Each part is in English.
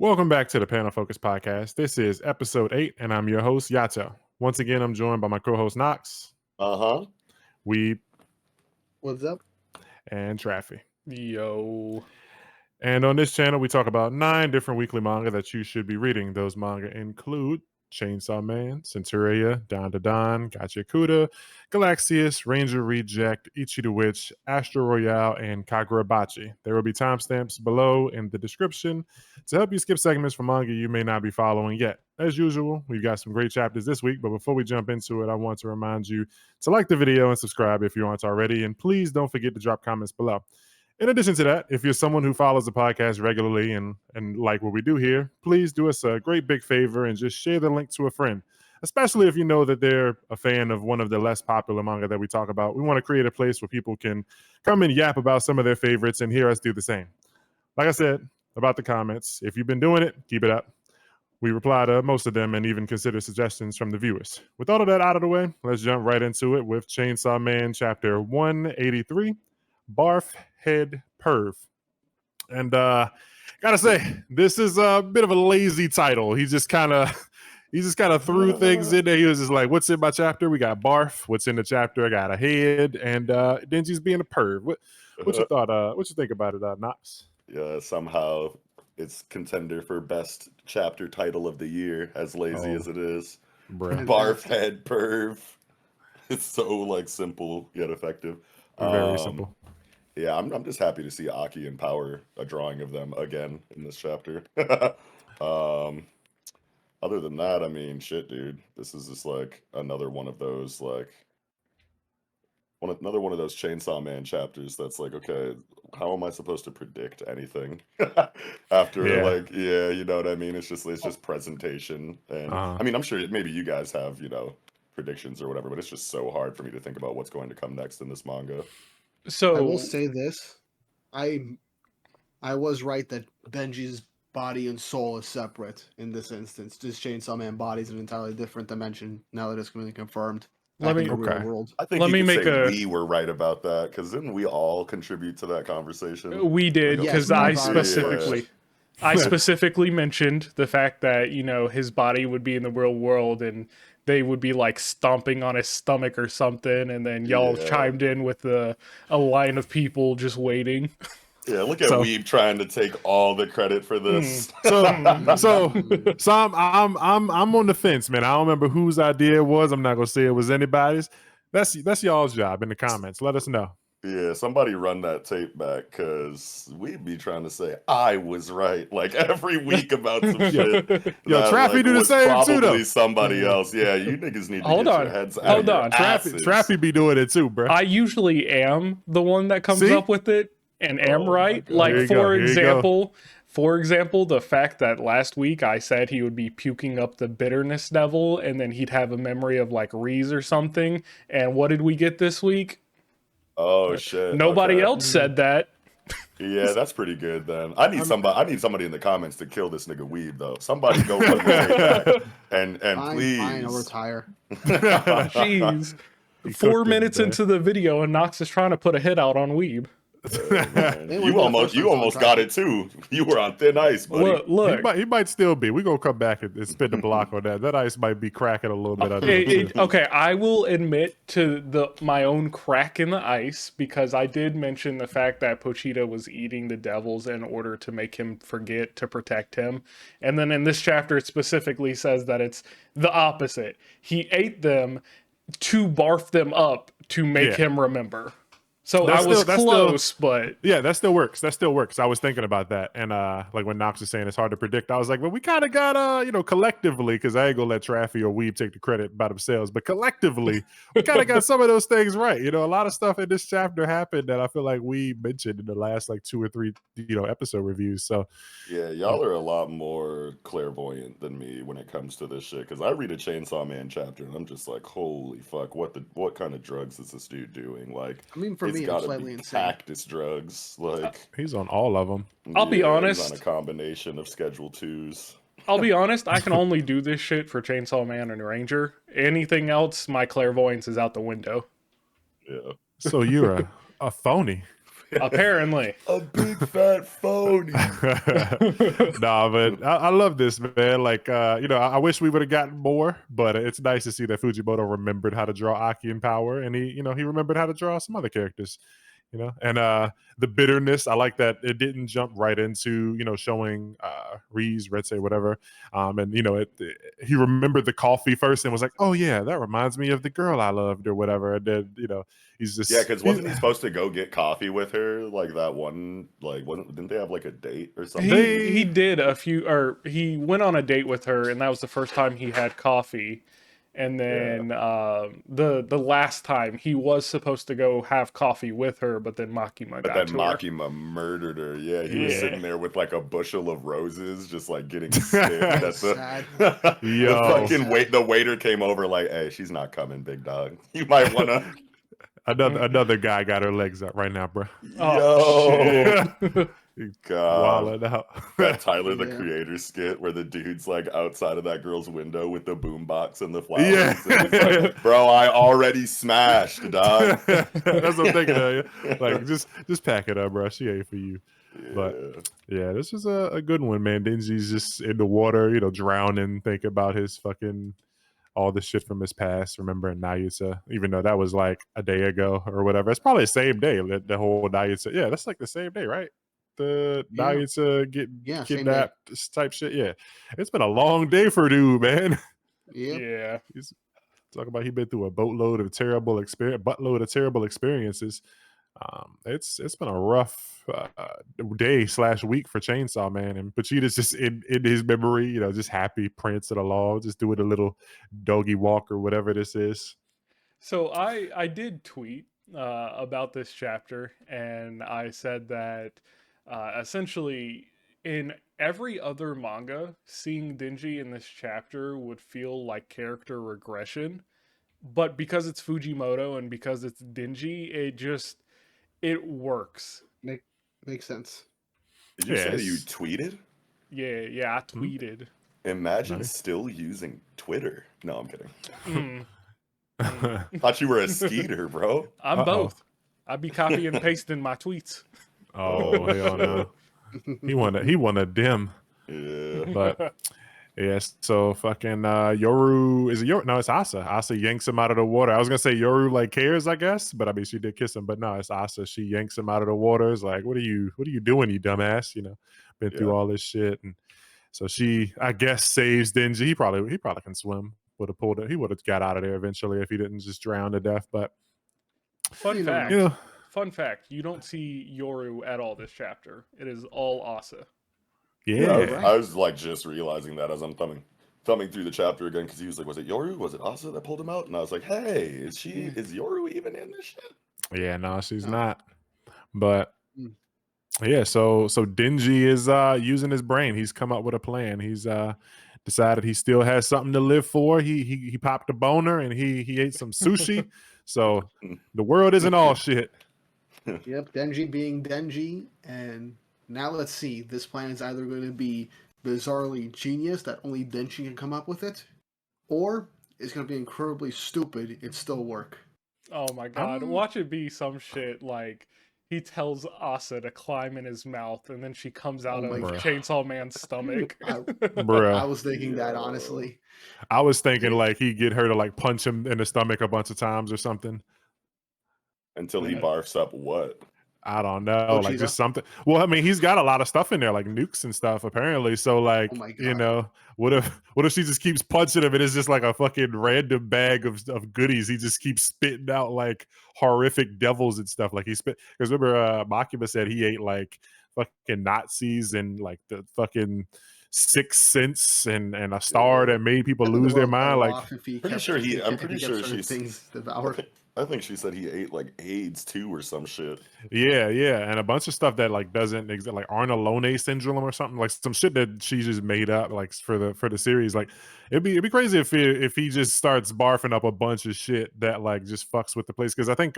Welcome back to the Panel Focus Podcast. This is episode 8, and I'm your host, Yato. Once again, I'm joined by my co-host, Knox. Weeb. What's up? And Traffy. Yo. And on this channel, we talk about 9 different weekly manga that you should be reading. Those manga include Chainsaw Man, Centuria, Dandadan, Gachiakuta, Galaxias, Ranger Reject, Ichi the Witch, Astro Royale, and Kagurabachi. There will be timestamps below in the description to help you skip segments from manga you may not be following yet. As usual, we've got some great chapters this week, but before we jump into it, I want to remind you to like the video and subscribe if you aren't already, and please don't forget to drop comments below. In addition to that, if you're someone who follows the podcast regularly and like what we do here, please do us a great big favor and just share the link to a friend, especially if you know that they're a fan of one of the less popular manga that we talk about. We want to create a place where people can come and yap about some of their favorites and hear us do the same. Like I said about the comments, if you've been doing it, keep it up. We reply to most of them and even consider suggestions from the viewers. With all of that out of the way, let's jump right into it with Chainsaw Man Chapter 183, Barf Head Perv. And gotta say, this is a bit of a lazy title. He just kind of threw things in there. He was just like, what's in my chapter? We got barf. What's in the chapter? I got a head, and Denji's being a perv. What you thought? What you think about it, Knox? Yeah, somehow it's contender for best chapter title of the year, as lazy as it is. Barf Head Perv. It's so like simple yet effective. Very simple. Yeah, I'm just happy to see Aki and Power a drawing of them again in this chapter. Other than that, I mean, shit, dude. This is just like another one of those another one of those Chainsaw Man chapters that's like, okay, how am I supposed to predict anything after you know what I mean? It's just presentation, and I mean, I'm sure maybe you guys have predictions or whatever, but it's just so hard for me to think about what's going to come next in this manga. So I will say this: I was right that Benji's body and soul is separate in this instance. This Chainsaw Man body is an entirely different dimension now that it's been confirmed. Let me real world. I think we were right about that, because didn't we all contribute to that conversation? We did, because I specifically mentioned the fact that his body would be in the real world and they would be like stomping on his stomach or something, and then y'all chimed in with a line of people just waiting. Yeah, look at Weeb trying to take all the credit for this. So I'm on the fence, man. I don't remember whose idea it was. I'm not gonna say it was anybody's. That's y'all's job in the comments. Let us know. Yeah, somebody run that tape back, because we'd be trying to say I was right like every week about some shit. Yo, Traffy do the same too, though. Somebody else. Yeah, you niggas need to Hold get on. your heads out. Hold on. Traffy be doing it too, bro. I usually am the one that comes up with it and am right. Like, for example, the fact that last week I said he would be puking up the bitterness devil and then he'd have a memory of like Reese or something. And what did we get this week? Oh shit! Nobody else said that. Yeah, that's pretty good then. I need somebody in the comments to kill this nigga Weeb though. Somebody go run the tape back and please. Fine, I'll retire. Jeez. 4 minutes into the video and Nox is trying to put a hit out on Weeb. You almost got it too. You were on thin ice, buddy. Look. He might still be. We're gonna come back and spin the block on that. That ice might be cracking a little bit. Okay, I will admit to my own crack in the ice, because I did mention the fact that Pochita was eating the devils in order to make him forget to protect him. And then in this chapter it specifically says that it's the opposite. He ate them to barf them up to make him remember. So I was close, but yeah, that still works. I was thinking about that, and like when Knox is saying it's hard to predict, I was like, well, we kind of got collectively, because I ain't gonna let Traffy or Weeb take the credit by themselves, but collectively we kind of got some of those things right. A lot of stuff in this chapter happened that I feel like we mentioned in the last like 2 or 3 episode reviews. So yeah, y'all are a lot more clairvoyant than me when it comes to this shit, because I read a Chainsaw Man chapter and I'm just like, holy fuck, what kind of drugs is this dude doing? Like, I mean, for me, gotta slightly be insane. cactus drugs. Like, he's on all of them. I'll be honest. He's on a combination of Schedule 2s. I'll be honest. I can only do this shit for Chainsaw Man and Ranger. Anything else, my clairvoyance is out the window. Yeah. So you're a phony. Apparently. A big fat phony. Nah, but I love this, man. Like, I wish we would have gotten more, but it's nice to see that Fujimoto remembered how to draw Aki and Power, and he remembered how to draw some other characters. And the bitterness, I like that it didn't jump right into showing Reese, Retse, whatever, and he remembered the coffee first and was like, oh yeah, that reminds me of the girl I loved or whatever, and then he's just because wasn't he supposed to go get coffee with her like that one, like didn't they have like a date or something? He did he went on a date with her, and that was the first time he had coffee. And then the last time he was supposed to go have coffee with her, but then Makima got to her. Makima murdered her. Yeah, he was sitting there with like a bushel of roses, just like getting stiffed. The waiter came over like, hey, she's not coming, big dog. You might want to. Another guy got her legs up right now, bro. Yo. God, wilding out. That Tyler the Creator skit where the dude's like outside of that girl's window with the boombox and the flowers. Yeah. And it's like, bro, I already smashed, dog. That's what I'm thinking of. Like, just pack it up, bro. She ain't for you. Yeah. But yeah, this is a good one, man. Denji's just in the water, drowning, thinking about his fucking all the shit from his past, remembering Nayuta, even though that was like a day ago or whatever. It's probably the same day, the whole Nayuta. Yeah, that's like the same day, right? The Nayuta get kidnapped type shit. Yeah. It's been a long day for dude, man. Yeah. He's talking about he been through a buttload of terrible experiences. It's been a rough day / week for Chainsaw Man, and Pochita's just in his memory, just happy prancing along, just doing a little doggy walk or whatever this is. So I did tweet about this chapter, and I said that essentially in every other manga, seeing Denji in this chapter would feel like character regression, but because it's Fujimoto and because it's Denji, it works. Makes sense. Did you say you tweeted? Yeah, I tweeted. Imagine still using Twitter. No, I'm kidding. Thought you were a skeeter, bro. I'm both. I'd be copy and pasting my tweets. Oh hell no. He wanna dim. Yeah. But yes, so fucking Yoru, is it Yoru? No, it's Asa. Asa yanks him out of the water. I was gonna say Yoru like cares, I guess, but I mean she did kiss him, but no, it's Asa. She yanks him out of the water. It's like, what are you doing, you dumbass? Been through all this shit. And so she, I guess, saves Denji. He probably can swim. Would have pulled it. He would have got out of there eventually if he didn't just drown to death. But fun fact, you don't see Yoru at all this chapter. It is all Asa. Yeah. I was like just realizing that as I'm thumbing through the chapter again, because he was like, was it Yoru? Was it Asa that pulled him out? And I was like, hey, is Yoru even in this shit? Yeah, no, she's not. But yeah, so Denji is using his brain. He's come up with a plan. He's decided he still has something to live for. He popped a boner and he ate some sushi. So the world isn't all shit. Yep, Denji being Denji. And now let's see. This plan is either going to be bizarrely genius that only Denji can come up with it, or it's going to be incredibly stupid. It still work. Oh my god! Watch it be some shit like he tells Asa to climb in his mouth, and then she comes out of Chainsaw Man's stomach. I was thinking that, honestly. I was thinking like he'd get her to like punch him in the stomach a bunch of times or something. Until he barfs up what? I don't know, like just something. Well, I mean, he's got a lot of stuff in there, like nukes and stuff, apparently. So, like, what if she just keeps punching him and it's just like a fucking random bag of goodies? He just keeps spitting out like horrific devils and stuff. Like he spit, because remember, Makima said he ate like fucking Nazis and like the fucking Sixth Sense and a star that made people lose their mind. Like, I'm pretty sure she's things devoured. I think she said he ate like AIDS too or some shit. Yeah, and a bunch of stuff that like doesn't exist, like Arnolone syndrome or something, like some shit that she just made up, like for the series. Like it'd be crazy if he just starts barfing up a bunch of shit that like just fucks with the place. Because I think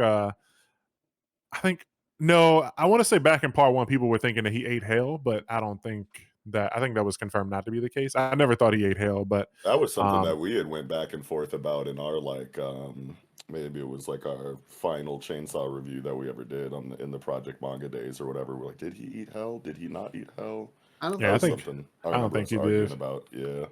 no, I want to say back in part 1, people were thinking that he ate hell, but I don't think that. I think that was confirmed not to be the case. I never thought he ate hell, but that was something that we had went back and forth about in our like maybe it was like our final Chainsaw review that we ever did in the Project Manga days or whatever. We're like, did he eat hell? Did he not eat hell? I don't Yeah, I think. think Something I don't remember think us he arguing did. about. Yeah.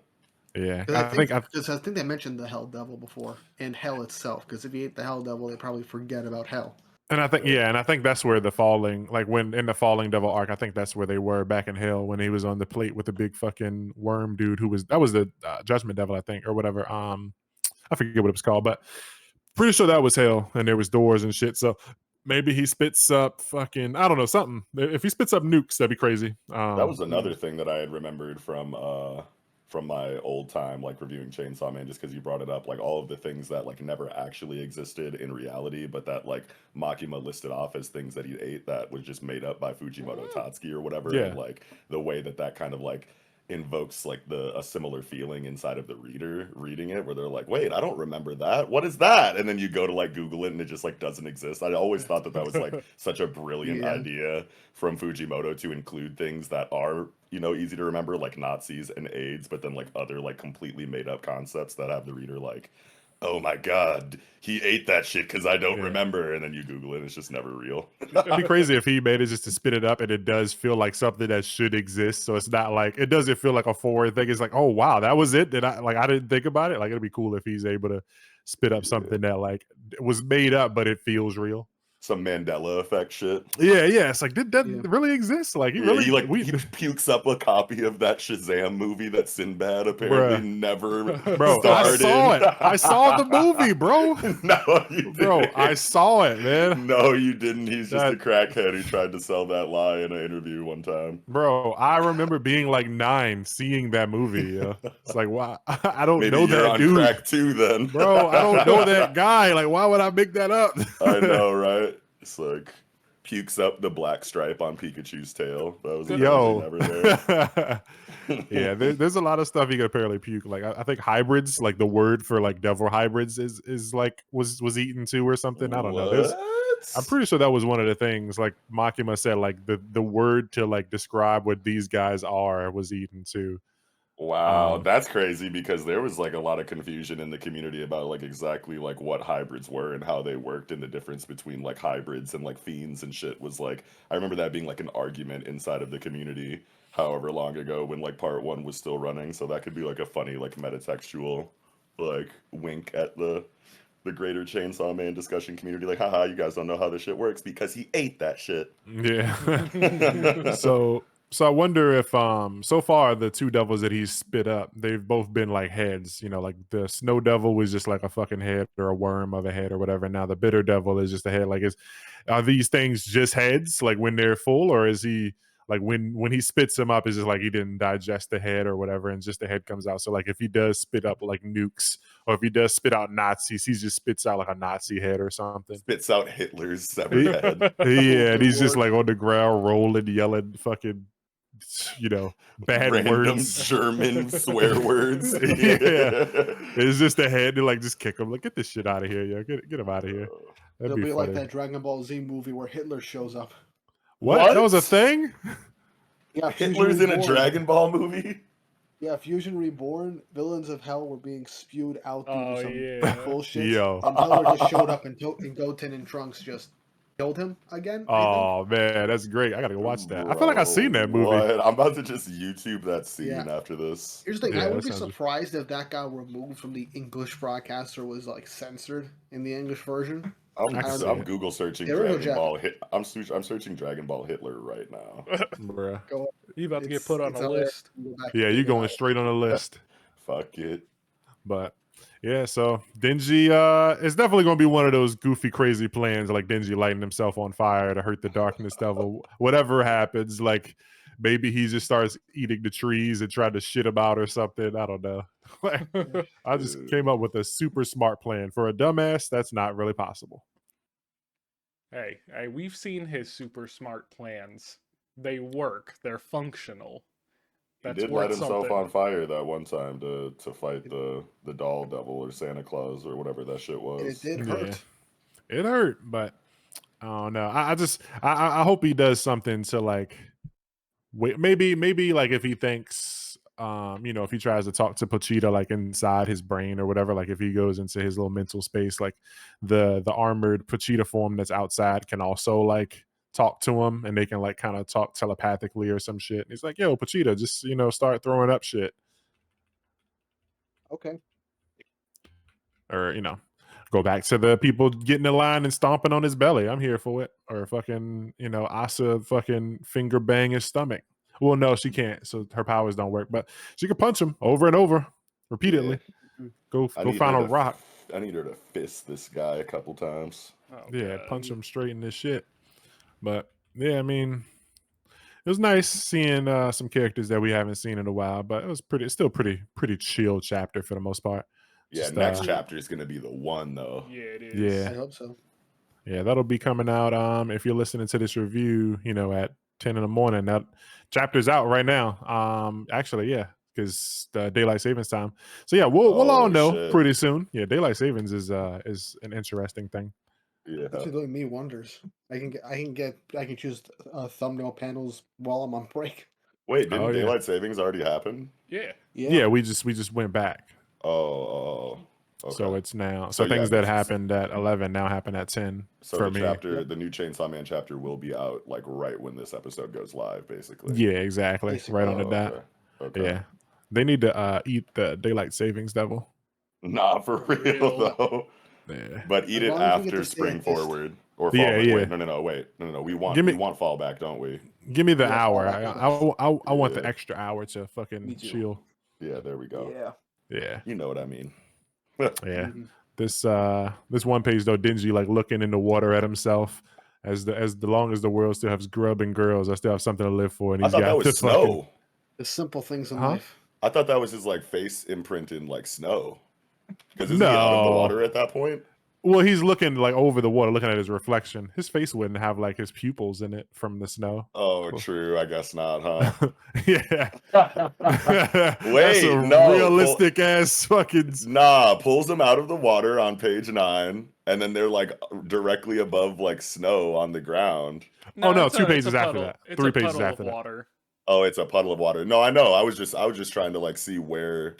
Yeah, I I think think they mentioned the Hell Devil before and Hell itself. Because if you ate the Hell Devil, they probably forget about Hell. and I think Right. yeah, and I think that's where the falling, like when in the Falling Devil arc, I think that's where they were back in hell when he was on the plate with the big fucking worm dude who was that was the Judgment Devil, I think, or whatever. I forget what it was called, but pretty sure that was hell, and there was doors and shit. So maybe he spits up fucking I don't know something. If he spits up nukes, that'd be crazy. That was another thing that I had remembered from my old time like reviewing Chainsaw Man, just because you brought it up, like all of the things that like never actually existed in reality, but that like Makima listed off as things that he ate that was just made up by Fujimoto Tatsuki or whatever, Yeah. and like the way that that kind of like invokes like a similar feeling inside of the reader reading it, where they're like, wait, I don't remember that, what is that? And then you go to like Google it and it just like doesn't exist. I always thought that was like such a brilliant Yeah. idea from Fujimoto to include things that are, you know, easy to remember, like Nazis and AIDS, but then like other like completely made up concepts that have the reader like, oh my god, he ate that shit because I don't remember, and then you Google it and it's just never real. It'd be crazy if he made it just to spit it up, and it does feel like something that should exist. So it's not like it doesn't feel like a forward thing. It's like, oh wow, that was it. Did I didn't think about it. Like it'd be cool if he's able to spit up something that like was made up, but it feels real. Some Mandela effect shit. Yeah. It's like did that really exist? Like he really he pukes up a copy of that Shazam movie that Sinbad apparently never starred I saw the movie, bro. No, you didn't. I saw it, man. No, you didn't. He's just a crackhead who tried to sell that lie in an interview one time. Bro, I remember being like 9, seeing that movie. It's like, wow, I don't Maybe know you're that on dude. Crack too, then, bro. I don't know that guy. Like, why would I make that up? I know, right? It's like pukes up the black stripe on Pikachu's tail. That was never there. Yeah, there's a lot of stuff you could apparently puke. Like I think hybrids, like the word for like devil hybrids is like was eaten too or something. I don't know. I'm pretty sure that was one of the things like Makima said, like the word to like describe what these guys are was eaten too. Wow, that's crazy, because there was like a lot of confusion in the community about like exactly like what hybrids were and how they worked, and the difference between like hybrids and like fiends and shit was like, I remember that being like an argument inside of the community however long ago when like part 1 was still running. So that could be like a funny like metatextual like wink at the greater Chainsaw Man discussion community, like, haha, you guys don't know how this shit works because he ate that shit. Yeah. So I wonder if so far the 2 devils that he's spit up, they've both been like heads, you know, like the Snow Devil was just like a fucking head or a worm of a head or whatever. Now the Bitter Devil is just a head. Like are these things just heads like when they're full, or is he like when he spits them up, is just like he didn't digest the head or whatever and just the head comes out? So like if he does spit up like nukes, or if he does spit out Nazis, he just spits out like a Nazi head or something. Spits out Hitler's severed head. Yeah, and he's just like on the ground rolling, yelling fucking, you know, bad random words, German swear words. Yeah, it's just a head to like just kick him, like get this shit out of here, yo, get him out of here. That'd It'll be be funny. like that Dragon Ball Z movie where Hitler shows up. What? That was a thing? Yeah, Hitler's in a Dragon Ball movie? Yeah, Fusion Reborn, villains of hell were being spewed out through some bullshit. Yo. And Hitler just showed up, and Goten and Trunks just killed him again. Oh man, that's great. I gotta go watch that. I feel like I've seen that movie. What? I'm about to just YouTube that scene after this. Here's the thing, I would be surprised if that got removed from the English broadcast or was like censored in the English version. I'm Google searching Dragon Ball. I'm searching Dragon Ball Hitler right now. Bruh. You about to get put on a list. Yeah, you going straight on the list. Fuck it. But yeah, so Denji it's definitely gonna be one of those goofy, crazy plans, like Denji lighting himself on fire to hurt the darkness devil. Whatever happens, like maybe he just starts eating the trees and trying to shit them out or something. I don't know. I just came up with a super smart plan. For a dumbass, that's not really possible. Hey, we've seen his super smart plans. They work. They're functional. He did light himself on fire that one time to fight the doll devil or Santa Claus or whatever that shit was. It did hurt. Yeah. It hurt, but I don't know. I hope he does something to like wait. Maybe like if he thinks if he tries to talk to Pochita like inside his brain or whatever, like if he goes into his little mental space, like the armored Pochita form that's outside can also like talk to him, and they can like kind of talk telepathically or some shit. And he's like, yo, Pochita, just start throwing up shit. Okay. Or go back to the people getting in line and stomping on his belly. I'm here for it. Or fucking Asa fucking finger bang his stomach. Well, no, she can't, so her powers don't work, but she can punch him over and over repeatedly. Yeah. Go find a rock. I need her to fist this guy a couple times. Oh, Yeah, God. punch him straight in this shit. But yeah, I mean, it was nice seeing some characters that we haven't seen in a while, but it was still pretty chill chapter for the most part. Yeah, Just, next chapter is going to be the one, though. Yeah, it is. Yeah. I hope so. Yeah, that'll be coming out. If you're listening to this review, at 10 in the morning, that chapter's out right now. Actually, yeah, because daylight savings time. So yeah, we'll all know pretty soon. Yeah, daylight savings is an interesting thing. Yeah, It's doing me wonders. I can choose thumbnail panels while I'm on break. Wait, didn't daylight savings already happen? Yeah. Yeah, we just went back. Oh. Okay. So it's now. So things that happened at 11 now happen at 10. So for the me. chapter, the new Chainsaw Man chapter, will be out like right when this episode goes live, basically. Yeah, exactly. Right on the dot. Okay. Yeah, they need to eat the daylight savings devil. Nah, for real though. Yeah. But eat it after spring forward or fall. Yeah. Wait, no. We want fall back, don't we? Give me the hour. I want the extra hour to fucking chill. Yeah, there we go. Yeah. You know what I mean. Yeah. This one page though, Dingy like looking in the water at himself. As long as the world still has grub and girls, I still have something to live for. And he's got that was snow. The simple things in life. I thought that was his like face imprint in like snow. Because is he out of the water at that point? Well, he's looking like over the water, looking at his reflection. His face wouldn't have like his pupils in it from the snow. Oh, true. I guess not, huh? Yeah. Wait, realistic ass fucking. Nah, pulls them out of the water on page 9, and then they're like directly above like snow on the ground. No, 2 pages after that. 3 pages after that. Water. Oh, it's a puddle of water. No, I know. I was just trying to like see where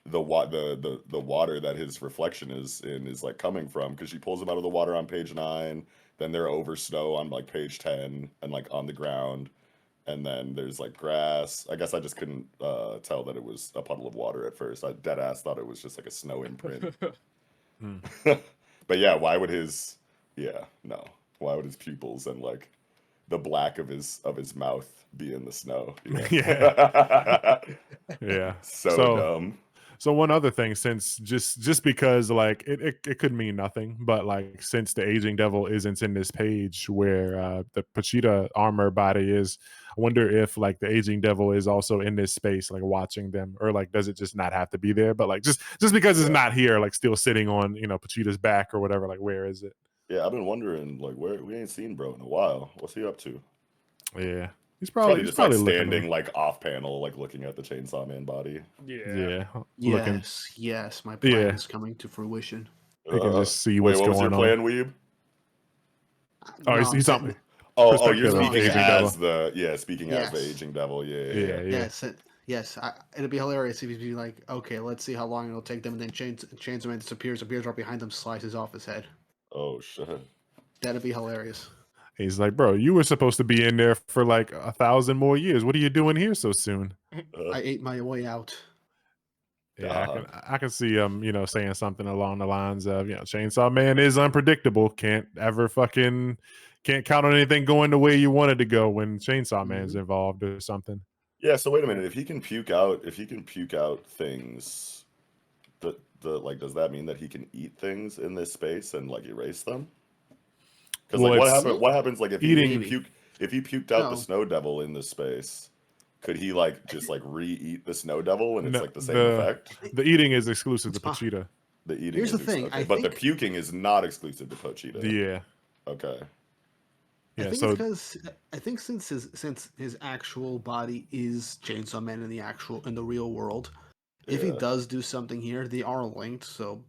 the water that his reflection is in is like coming from, because she pulls them out of the water on page 9, then they're over snow on like page 10 and like on the ground, and then there's like grass. I guess I just couldn't tell that it was a puddle of water at first. I dead ass thought it was just like a snow imprint. But yeah, why would his pupils and like the black of his mouth be in the snow? Yeah. So dumb. So one other thing, since just because like it could mean nothing, but like since the aging devil isn't in this page where the Pochita armor body is, I wonder if like the aging devil is also in this space, like watching them, or like does it just not have to be there? But like just because it's not here, like still sitting on Pochita's back or whatever, like where is it? Yeah, I've been wondering like where we ain't seen bro in a while. What's he up to? Yeah. He's probably just like standing like off panel, like looking at the Chainsaw Man body. Yeah. Yes, my plan is coming to fruition. You can just see what's going on. What was your plan, Weeb? Oh, he's something. Oh, you're speaking as the aging devil. Yeah. Yes. It'd be hilarious if he'd be like, okay, let's see how long it'll take them, and then Chainsaw Man appears right behind them, slices off his head. Oh shit. That'd be hilarious. He's like, bro, you were supposed to be in there for like 1,000 more years. What are you doing here so soon? I ate my way out. Yeah, I can see him, saying something along the lines of, Chainsaw Man is unpredictable. Can't count on anything going the way you want it to go when Chainsaw Man's involved or something. Yeah. So wait a minute. If he can puke out things, does that mean that he can eat things in this space and like erase them? Because what happens like if he puked out the snow devil in this space, could he like just like re-eat the snow devil and it's like the same effect? The eating is exclusive to Pochita. The eating. Here's the thing, but the puking is not exclusive to Pochita. Yeah. Okay. Yeah, I think since his actual body is Chainsaw Man in the real world, if he does do something here, they are linked. So.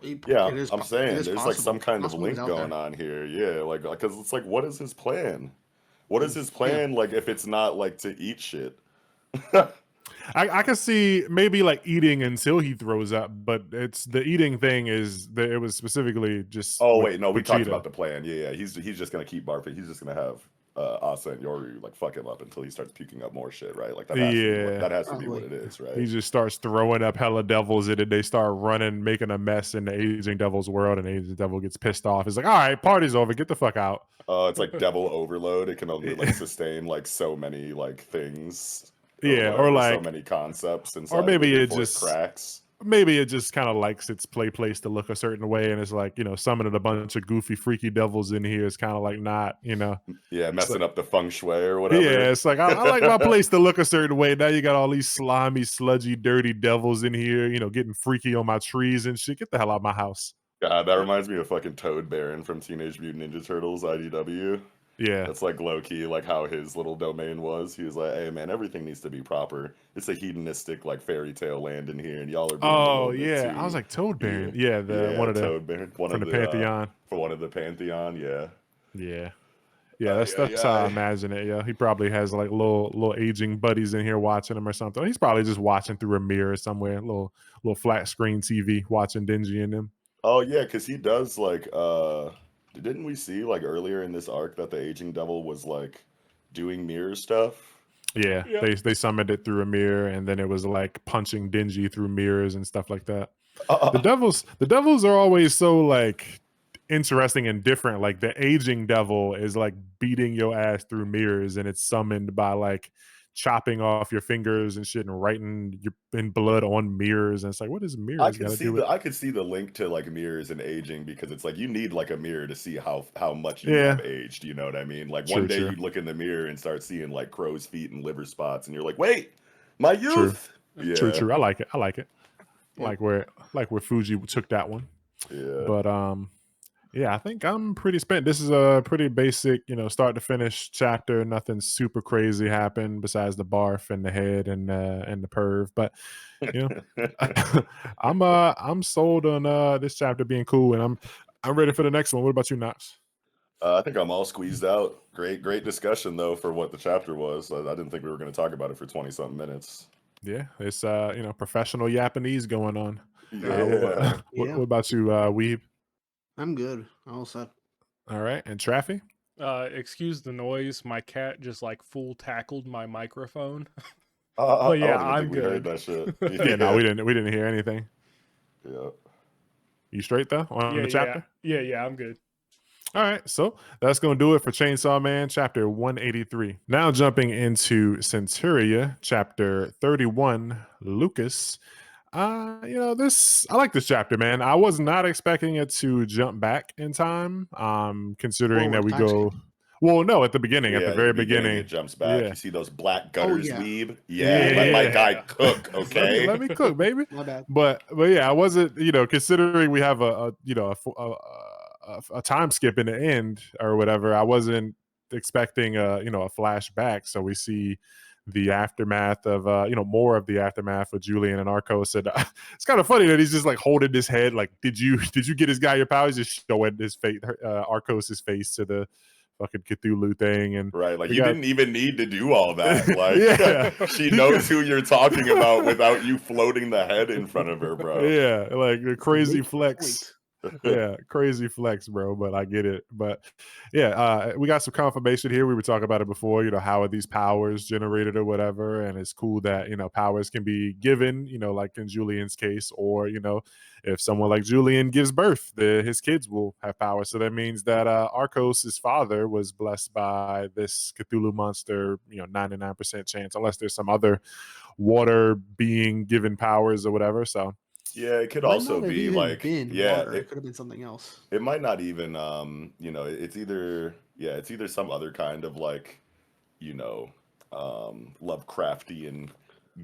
I'm saying there's like some kind of link going on here. Yeah, like because it's like, what is his plan? What is his plan? Like if it's not like to eat shit. I can see maybe like eating until he throws up, but it's the eating thing is that it was specifically just. Oh wait, no, we talked about the plan. Yeah, he's just gonna keep barfing. He's just gonna have Asa and Yoru like fuck him up until he starts puking up more shit, right? Like that has to be what it is, right? He just starts throwing up hella devils in it. They start running, making a mess in the aging devil's world, and the aging devil gets pissed off. He's like, "All right, party's over. Get the fuck out." It's like devil overload. It can only like sustain like so many like things. Or like so many concepts inside. Or maybe it just cracks. Maybe it just kind of likes its place to look a certain way, and it's like, summoning a bunch of goofy, freaky devils in here is kind of like not, Yeah, messing up the feng shui or whatever. Yeah, it's like I like my place to look a certain way. Now you got all these slimy, sludgy, dirty devils in here, getting freaky on my trees and shit. Get the hell out of my house. God, that reminds me of fucking Toad Baron from Teenage Mutant Ninja Turtles, IDW. Yeah. That's like low-key, like how his little domain was. He was like, hey man, everything needs to be proper. It's a hedonistic like fairy tale land in here, and y'all are being I was like Toad Baron. Yeah, one of the Toad Baron. From the Pantheon. For one of the Pantheon, yeah. Yeah. Yeah, that's how I imagine it. Yeah. He probably has like little aging buddies in here watching him or something. He's probably just watching through a mirror somewhere, little flat screen TV watching Denji and them. Oh yeah, because he does like didn't we see like earlier in this arc that the aging devil was like doing mirror stuff? Yeah, yep. They summoned it through a mirror, and then it was like punching Denji through mirrors and stuff like that. The devils are always so like interesting and different. Like the aging devil is like beating your ass through mirrors, and it's summoned by like chopping off your fingers and shit and writing in blood on mirrors, and it's like, what is mirrors? I could see the link to like mirrors and aging, because it's like you need like a mirror to see how much you have aged. You know what I mean? Like one day you look in the mirror and start seeing like crow's feet and liver spots, and you're like, wait, my youth. True. I like it. Yeah. Like where Fuji took that one. Yeah. But yeah, I think I'm pretty spent. This is a pretty basic, start to finish chapter. Nothing super crazy happened besides the barf and the head and the perv. But I'm sold on this chapter being cool, and I'm ready for the next one. What about you, Knox? I think I'm all squeezed out. Great discussion though for what the chapter was. I didn't think we were going to talk about it for 20-something minutes. Yeah, it's professional Japanese going on. Yeah. What about you, Weeb? I'm good. All set. All right. And Traffy? Excuse the noise. My cat just like full tackled my microphone. But yeah, I'm good. We heard that shit. Yeah, no, we didn't hear anything. Yeah. You straight though on the chapter? Yeah, I'm good. All right, so that's going to do it for Chainsaw Man, chapter 183. Now jumping into Centuria, chapter 31, Lucas. I like this chapter, man. I was not expecting it to jump back in time, considering that we go... Well, no, at the beginning, at the very beginning. It jumps back. Yeah. You see those black gutters, Weeb? Yeah, let my guy cook, okay? Let me cook, baby. My bad. But yeah, I wasn't, considering we have a time skip in the end or whatever, I wasn't expecting a flashback. So we see the aftermath of more of the aftermath with Julian and Arcos. And it's kind of funny that he's just like holding his head like, did you get his guy your powers? Just showing his face, Arcos's face to the fucking Cthulhu thing. And right, like you didn't even need to do all that. Like she knows who you're talking about without you floating the head in front of her, bro. Yeah, like a crazy flex. Yeah, crazy flex, bro, but I get it. But yeah, we got some confirmation here. We were talking about it before, how are these powers generated or whatever, and it's cool that powers can be given, like in Julian's case, or if someone like Julian gives birth, his kids will have powers. So that means that Arcos' father was blessed by this Cthulhu monster, 99% chance, unless there's some other water being given powers or whatever. So yeah, it could also be like it could have been something else. It might not even it's either some other kind of like Lovecraftian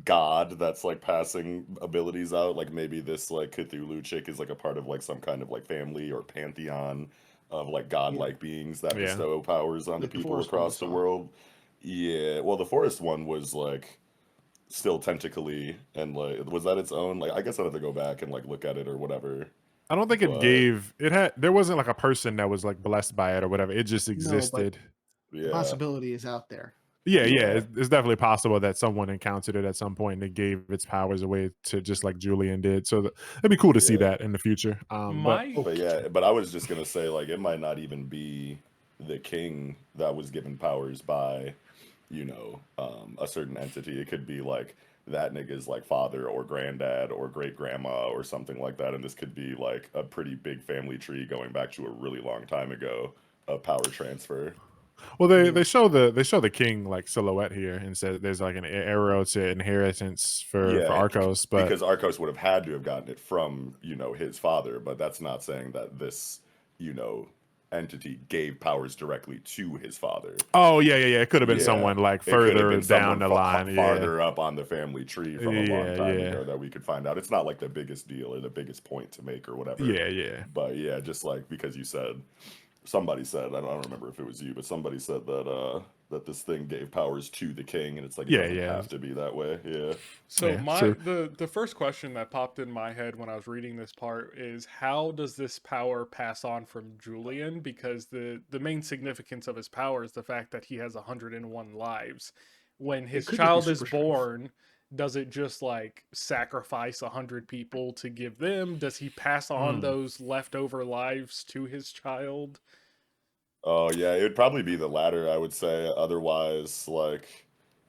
god that's like passing abilities out. Like maybe this like Cthulhu chick is like a part of like some kind of like family or pantheon of like godlike beings that bestow powers onto people across the world. Yeah, well, the forest one was like still tentacly, and like was that its own? Like I guess I'd have to go back and like look at it or whatever. I don't think there wasn't like a person that was like blessed by it or whatever. It just existed. The possibility is out there. Yeah, Yeah, it's definitely possible that someone encountered it at some point and it gave its powers away to just like Julian did. So it'd be cool to see yeah. that in the future. My But yeah, but I was just gonna say, like, it might not even be the king that was given powers by, a certain entity. It could be like that nigga's like father or granddad or great grandma or something like that. And this could be like a pretty big family tree going back to a really long time ago of power transfer. Well, they show the king like silhouette here and said there's like an arrow to inheritance for Yeah, Arcos, but because Arcos would have had to have gotten it from, his father, but that's not saying that this, you know, entity gave powers directly to his father. oh yeah, it could have been Yeah, someone like it could have further been down someone the line. Yeah, farther up on the family tree from a long time yeah, ago that we could find out. It's not like the biggest deal or the biggest point to make or whatever. yeah. But yeah, just like because you said, somebody said, I don't remember if it was you, but somebody said that this thing gave powers to the king, and it's like it doesn't Yeah. have to be that way. Yeah. So Yeah, my true. the first question that popped in my head when I was reading this part is how does this power pass on from Julian? Because the main significance of his power is the fact that he has 101 lives. When his could just be child is super strength. born, does it just like sacrifice 100 people to give them? Does he pass on those leftover lives to his child? Oh yeah, it would probably be the latter, I would say. Otherwise, like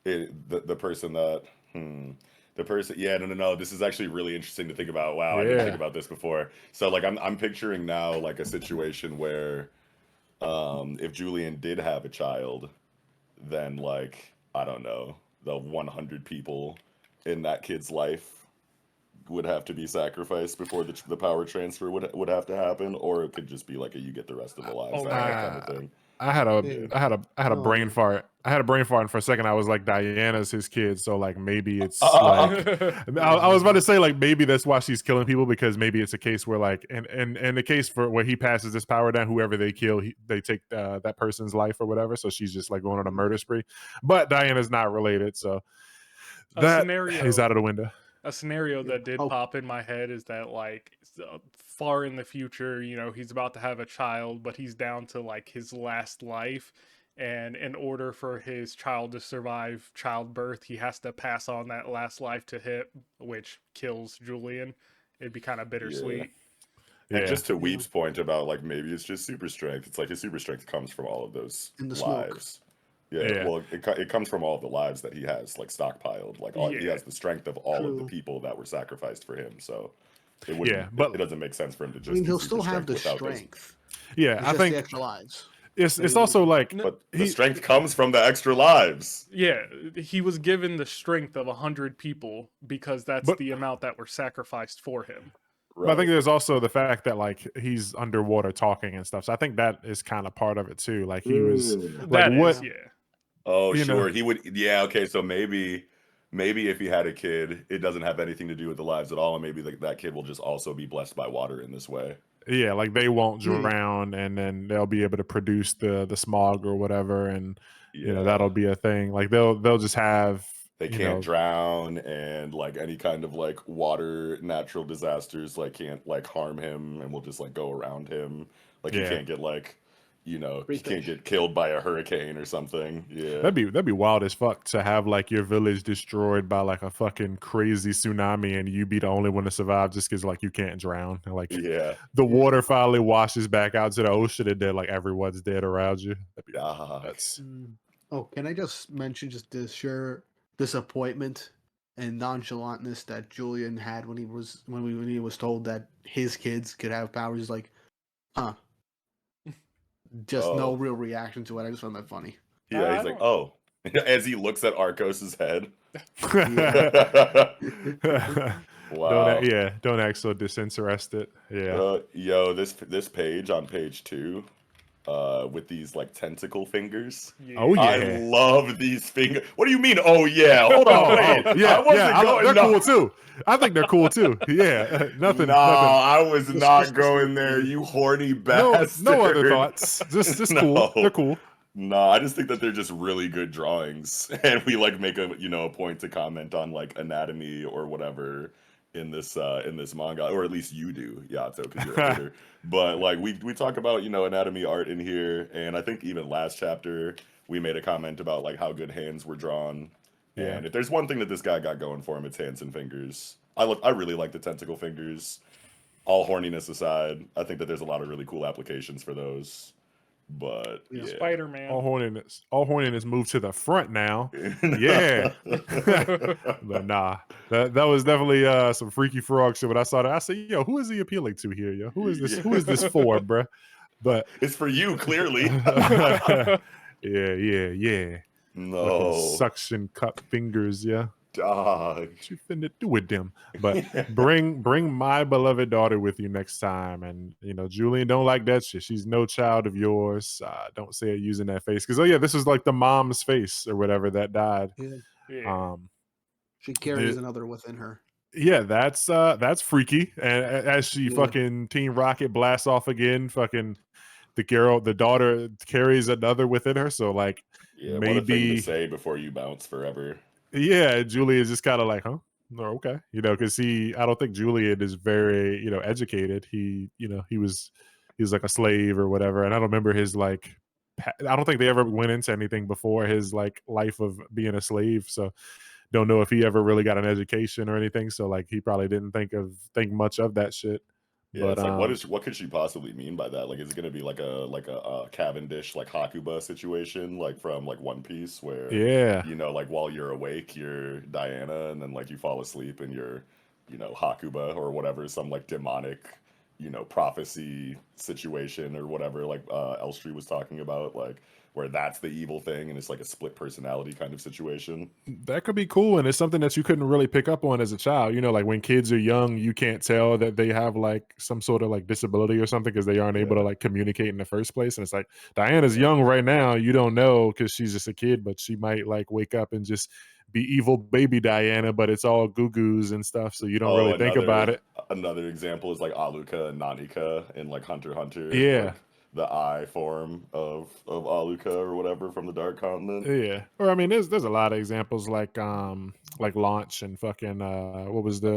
the person that the person yeah, no. This is actually really interesting to think about. Wow, I didn't think Yeah. about this before. So like I'm picturing now like a situation where if Julian did have a child, then like I don't know, the 100 people in that kid's life would have to be sacrificed before the power transfer would have to happen, or it could just be like a you get the rest of the lives Oh, that kind of Uh, thing. I had a Yeah. I had a I had a No, brain man. fart. I had a brain fart, and for a second I was like, Diana's his kid, so like maybe it's Uh, like I was about to say like maybe that's why she's killing people, because maybe it's a case where like and the case for where he passes this power down, whoever they kill, they take that person's life or whatever. So she's just like going on a murder spree. But Diana's not related, so a that is scenario out of the window. a scenario Yeah. that did Oh, pop in my head is that like far in the future, he's about to have a child, but he's down to like his last life, and in order for his child to survive childbirth, he has to pass on that last life to him, which kills Julian. It'd be kind of yeah. bittersweet. And Yeah, just to yeah. Weep's point about like maybe it's just super strength. It's like his super strength comes from all of those In the smoke. lives. Yeah, yeah, well, it comes from all the lives that he has like stockpiled. Like he Yeah. has the strength of all of the True. people that were sacrificed for him. So it yeah. wouldn't. It But doesn't make sense for him to I just mean, be he'll super still have strength the without those. strength. yeah, It's I just the think extra lives. it's also like No, But the he strength comes from the extra lives. yeah, he was given the strength of 100 people because that's but the amount that were sacrificed for him. But I think Right. there's also the fact that like he's underwater talking and stuff. So I think that is kind of part of it too. Like he was like That what is, yeah. Oh, you know. sure. He would. Yeah. Okay. So maybe if he had a kid, it doesn't have anything to do with the lives at all, and maybe that kid will just also be blessed by water in this way. Yeah, like they won't Hmm. drown, and then they'll be able to produce the smog or whatever, and that'll Yeah. be a thing. Like they'll just have They can't drown, and like any kind of like water natural disasters like can't like harm him, and will just like go around him. Like he yeah. can't get like, he Great can't fish. get killed by a hurricane or something. Yeah. That'd be wild as fuck to have like your village destroyed by like a fucking crazy tsunami, and you be the only one to survive just because like you can't drown. And, like Yeah. the water finally washes back out to the ocean, and then like everyone's dead around you. That'd be Ah. nuts. Oh, can I just mention just the sheer disappointment and nonchalantness that Julian had when he was told that his kids could have powers? He's like, huh. Just no Oh. real reaction to it. I just found that funny. Yeah. I He's like, don't- oh, as he looks at Arcos's head. Wow. Don't act so disinterested. Yeah. Yo, this page on page 2, with these like tentacle fingers. Yeah. Oh I yeah. love these fingers. What do you mean? Oh yeah. Hold on. Wait. Yeah, I wasn't going. they're No, cool too. I think they're cool too. Yeah, nothing. no, I was It's not just going there. You horny No, bastard. no other thoughts. Just cool. No. They're cool. No, I just think that they're just really good drawings, and we like make a point to comment on like anatomy or whatever in this manga, or at least you do, Yato, because you're a hater. But like we talk about anatomy art in here, and I think even last chapter we made a comment about like how good hands were drawn. Yeah. And if there's one thing that this guy got going for him, it's hands and fingers. I really like the tentacle fingers. All horniness aside, I think that there's a lot of really cool applications for those. But yeah. Spider-Man. All horniness moved to the front now. Yeah. But nah, that was definitely some freaky frog shit. When I saw that, I said, yo, who is he appealing to here? Yo, who is this? Who is this for, bruh? But it's for you, clearly. yeah. No. Fucking suction cup fingers, yeah. Dog. What you finna do with them? But bring my beloved daughter with you next time. And Julian don't like that shit. She's no child of yours. Don't say it using that face. Because this is like the mom's face or whatever that died. Yeah. She carries another within her. Yeah, that's freaky. And as she fucking Team Rocket blasts off again, fucking the daughter carries another within her. So like, yeah, maybe what a thing to say before you bounce forever. Yeah, Julian's just kind of like, huh? Oh, okay, because I don't think Julian is very, educated. He was like a slave or whatever, and I don't remember his like. I don't think they ever went into anything before his like life of being a slave. So, don't know if he ever really got an education or anything. So, like, he probably didn't think much of that shit. Yeah, but, it's like what could she possibly mean by that? Like, is it going to be like a Cavendish like Hakuba situation, like from like One Piece, where like while you're awake you're Diana, and then like you fall asleep and you're Hakuba or whatever, some like demonic prophecy situation or whatever, like Elstree was talking about, like where that's the evil thing and it's like a split personality kind of situation. That could be cool, and it's something that you couldn't really pick up on as a child. Like when kids are young, you can't tell that they have like some sort of like disability or something because they aren't able to like communicate in the first place. And it's like Diana's young right now, you don't know because she's just a kid, but she might like wake up and just be evil baby Diana, but it's all goo-goos and stuff, so you don't really think about it. Another example is like Aluka and Nanika in like Hunter x Hunter. Yeah. Like, the I form of Aluka or whatever from the Dark Continent. Yeah. Or I mean there's a lot of examples like Launch and fucking what was the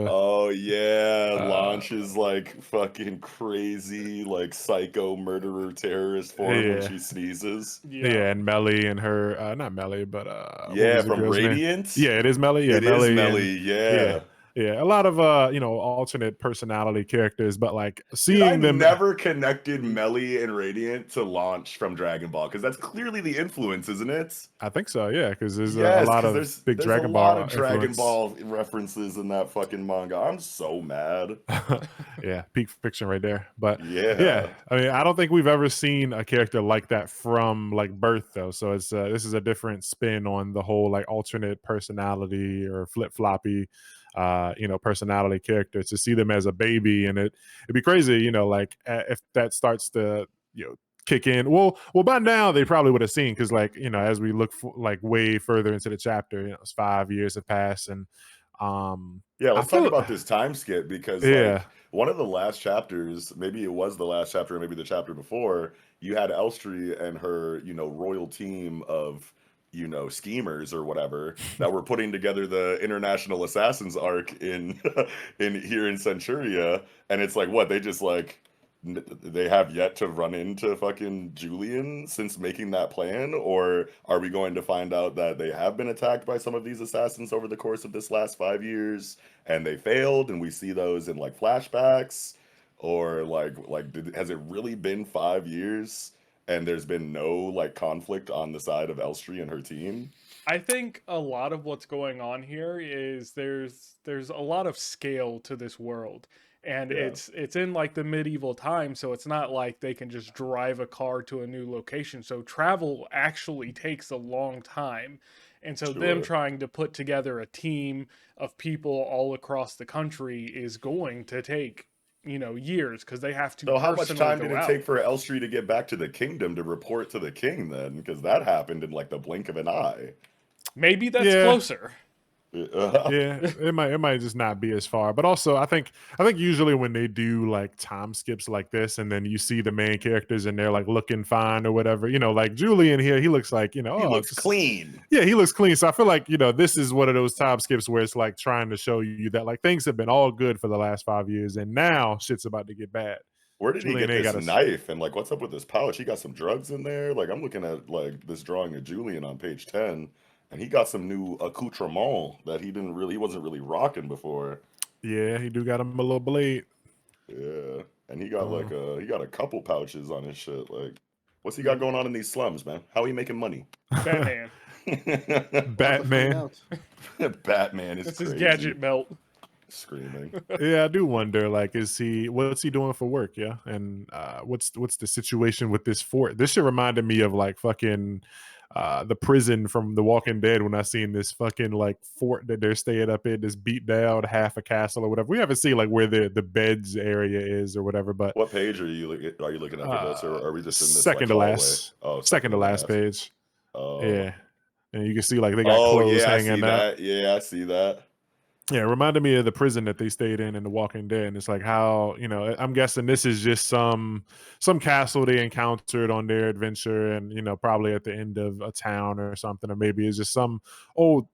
Launch is like fucking crazy, like psycho murderer terrorist form when she sneezes. Yeah, and Melly and her not Melly, but from Radiant. Yeah, it is Melly. Yeah, it is Melly. Yeah, a lot of alternate personality characters, but like seeing them. Never connected Melly and Radiant to Launch from Dragon Ball, because that's clearly the influence, isn't it? I think so, yeah, because there's a lot of big Dragon Ball. A lot of Dragon Ball references in that fucking manga. I'm so mad. Yeah, peak fiction right there. But yeah, I mean, I don't think we've ever seen a character like that from like birth though. So it's this is a different spin on the whole like alternate personality or flip floppy. Personality character, to see them as a baby, and it'd be crazy, like if that starts to kick in. Well, by now they probably would have seen, because like as we look like way further into the chapter, it's 5 years have passed, and let's talk about this time skip, because like one of the last chapters, maybe it was the last chapter, or maybe the chapter before, you had Elstree and her royal team of schemers or whatever that were putting together the International Assassins arc in here in Centuria, and it's like, what, they just like they have yet to run into fucking Julian since making that plan? Or are we going to find out that they have been attacked by some of these assassins over the course of this last 5 years and they failed, and we see those in like flashbacks? Or has it really been 5 years and there's been no like conflict on the side of Elstree and her team? I think a lot of what's going on here is there's a lot of scale to this world, and it's in like the medieval time, so it's not like they can just drive a car to a new location. So travel actually takes a long time. And so them trying to put together a team of people all across the country is going to take years, because they have to. So how much time did it take for Elstree to get back to the kingdom to report to the king then? Because that happened in like the blink of an eye. Maybe that's closer. Yeah, it might just not be as far. But also, I think usually when they do like time skips like this, and then you see the main characters and they're like looking fine or whatever, like Julian here, he looks like he looks clean. Yeah, he looks clean. So I feel like this is one of those time skips where it's like trying to show you that like things have been all good for the last 5 years, and now shit's about to get bad. Where did he Julian get ain't this got a knife? And like, what's up with this pouch? He got some drugs in there. Like, I'm looking at like this drawing of Julian on page 10, and he got some new accoutrement that he wasn't really rocking before. Yeah, he do got him a little blade. Yeah, and he got like he got a couple pouches on his shit. Like, what's he got going on in these slums, man? How he making money? Batman. Batman. Batman is That's crazy. his gadget belt. Screaming. Yeah, I do wonder, like, what's he doing for work? Yeah, and what's the situation with this fort? This shit reminded me of like fucking the prison from The Walking Dead when I seen this fucking like fort that they're staying up in, this beat down half a castle or whatever. We haven't seen like where the beds area is or whatever, but What page are you looking at for this, or are we just in this second like, to hallway? last? Oh, second to last page. Oh, Yeah, and you can see like they got clothes yeah, I hanging see out. that. Yeah, I see that. Yeah, it reminded me of the prison that they stayed in The Walking Dead. And it's like how, you know, I'm guessing this is just some castle they encountered on their adventure, and, you know, probably at the end of a town or something, or maybe it's just some old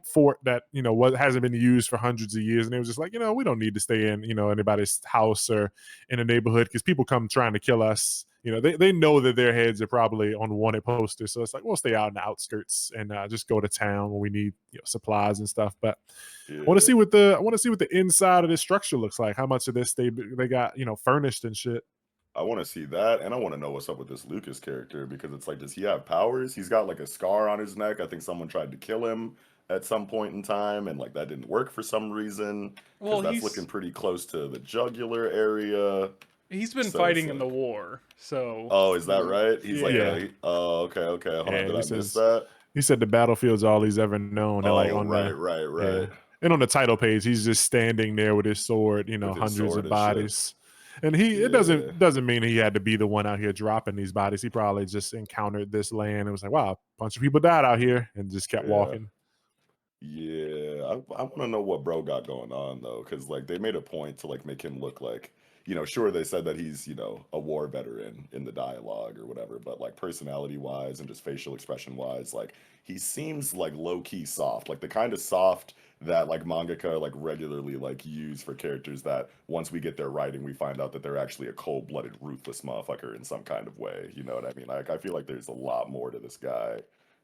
fort that, you know, hasn't been used for hundreds of years, and it was just like, you know, we don't need to stay in, you know, anybody's house or in a neighborhood because people come trying to kill us. You know, they know that their heads are probably on wanted posters, so it's like we'll stay out in the outskirts and just go to town when we need, you know, supplies and stuff. But Yeah. I want to see what the inside of this structure looks like. How much of this they got, you know, furnished and shit. I want to see that, and I want to know what's up with this Lucas character, because it's like, does he have powers? He's got like a scar on his neck. I think someone tried to kill him at some point in time, and like that didn't work for some reason. Well, Because that's looking pretty close to the jugular area. He's been So fighting it's in the war, so. Oh, is that right? He's like, Yeah. oh, okay. Hold on, did I miss says that? he said the battlefield's all he's ever known. And like Oh, on right. yeah. And on the title page, he's just standing there with his sword, you know, With his hundreds sword of and shit. bodies. And it doesn't mean he had to be the one out here dropping these bodies. He probably just encountered this land and was like, wow, a bunch of people died out here, and just kept walking. Yeah, I want to know what bro got going on though, because like they made a point to like make him look like, you know, sure they said that he's, you know, a war veteran in the dialogue or whatever, but like personality wise and just facial expression wise, like he seems like low key soft, like the kind of soft that like mangaka like regularly like use for characters that once we get their writing, we find out that they're actually a cold blooded, ruthless motherfucker in some kind of way. You know what I mean? Like I feel like there's a lot more to this guy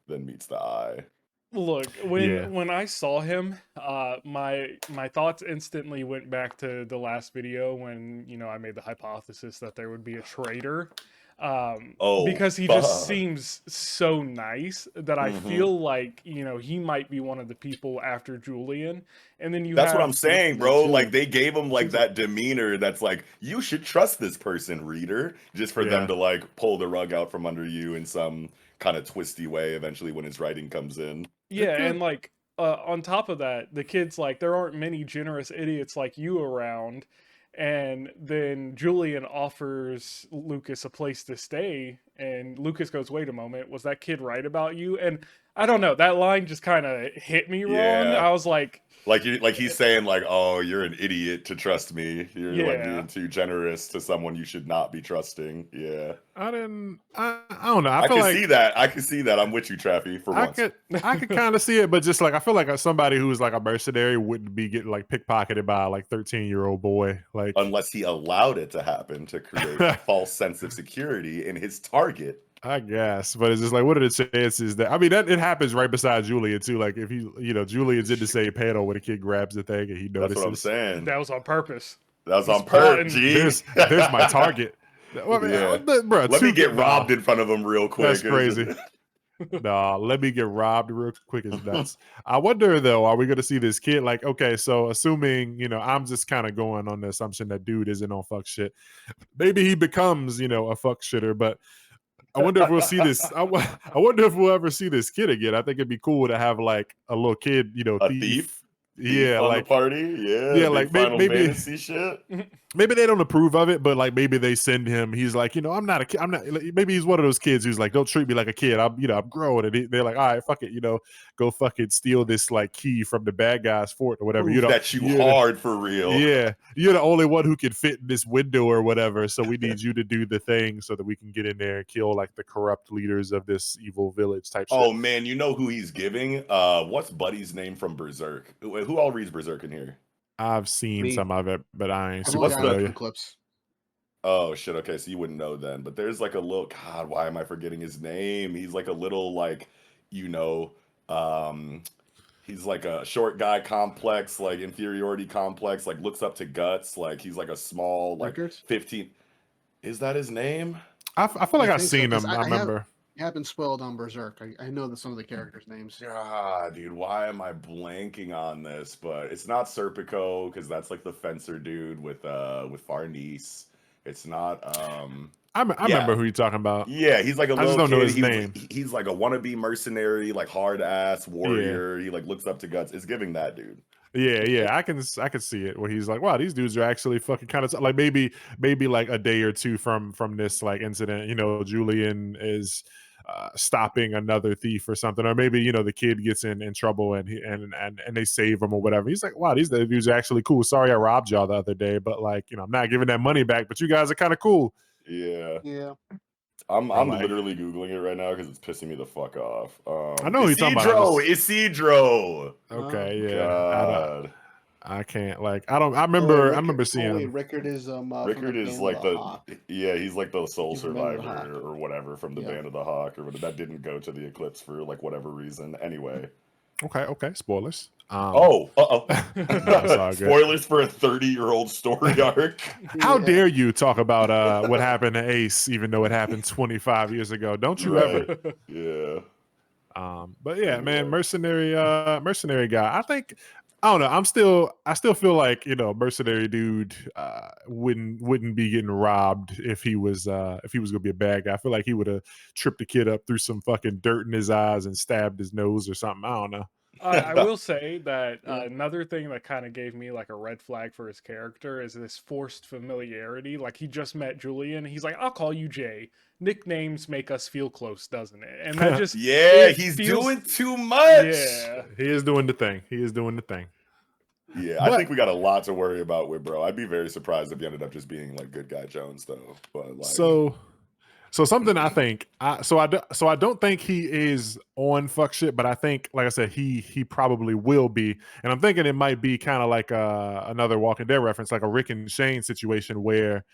than meets the eye. Look, when I saw him, my thoughts instantly went back to the last video when, you know, I made the hypothesis that there would be a traitor. Because he just seems so nice that I feel like, you know, he might be one of the people after Julian. And then That's what I'm saying, bro. Like they gave him like that demeanor that's like, you should trust this person, reader, just for them to like pull the rug out from under you in some kind of twisty way eventually when his writing comes in. Yeah, and like on top of that, the kid's like, there aren't many generous idiots like you around. And then Julian offers Lucas a place to stay, and Lucas goes, wait a moment, was that kid right about you? And I don't know, that line just kind of hit me wrong. I was like he's saying like, oh, you're an idiot to trust me. You're like being too generous to someone you should not be trusting. Yeah. I don't know. I can see that. I can see that. I'm with you, Traffy, for once. I could kind of see it, but just like I feel like somebody who's like a mercenary wouldn't be getting like pickpocketed by a like 13-year-old boy. Like unless he allowed it to happen to create a false sense of security in his target. I guess, but it's just like, what are the chances that? I mean, that it happens right beside Julian too. Like if you know, Julian's in the same panel when a kid grabs the thing and he notices. That's what I'm saying. That was on purpose. That was on purpose. There's my target. Well, bro, let me get robbed in front of him real quick. That's crazy. Nah, let me get robbed real quick as nuts. I wonder though, are we going to see this kid? Like, okay, so assuming, you know, I'm just kind of going on the assumption that dude isn't on fuck shit. Maybe he becomes, you know, a fuck shitter, but I wonder if we'll see this. I wonder if we'll ever see this kid again. I think it'd be cool to have like a little kid, you know, a thief. Yeah, like the party. Yeah, like maybe fantasy shit. Maybe they don't approve of it, but like maybe they send him. He's like, you know, I'm not a kid. I'm not. Maybe he's one of those kids who's like, don't treat me like a kid. I'm growing. And they're like, all right, fuck it, you know, go fucking steal this like key from the bad guy's fort or whatever. You know, that you hard for real. Yeah, you're the only one who can fit in this window or whatever. So we need you to do the thing so that we can get in there and kill like the corrupt leaders of this evil village type. Oh shit. Man, you know who he's giving? What's Buddy's name from Berserk? Who all reads Berserk in here? I've seen some of it, but I ain't super familiar. familiar. Clips. Oh shit. Okay, so you wouldn't know then. But there's like a little. God, why am I forgetting his name? He's like a little like, you know, um, he's like a short guy complex, like inferiority complex. Like looks up to Guts. Like he's like a small, like Rickard? 15. Is that his name? I feel I like I've think so seen because him. I remember. I have been spoiled on Berserk. I know that some of the characters' names. God, dude, why am I blanking on this? But it's not Serpico because that's like the fencer dude with Farnese. It's not I yeah. remember who you're talking about. Yeah, he's like a I just little don't know kid. his name. He's like a wannabe mercenary, like hard ass Yeah. warrior. He like looks up to Guts. It's giving that dude. Yeah. I can see it where he's like, wow, these dudes are actually fucking kind of like maybe like a day or two from this like incident. You know, Julian is stopping another thief or something, or maybe the kid gets in trouble and and they save him or whatever. He's like, wow, these dudes are actually cool. Sorry, I robbed y'all the other day, but like I'm not giving that money back. But you guys are kind of cool. Yeah. Yeah. I'm Or like, literally googling it right now because it's pissing me the fuck off. I know who you're talking about. Isidro. Okay, yeah. God. I can't like I Rickard, remember seeing him. Rickard is from the Rickard is band like of the the Hawk. he's like the sole He's from Band of the survivor Hawk. or whatever from the Yeah. Band of the Hawk or whatever. That didn't go to the eclipse for like whatever reason. Anyway. Okay. Spoilers. Spoilers Good. for a 30-year-old story arc. How dare you talk about what happened to Ace, even though it happened 25 years ago? Don't you ever? Yeah. But yeah, Anyway. man, mercenary guy. I don't know. I still feel like mercenary dude wouldn't be getting robbed if he was gonna be a bad guy. I feel like he would have tripped the kid up, threw some fucking dirt in his eyes, and stabbed his nose or something. I don't know. I will say that Yeah. another thing that kind of gave me like a red flag for his character is this forced familiarity. Like he just met Julian. He's like, I'll call you Jay. Nicknames make us feel close, doesn't it? And that just he's doing too much. Yeah. He is doing the thing. Yeah, But I think we got a lot to worry about with bro. I'd be very surprised if he ended up just being like good guy Jones though. But like so something I think I don't think he is on fuck shit, but I think, like I said, he probably will be, and I'm thinking it might be kind of like another Walking Dead reference, like a Rick and Shane situation where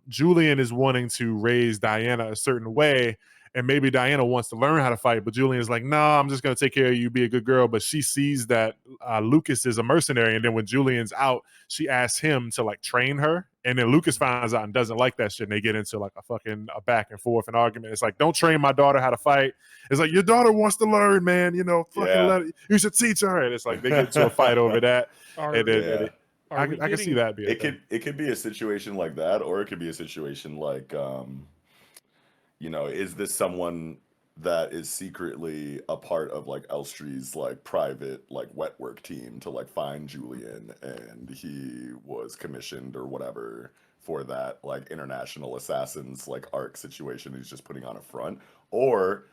Julian is wanting to raise Diana a certain way, and maybe Diana wants to learn how to fight, but Julian's like, no, I'm just going to take care of you, be a good girl. But she sees that Lucas is a mercenary, and then when Julian's out, she asks him to like train her, and then Lucas finds out and doesn't like that shit, and they get into like a back and forth, an argument. It's like, don't train my daughter how to fight. It's like, your daughter wants to learn, man. You should teach her. And it's like they get into a fight over that. I can see that being it could be a situation like that, or it could be a situation like is this someone that is secretly a part of like Elstrie's like private like wet work team to like find Julian, and he was commissioned or whatever for that like international assassins like arc situation. He's just putting on a front, or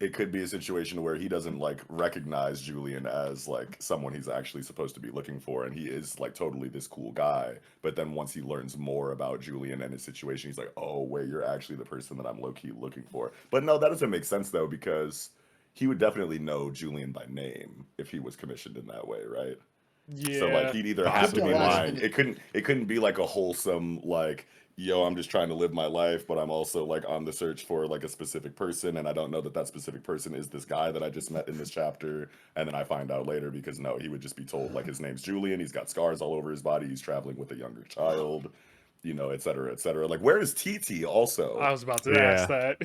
it could be a situation where he doesn't like recognize Julian as like someone he's actually supposed to be looking for, and he is like totally this cool guy. But then once he learns more about Julian and his situation, he's like, oh wait, you're actually the person that I'm low-key looking for. But no, that doesn't make sense though, because he would definitely know Julian by name if he was commissioned in that way, right? Yeah. So like he'd either have to be lying. It couldn't be like a wholesome like, yo, I'm just trying to live my life, but I'm also like on the search for like a specific person, and I don't know that that specific person is this guy that I just met in this chapter, and then I find out later, because no, he would just be told like his name's Julian, he's got scars all over his body, he's traveling with a younger child, et cetera, et cetera. Like, where is TT also? I was about to ask that.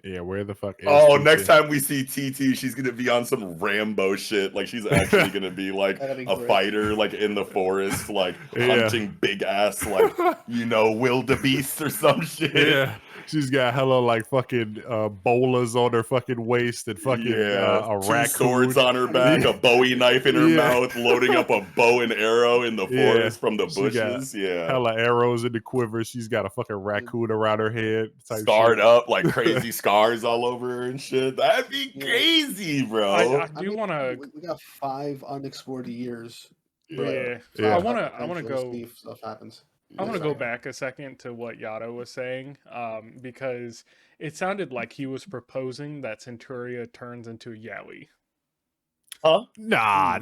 Yeah, where the fuck is TT? Next time we see TT, she's gonna be on some Rambo shit. Like, she's actually gonna be like a fighter, like in the forest, like hunting big ass, like wildebeest or some shit. Yeah, she's got hella like fucking bolas on her fucking waist and fucking a two raccoon. Swords on her back, a Bowie knife in her mouth, loading up a bow and arrow in the forest from the bushes. Hella arrows in the quiver. She's got a fucking raccoon around her head, scarred up, like crazy scars all over her and shit. That'd be crazy, bro. I do want to. We got 5 unexplored years. Yeah. So I want to go. Stuff happens. I want to go back a second to what Yato was saying, because it sounded like he was proposing that Centuria turns into Yaoi. Huh? Nah.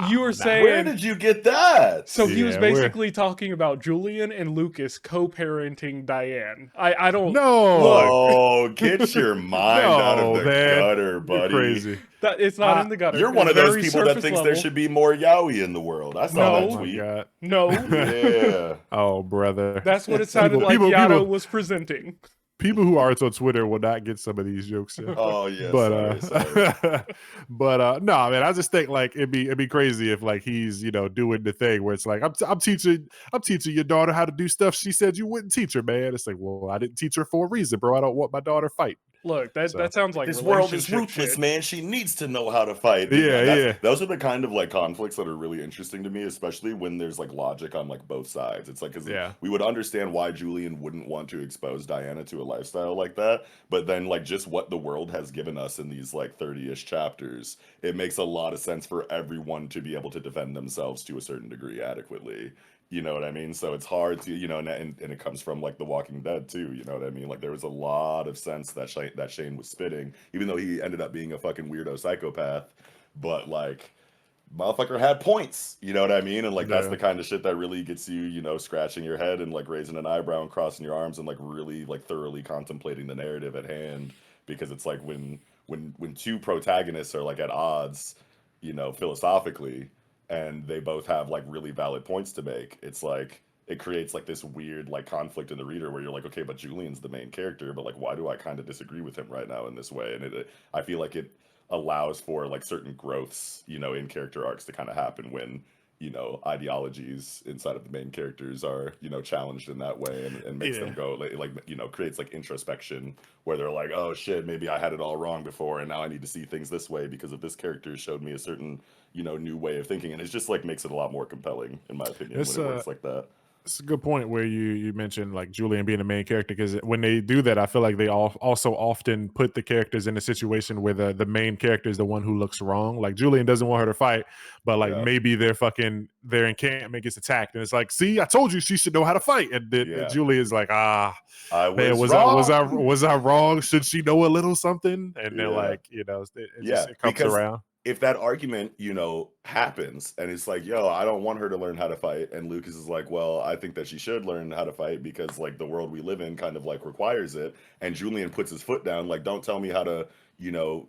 You were saying. Where did you get that? So he was Yeah, basically talking about Julian and Lucas co-parenting Diane. I don't No. look. Oh, get your mind out of No, the man. gutter, You're buddy. crazy. That it's not in the gutter. You're one It's of those very people that surface thinks level. there should be more yaoi in the world. I saw No. that Oh my tweet. god. No, Yeah. Oh, brother. That's what it sounded like Yato was presenting. People who are on Twitter will not get some of these jokes. Yeah. Oh yeah, But sorry. but no, man, I just think like it'd be crazy if like he's doing the thing where it's like I'm teaching your daughter how to do stuff she said you wouldn't teach her, man. It's like, well, I didn't teach her for a reason, bro. I don't want my daughter fighting. Look, that sounds like This world is relationship ruthless, shit. man. She needs to know how to fight. Yeah. Those are the kind of like conflicts that are really interesting to me, especially when there's like logic on like both sides. It's like, because we would understand why Julian wouldn't want to expose Diana to a lifestyle like that, but then like just what the world has given us in these like 30-ish chapters, it makes a lot of sense for everyone to be able to defend themselves to a certain degree adequately. You know what I mean? So it's hard to, and it comes from like The Walking Dead too. You know what I mean? Like there was a lot of sense that Shane was spitting, even though he ended up being a fucking weirdo psychopath. But like, motherfucker had points. You know what I mean? And like that's the kind of shit that really gets you, scratching your head and like raising an eyebrow and crossing your arms and like really like thoroughly contemplating the narrative at hand. Because it's like when two protagonists are like at odds, philosophically, and they both have like really valid points to make, it's like it creates like this weird like conflict in the reader where you're like, okay, but Julian's the main character, but like why do I kind of disagree with him right now in this way? And I feel like it allows for like certain growths, in character arcs to kind of happen when ideologies inside of the main characters are challenged in that way, and makes them go like creates like introspection where they're like, oh shit, maybe I had it all wrong before and now I need to see things this way because of this character showed me a certain new way of thinking, and it's just like makes it a lot more compelling in my opinion when it works like that. It's a good point where you mentioned like Julian being the main character, because when they do that, I feel like they also often put the characters in a situation where the main character is the one who looks wrong. Like Julian doesn't want her to fight, but like maybe their encampment gets attacked, and it's like, see, I told you she should know how to fight, and Julian's like, I was I wrong? Should she know a little something? And they're like, it comes around. If that argument, happens and it's like, yo, I don't want her to learn how to fight, and Lucas is like, well, I think that she should learn how to fight because like the world we live in kind of like requires it, and Julian puts his foot down, like, don't tell me how to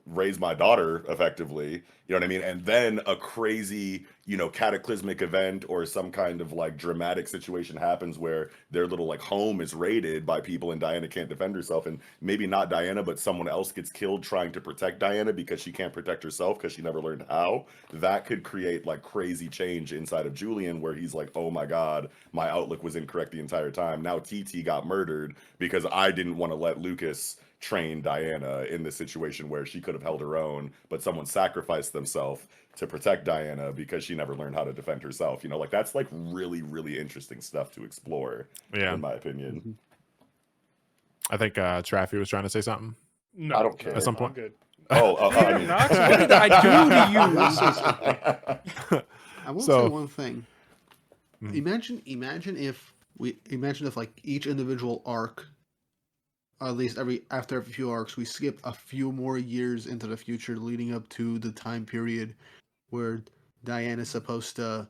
raise my daughter effectively, you know what I mean? And then a crazy, cataclysmic event or some kind of like dramatic situation happens where their little like home is raided by people and Diana can't defend herself, and maybe not Diana, but someone else gets killed trying to protect Diana because she can't protect herself because she never learned how. That could create like crazy change inside of Julian where he's like, oh my God, my outlook was incorrect the entire time. Now TT got murdered because I didn't want to let Lucas train Diana in this situation where she could have held her own, but someone sacrificed themselves to protect Diana because she never learned how to defend herself. Like that's like really, really interesting stuff to explore, in my opinion. I think Traffy was trying to say something. No, I don't care. At some point. Good. I mean, what did I do to you? I will say one thing. Imagine if like each individual arc, at least after every few arcs, we skip a few more years into the future leading up to the time period where Diana's supposed to,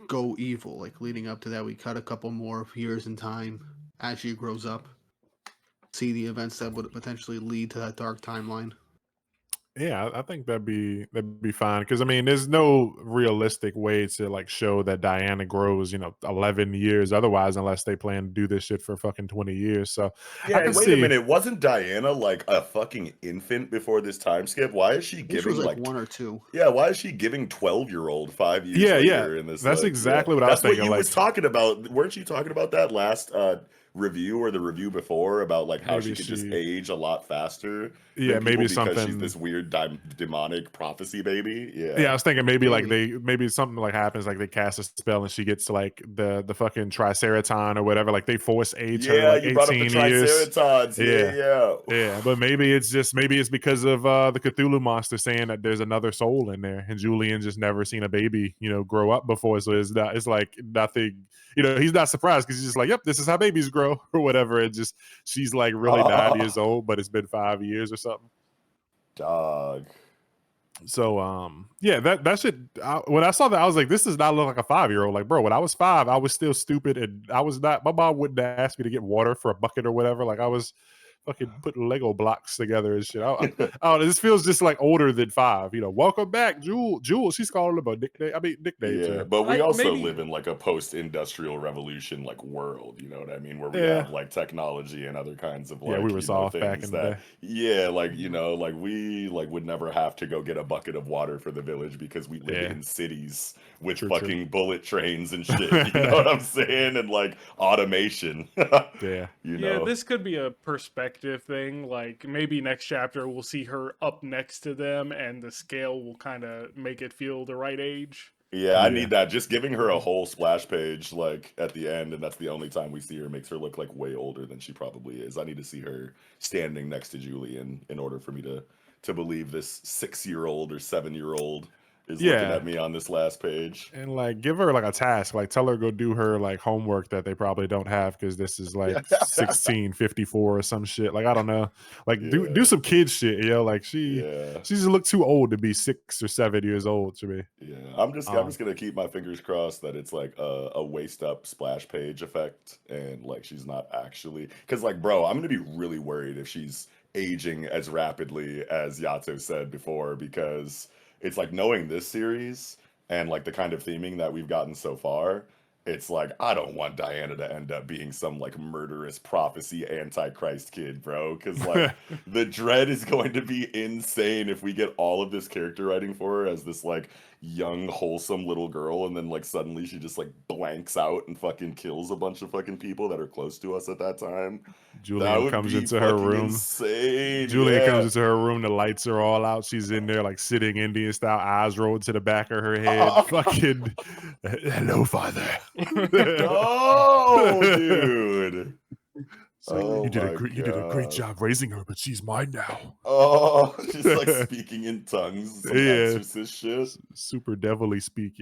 go evil. Like leading up to that, we cut a couple more years in time as she grows up. See the events that would potentially lead to that dark timeline. Yeah, I think that'd be fine, because I mean, there's no realistic way to like show that Diana grows, 11 years otherwise, unless they plan to do this shit for fucking 20 years. So yeah, wait a minute, wasn't Diana like a fucking infant before this time skip? Why is she giving like 1 or 2? Yeah, why is she giving 12-year-old 5 years later in this? That's like, exactly what I was thinking. That's what you was talking about. Weren't you talking about that last review or the review before about like how she could just age a lot faster? Yeah, maybe because something. She's this weird demonic prophecy baby. Yeah, I was thinking maybe something like happens, like they cast a spell and she gets like the fucking Triceraton or whatever, like they force age her like 18 years. Yeah, but maybe it's because of the Cthulhu monster saying that there's another soul in there, and Julian just never seen a baby grow up before, so it's like nothing. He's not surprised because he's just like, yep, this is how babies grow or whatever. And just she's like really 9 years old, but it's been 5 years or something. Dog. So yeah, that shit. When I saw that, I was like, this does not look like a 5-year-old. Like, bro, when I was 5, I was still stupid, and I was not. My mom wouldn't ask me to get water for a bucket or whatever. Like, I was fucking putting Lego blocks together and shit. This feels just like older than 5. Welcome back, Jewel. Jewel, she's calling him a nickname. I mean, nicknames. Yeah, Her. but we also live in like a post-industrial revolution like world, you know what I mean, where we have like technology and other kinds of like we were soft back things in the day. like like we like would never have to go get a bucket of water for the village because we live in cities with fucking bullet trains and shit. You know what I'm saying? And like automation. Yeah. Yeah, this could be a perspective thing. Like maybe next chapter we'll see her up next to them and the scale will kind of make it feel the right age. Yeah, I need that. Just giving her a whole splash page like at the end, and that's the only time we see her, makes her look like way older than she probably is. I need to see her standing next to Julian in order for me to believe this 6-year-old or 7-year-old is looking at me on this last page. And like give her like a task, like tell her go do her like homework that they probably don't have because this is like 1654 or some shit. Like I don't know. Like do some kid shit, like she just look too old to be 6 or 7 years old to me. Yeah. I'm just gonna keep my fingers crossed that it's like a waist up splash page effect and like she's not actually, because like bro, I'm gonna be really worried if she's aging as rapidly as Yato said before, because it's like knowing this series and like the kind of theming that we've gotten so far, it's like, I don't want Diana to end up being some like murderous prophecy antichrist kid, bro. Because like the dread is going to be insane if we get all of this character writing for her as this like young, wholesome little girl. And then like suddenly she just like blanks out and fucking kills a bunch of fucking people that are close to us at that time. Julian comes into her room. Insane. Julian comes into her room. The lights are all out. She's in there like sitting Indian style, eyes rolled to the back of her head. Fucking, hello, father. Oh, dude. So you did a great job raising her, but she's mine now. Oh, just like speaking in tongues. Some exorcist shit. Super devilly speak,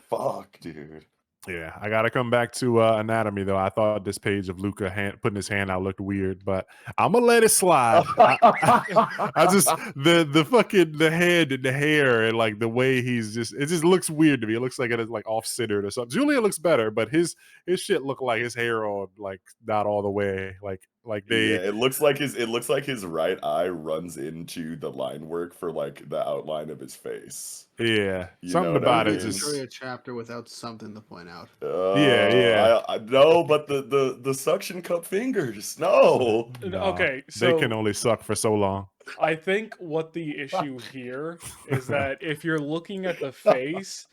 Fuck, dude. Yeah, I gotta come back to anatomy though. I thought this page of Luca putting his hand out looked weird, but I'm gonna let it slide. I just the head and the hair and like the way it just looks weird to me. It looks like it is like off centered or something. Julia looks better, but his shit looked like his hair on like not all the way. Like they. Yeah, it looks like his right eye runs into the line work for like the outline of his face. Yeah, something about it just a chapter without something to point out. I no, but the suction cup fingers. No. Okay, so they can only suck for so long. I think what the issue here is that if you're looking at the face,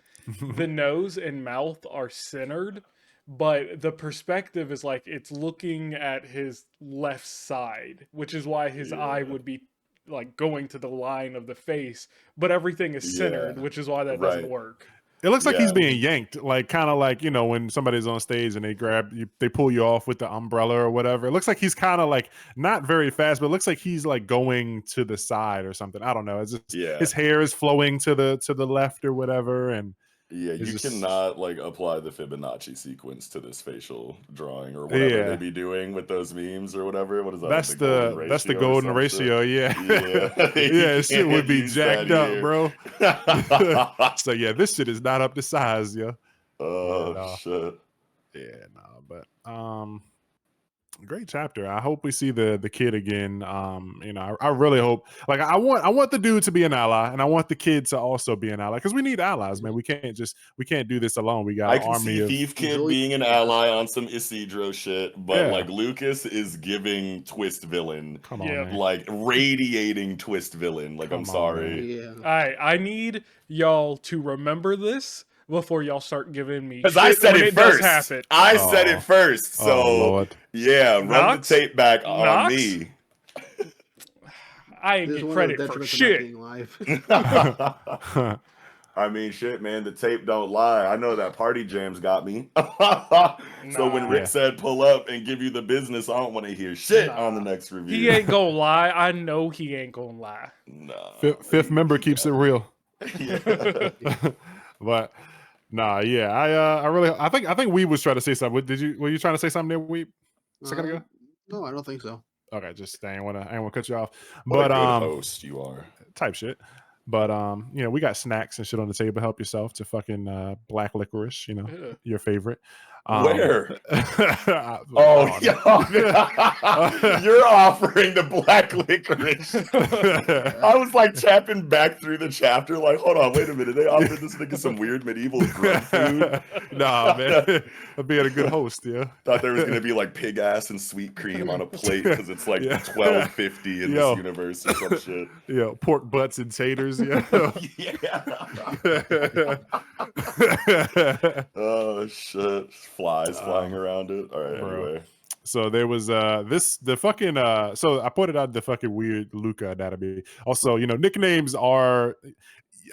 the nose and mouth are centered, but the perspective is like it's looking at his left side, which is why his eye would be like going to the line of the face, but everything is centered, which is why that doesn't work. It looks like he's being yanked, like kind of like, when somebody's on stage and they grab you, they pull you off with the umbrella or whatever. It looks like he's kind of like not very fast, but it looks like he's like going to the side or something. I don't know. It's just his hair is flowing to the left or whatever, and you cannot like apply the Fibonacci sequence to this facial drawing or whatever they be doing with those memes or whatever. What is that? That's the golden ratio. Yeah. Shit would be jacked up, bro. So yeah, this shit is not up to size, Oh shit. Yeah, but great chapter. I hope we see the kid again. I really hope. Like, I want the dude to be an ally, and I want the kid to also be an ally because we need allies, man. We can't do this alone. We got an army of Thief Kid being an ally on some Isidro shit, but like Lucas is giving twist villain. Come on, man. Like radiating twist villain. Like, I'm sorry. All right, I need y'all to remember this before y'all start giving me, because I said it first. I said it first. So run the tape back on me. I ain't get credit for shit. I mean, shit, man. The tape don't lie. I know that Party Jams got me. So when Rick said pull up and give you the business, I don't want to hear shit on the next review. He ain't gonna lie. I know he ain't gonna lie. Nah. Fifth member keeps it real. But I think we was trying to say something. Were you trying to say something there, Weep? A second ago? No, I don't think so. Okay, just I ain't wanna cut you off. What But a good host you are. Type shit. But you know, we got snacks and shit on the table. Help yourself to fucking black licorice, you know, Yeah. your favorite. Where? Oh, yeah. You're offering the black licorice. I was like tapping back through the chapter, like, hold on, wait a minute. They offered this nigga some weird medieval grub food. Nah, man. I'm being a good host, yeah. Thought there was gonna be like pig ass and sweet cream on a plate because it's like Yeah. $12.50 in this universe or some shit. Yeah, pork butts and taters, yeah. Oh shit. Flies flying around it. All right, bro. anyway. So there was the fucking so I pointed out the fucking weird Luca anatomy. Also, you know, nicknames are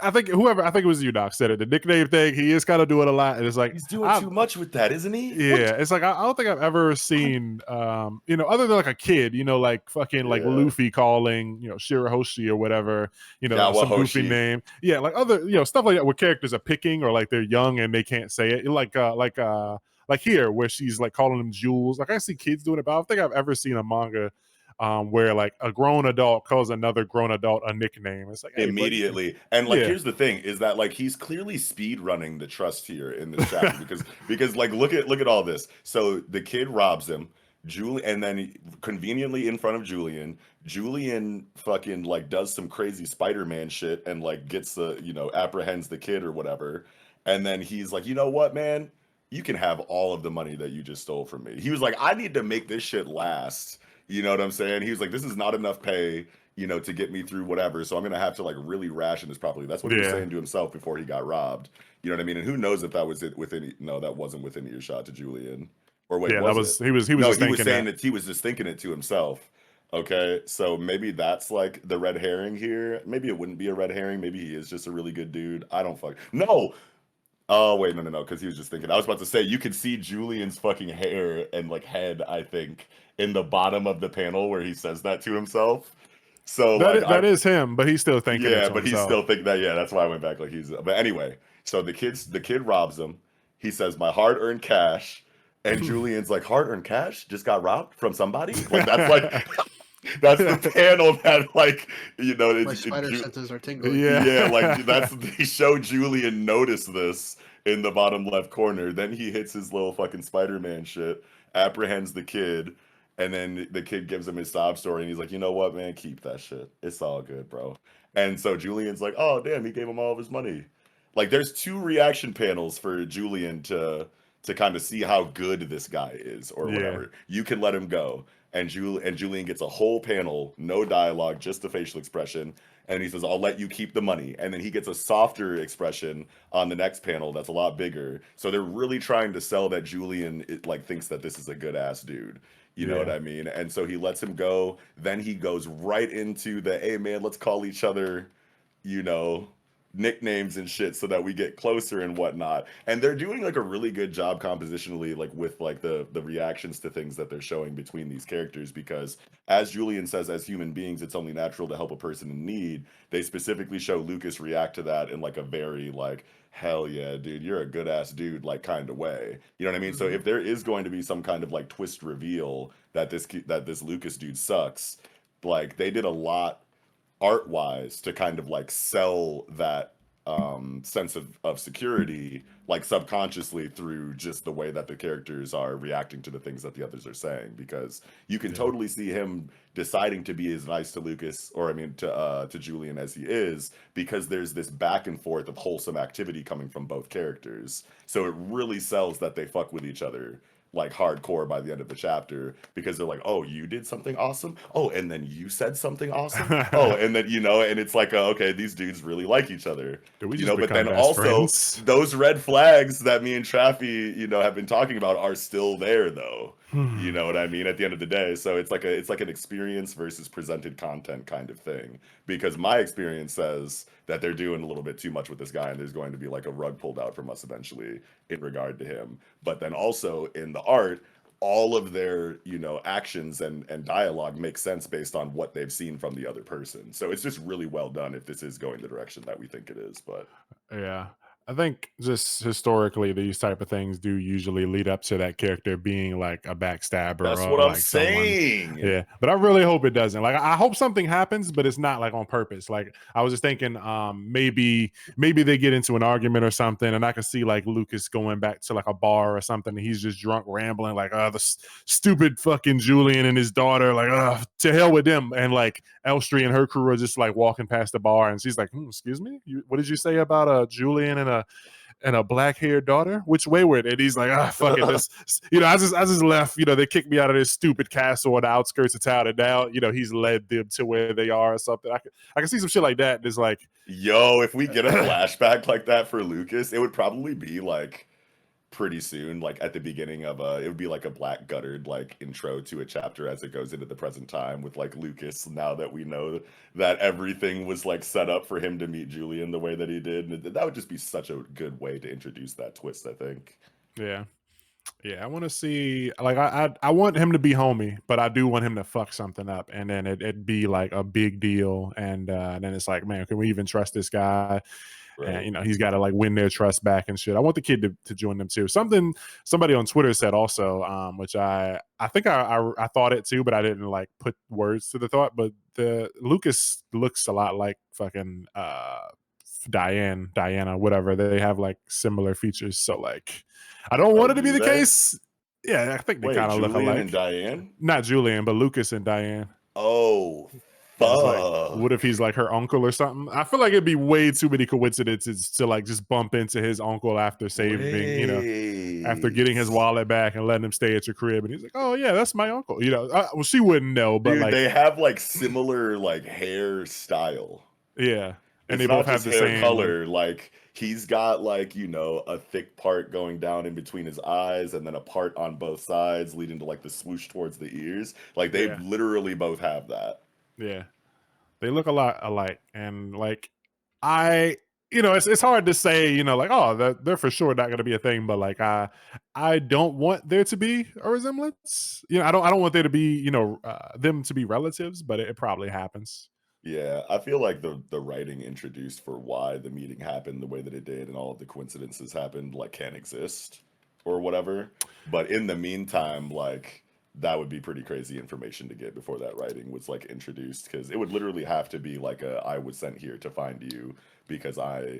I think it was you, Doc, said it. The nickname thing, he is kind of doing a lot, and it's like He's doing too much with that, isn't he? Yeah, it's like I don't think I've ever seen you know, other than like a kid, you know, like fucking like Luffy calling, you know, Shirahoshi or whatever, you know, some goofy name. Yeah, like other, you know, stuff like that where characters are picking or like they're young and they can't say it. Like here where she's like calling them Jules. Like I see kids doing it, but I don't think I've ever seen a manga where like a grown adult calls another grown adult a nickname. It's like, hey, immediately. And like here's the thing is that like he's clearly speed running the trust here in this chapter because like look at all this. So the kid robs him, and then conveniently in front of Julian fucking like does some crazy Spider-Man shit and like gets the, you know, apprehends the kid or whatever. And then he's like, you know what, man? You can have all of the money that you just stole from me. He was like, I need to make this shit last. You know what I'm saying? He was like, this is not enough pay, you know, to get me through whatever. So I'm going to have to like really ration this properly. That's what he was saying to himself before he got robbed. You know what I mean? And who knows if that was that wasn't within earshot to Julian. Or wait, he was saying that he was just thinking it to himself. Okay, so maybe that's like the red herring here. Maybe it wouldn't be a red herring. Maybe he is just a really good dude. I don't no. Oh wait, no, because he was just thinking. I was about to say you could see Julian's fucking hair and like head, I think, in the bottom of the panel where he says that to himself. So that is him, but he's still thinking. Yeah, but he's still thinking that. Yeah, that's why I went back. Like he's. But anyway, so the kid robs him. He says, "My hard-earned cash," and Julian's like, "Hard-earned cash just got robbed from somebody." Like that's like. That's the panel that, like, you know, my spider senses are tingling. Yeah, like they show Julian notice this in the bottom left corner. Then he hits his little fucking Spider-Man shit, apprehends the kid, and then the kid gives him his sob story, and he's like, you know what, man, keep that shit. It's all good, bro. And so Julian's like, oh damn, he gave him all of his money. Like, there's 2 reaction panels for Julian to kind of see how good this guy is or whatever. You can let him go. And Julian gets a whole panel, no dialogue, just the facial expression. And he says, I'll let you keep the money. And then he gets a softer expression on the next panel that's a lot bigger. So they're really trying to sell that Julian thinks that this is a good ass dude. You know what I mean? And so he lets him go. Then he goes right into the, hey man, let's call each other, you know, nicknames and shit so that we get closer and whatnot. And they're doing like a really good job compositionally, like with like the reactions to things that they're showing between these characters, because as Julian says, as human beings, it's only natural to help a person in need. They specifically show Lucas react to that in like a very like, hell yeah, dude, you're a good ass dude, like kind of way. You know what I mean? So if there is going to be some kind of like twist reveal that this Lucas dude sucks, like they did a lot art wise to kind of like sell that sense of security, like subconsciously through just the way that the characters are reacting to the things that the others are saying, because you can totally see him deciding to be as nice to Lucas, or I mean to Julian as he is, because there's this back and forth of wholesome activity coming from both characters. So it really sells that they fuck with each other like hardcore by the end of the chapter, because they're like, oh, you did something awesome, oh, and then you said something awesome, oh, and then, you know, and it's like, okay, these dudes really like each other, you know. But then also friends? Those red flags that me and Traffy, you know, have been talking about are still there though. You know what I mean, at the end of the day. So it's like an experience versus presented content kind of thing, because my experience says that they're doing a little bit too much with this guy and there's going to be like a rug pulled out from us eventually in regard to him. But then also in the art, all of their, you know, actions and dialogue make sense based on what they've seen from the other person. So it's just really well done if this is going the direction that we think it is. But yeah, I think just historically, these type of things do usually lead up to that character being like a backstabber That's or what I'm like someone. saying. Yeah, but I really hope it doesn't. Like, I hope something happens, but it's not like on purpose. Like, I was just thinking, maybe they get into an argument or something, and I can see like Lucas going back to like a bar or something. And he's just drunk, rambling like, stupid fucking Julian and his daughter, like, to hell with them. And like Elstree and her crew are just like walking past the bar, and she's like, excuse me, what did you say about Julian and a black haired daughter? Which way were it? And he's like, fuck it. This, I just left. They kicked me out of this stupid castle on the outskirts of town, and now, he's led them to where they are or something. I can see some shit like that. It's like, yo, if we get a flashback like that for Lucas, it would probably be like pretty soon, like at the beginning of it would be like a black guttered like intro to a chapter as it goes into the present time with like Lucas, now that we know that everything was like set up for him to meet Julian the way that he did. And that would just be such a good way to introduce that twist, I think. Yeah, I want to see, like, I want him to be homie, but I do want him to fuck something up, and then it'd be like a big deal, and then it's like, man, can we even trust this guy? Right. And he's got to like win their trust back and shit. I want the kid to join them too. Somebody on Twitter said also, which I think I thought it too, but I didn't like put words to the thought. But the Lucas looks a lot like fucking Diana, whatever. They have like similar features. So like, I don't want it to be the case. Yeah, I think they kind of look alike. And Diane? Not Julian, but Lucas and Diane. Oh, fuck. Like, what if he's like her uncle or something? I feel like it'd be way too many coincidences to like just bump into his uncle after saving, after getting his wallet back and letting him stay at your crib. And he's like, oh yeah, that's my uncle. Well, she wouldn't know, but dude, like they have like similar like hair style. Yeah. And it's they both have the hair same color. Like he's got like, a thick part going down in between his eyes and then a part on both sides leading to like the swoosh towards the ears. Like they literally both have that. Yeah. They look a lot alike. And like, it's hard to say, like, oh, they're for sure not going to be a thing. But like, I don't want there to be a resemblance. I don't want there to be, them to be relatives, but it probably happens. Yeah, I feel like the writing introduced for why the meeting happened the way that it did and all of the coincidences happened like can't exist or whatever. But in the meantime, like that would be pretty crazy information to get before that writing was like introduced, because it would literally have to be like I was sent here to find you because I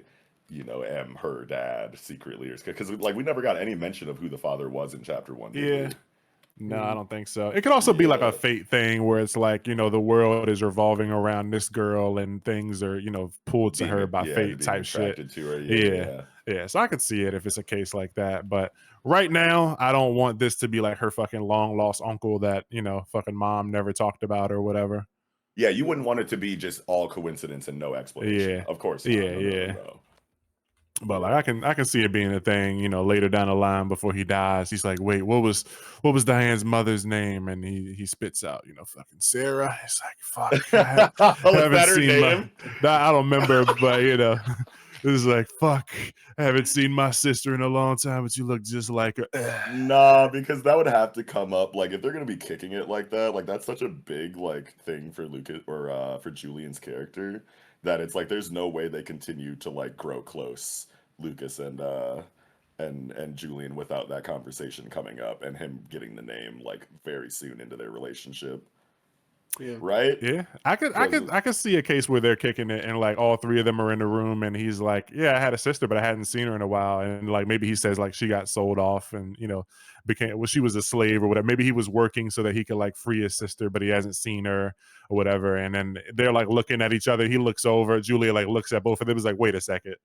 am her dad secretly, because like we never got any mention of who the father was in chapter 1. Yeah. No, I don't think so. It could also be like a fate thing where it's like, the world is revolving around this girl and things are, pulled to her by fate type shit. To her. Yeah. So I could see it if it's a case like that. But right now, I don't want this to be like her fucking long lost uncle that, fucking mom never talked about or whatever. Yeah, you wouldn't want it to be just all coincidence and no explanation. Yeah. Of course. No. But like I can see it being a thing, later down the line before he dies. He's like, wait, what was Diane's mother's name? And he spits out, fucking Sarah. It's like, fuck. I haven't seen I don't remember, but it's like, fuck. I haven't seen my sister in a long time, but you look just like her. Nah, because that would have to come up. Like if they're gonna be kicking it like that, like that's such a big like thing for Lucas or for Julian's character, that it's like there's no way they continue to like grow close, Lucas and Julian, without that conversation coming up and him getting the name like very soon into their relationship. Yeah. Right? Yeah. I could see a case where they're kicking it and like all three of them are in the room and he's like, yeah, I had a sister, but I hadn't seen her in a while. And like maybe he says like she got sold off and she was a slave or whatever. Maybe he was working so that he could like free his sister, but he hasn't seen her or whatever. And then they're like looking at each other. He looks over, Julia like looks at both of them. Is like, wait a second.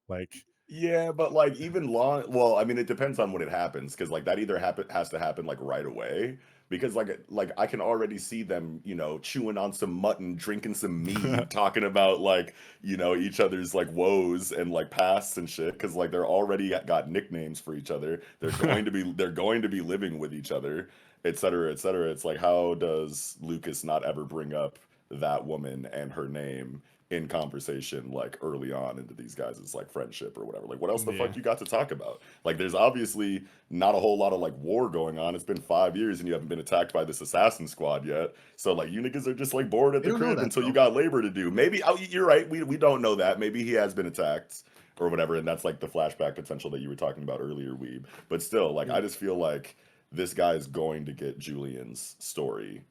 Like, yeah, but like even well, I mean, it depends on when it happens, because like that either has to happen like right away, because like I can already see them, chewing on some mutton, drinking some mead, talking about like each other's like woes and like pasts and shit, because like they're already got nicknames for each other. They're going to be living with each other, etc., etc. It's like, how does Lucas not ever bring up that woman and her name in conversation like early on into these guys' like friendship or whatever? Like what else the fuck you got to talk about? Like there's obviously not a whole lot of like war going on. It's been 5 years and you haven't been attacked by this assassin squad yet, so like you niggas are just like bored at the crib until you got labor to do. Maybe you're right, we don't know that. Maybe he has been attacked, or whatever, and that's like the flashback potential that you were talking about earlier, Weeb. But still, like, I just feel like this guy is going to get Julian's story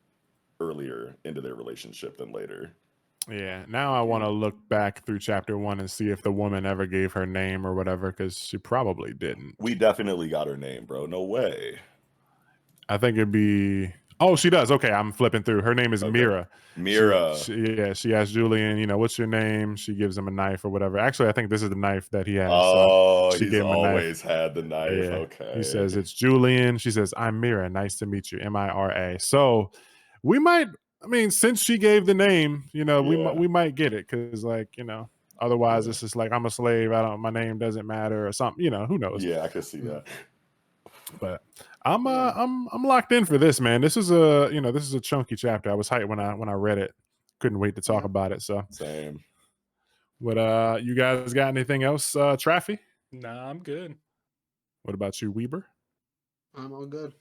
earlier into their relationship than later. Yeah. Now I want to look back through chapter 1 and see if the woman ever gave her name or whatever, because she probably didn't. We definitely got her name, bro. No way. I think it'd be. Oh, she does. Okay, I'm flipping through. Her name is Mira. Mira. She asked Julian, what's your name? She gives him a knife or whatever. Actually, I think this is the knife that he has. Oh, she he's gave him always had the knife. Yeah. Okay. He says, it's Julian. She says, I'm Mira. Nice to meet you. Mira. So we might, since she gave the name, we might get it. Because, otherwise it's just like, I'm a slave. My name doesn't matter or something. Who knows? Yeah, I can see that. But I'm locked in for this, man. This is a chunky chapter. I was hyped when I read it. Couldn't wait to talk about it. So same. What you guys got anything else, Traffy? Nah, I'm good. What about you, Weber? I'm all good.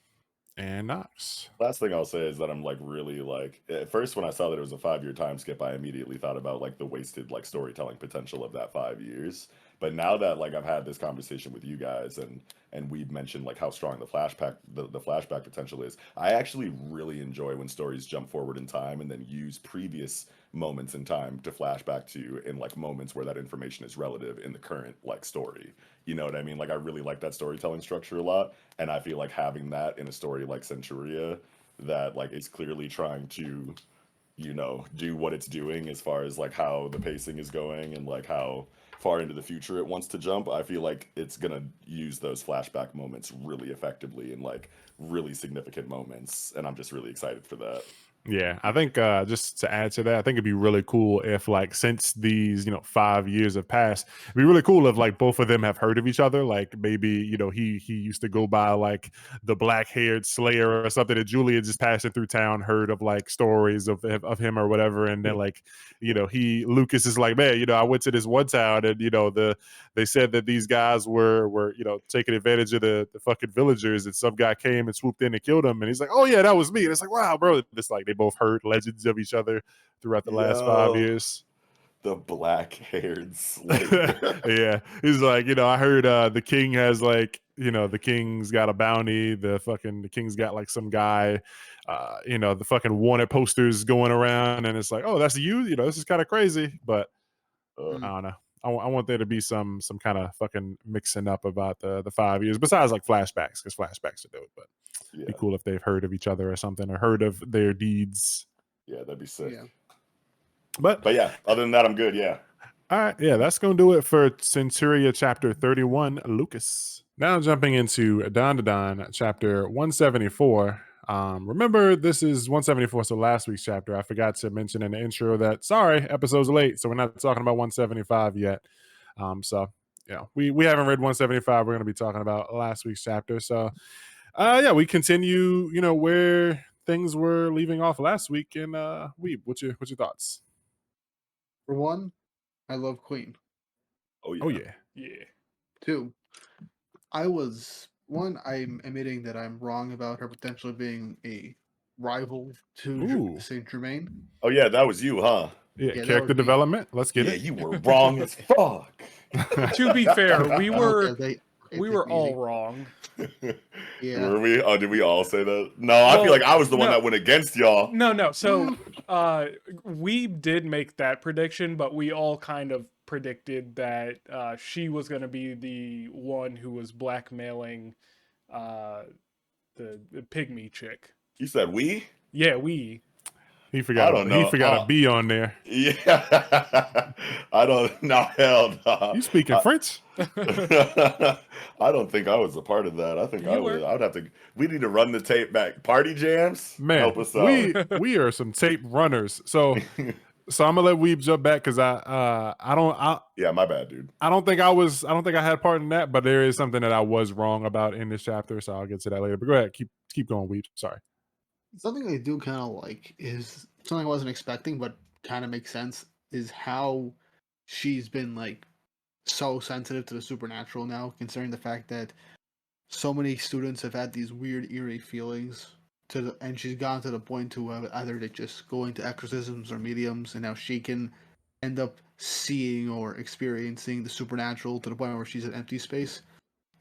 And Knox. Last thing I'll say is that I'm like really like at first when I saw that it was a 5-year time skip, I immediately thought about like the wasted like storytelling potential of that 5 years. But now that like I've had this conversation with you guys and we've mentioned like how strong the flashback potential is, I actually really enjoy when stories jump forward in time and then use previous moments in time to flash back to in like moments where that information is relative in the current like story. You know what I mean? Like I really like that storytelling structure a lot, and I feel like having that in a story like Centuria that like is clearly trying to do what it's doing as far as like how the pacing is going and like how far into the future it wants to jump. I feel like it's gonna use those flashback moments really effectively in like really significant moments, and I'm just really excited for that. Yeah, I think just to add to that, I think it'd be really cool if, like, since these 5 years have passed, it'd be really cool if like both of them have heard of each other. Like maybe he used to go by like the black-haired Slayer or something, that Julia just passing through town heard of like stories of him or whatever, and then like Lucas is like, man, I went to this one town and they said that these guys were taking advantage of the fucking villagers, and some guy came and swooped in and killed them, and he's like, oh yeah, that was me. And it's like, wow, bro, it's like they both heard legends of each other throughout the last 5 years. The black-haired Slayer. Yeah, he's like, I heard the king has like, the king's got a bounty. The king's got like some guy, the fucking wanted posters going around, and it's like, oh, that's you. This is kind of crazy, but I don't know. I want there to be some kind of fucking mixing up about the 5 years, besides like flashbacks, because flashbacks are dope. But it'd be cool if they've heard of each other or something, or heard of their deeds. Yeah, that'd be sick. Yeah. But yeah, other than that, I'm good. Yeah. All right. Yeah, that's going to do it for Centuria chapter 31, Lucas. Now jumping into Dandadan chapter 174. Remember, this is 174, so last week's chapter. I forgot to mention in the intro that, sorry, episode's late, so we're not talking about 175 yet. We haven't read 175. We're going to be talking about last week's chapter. So, we continue, where things were leaving off last week. And Weeb, what's your thoughts? For one, I love Queen. Oh yeah. Oh yeah. Yeah. 2, I'm admitting that I'm wrong about her potentially being a rival to Saint Germain. Oh yeah, that was you, huh? Yeah, character development. Let's get it. Yeah, you were wrong as fuck. To be fair, we were all me. wrong. Yeah. Were we? Oh, did we all say that? No, I feel like I was the one that went against y'all. No. So we did make that prediction, but we all kind of predicted that she was going to be the one who was blackmailing the pygmy chick. You said we? Yeah, we. He forgot. He forgot a B on there. Yeah. I don't. No, hell no. You speaking French? I don't think I was a part of that. I think I would have to. We need to run the tape back. Party jams, man. Help us out. We are some tape runners. So I'm gonna let Weeb jump back because yeah, my bad, dude. I don't think I had part in that, but there is something that I was wrong about in this chapter. So I'll get to that later. But go ahead, keep going, Weeb. Sorry. Something I do kind of like is something I wasn't expecting, but kind of makes sense, is how she's been like so sensitive to the supernatural now, considering the fact that so many students have had these weird, eerie feelings and she's gotten to the point to either they just going to exorcisms or mediums, and now she can end up seeing or experiencing the supernatural to the point where she's in empty space.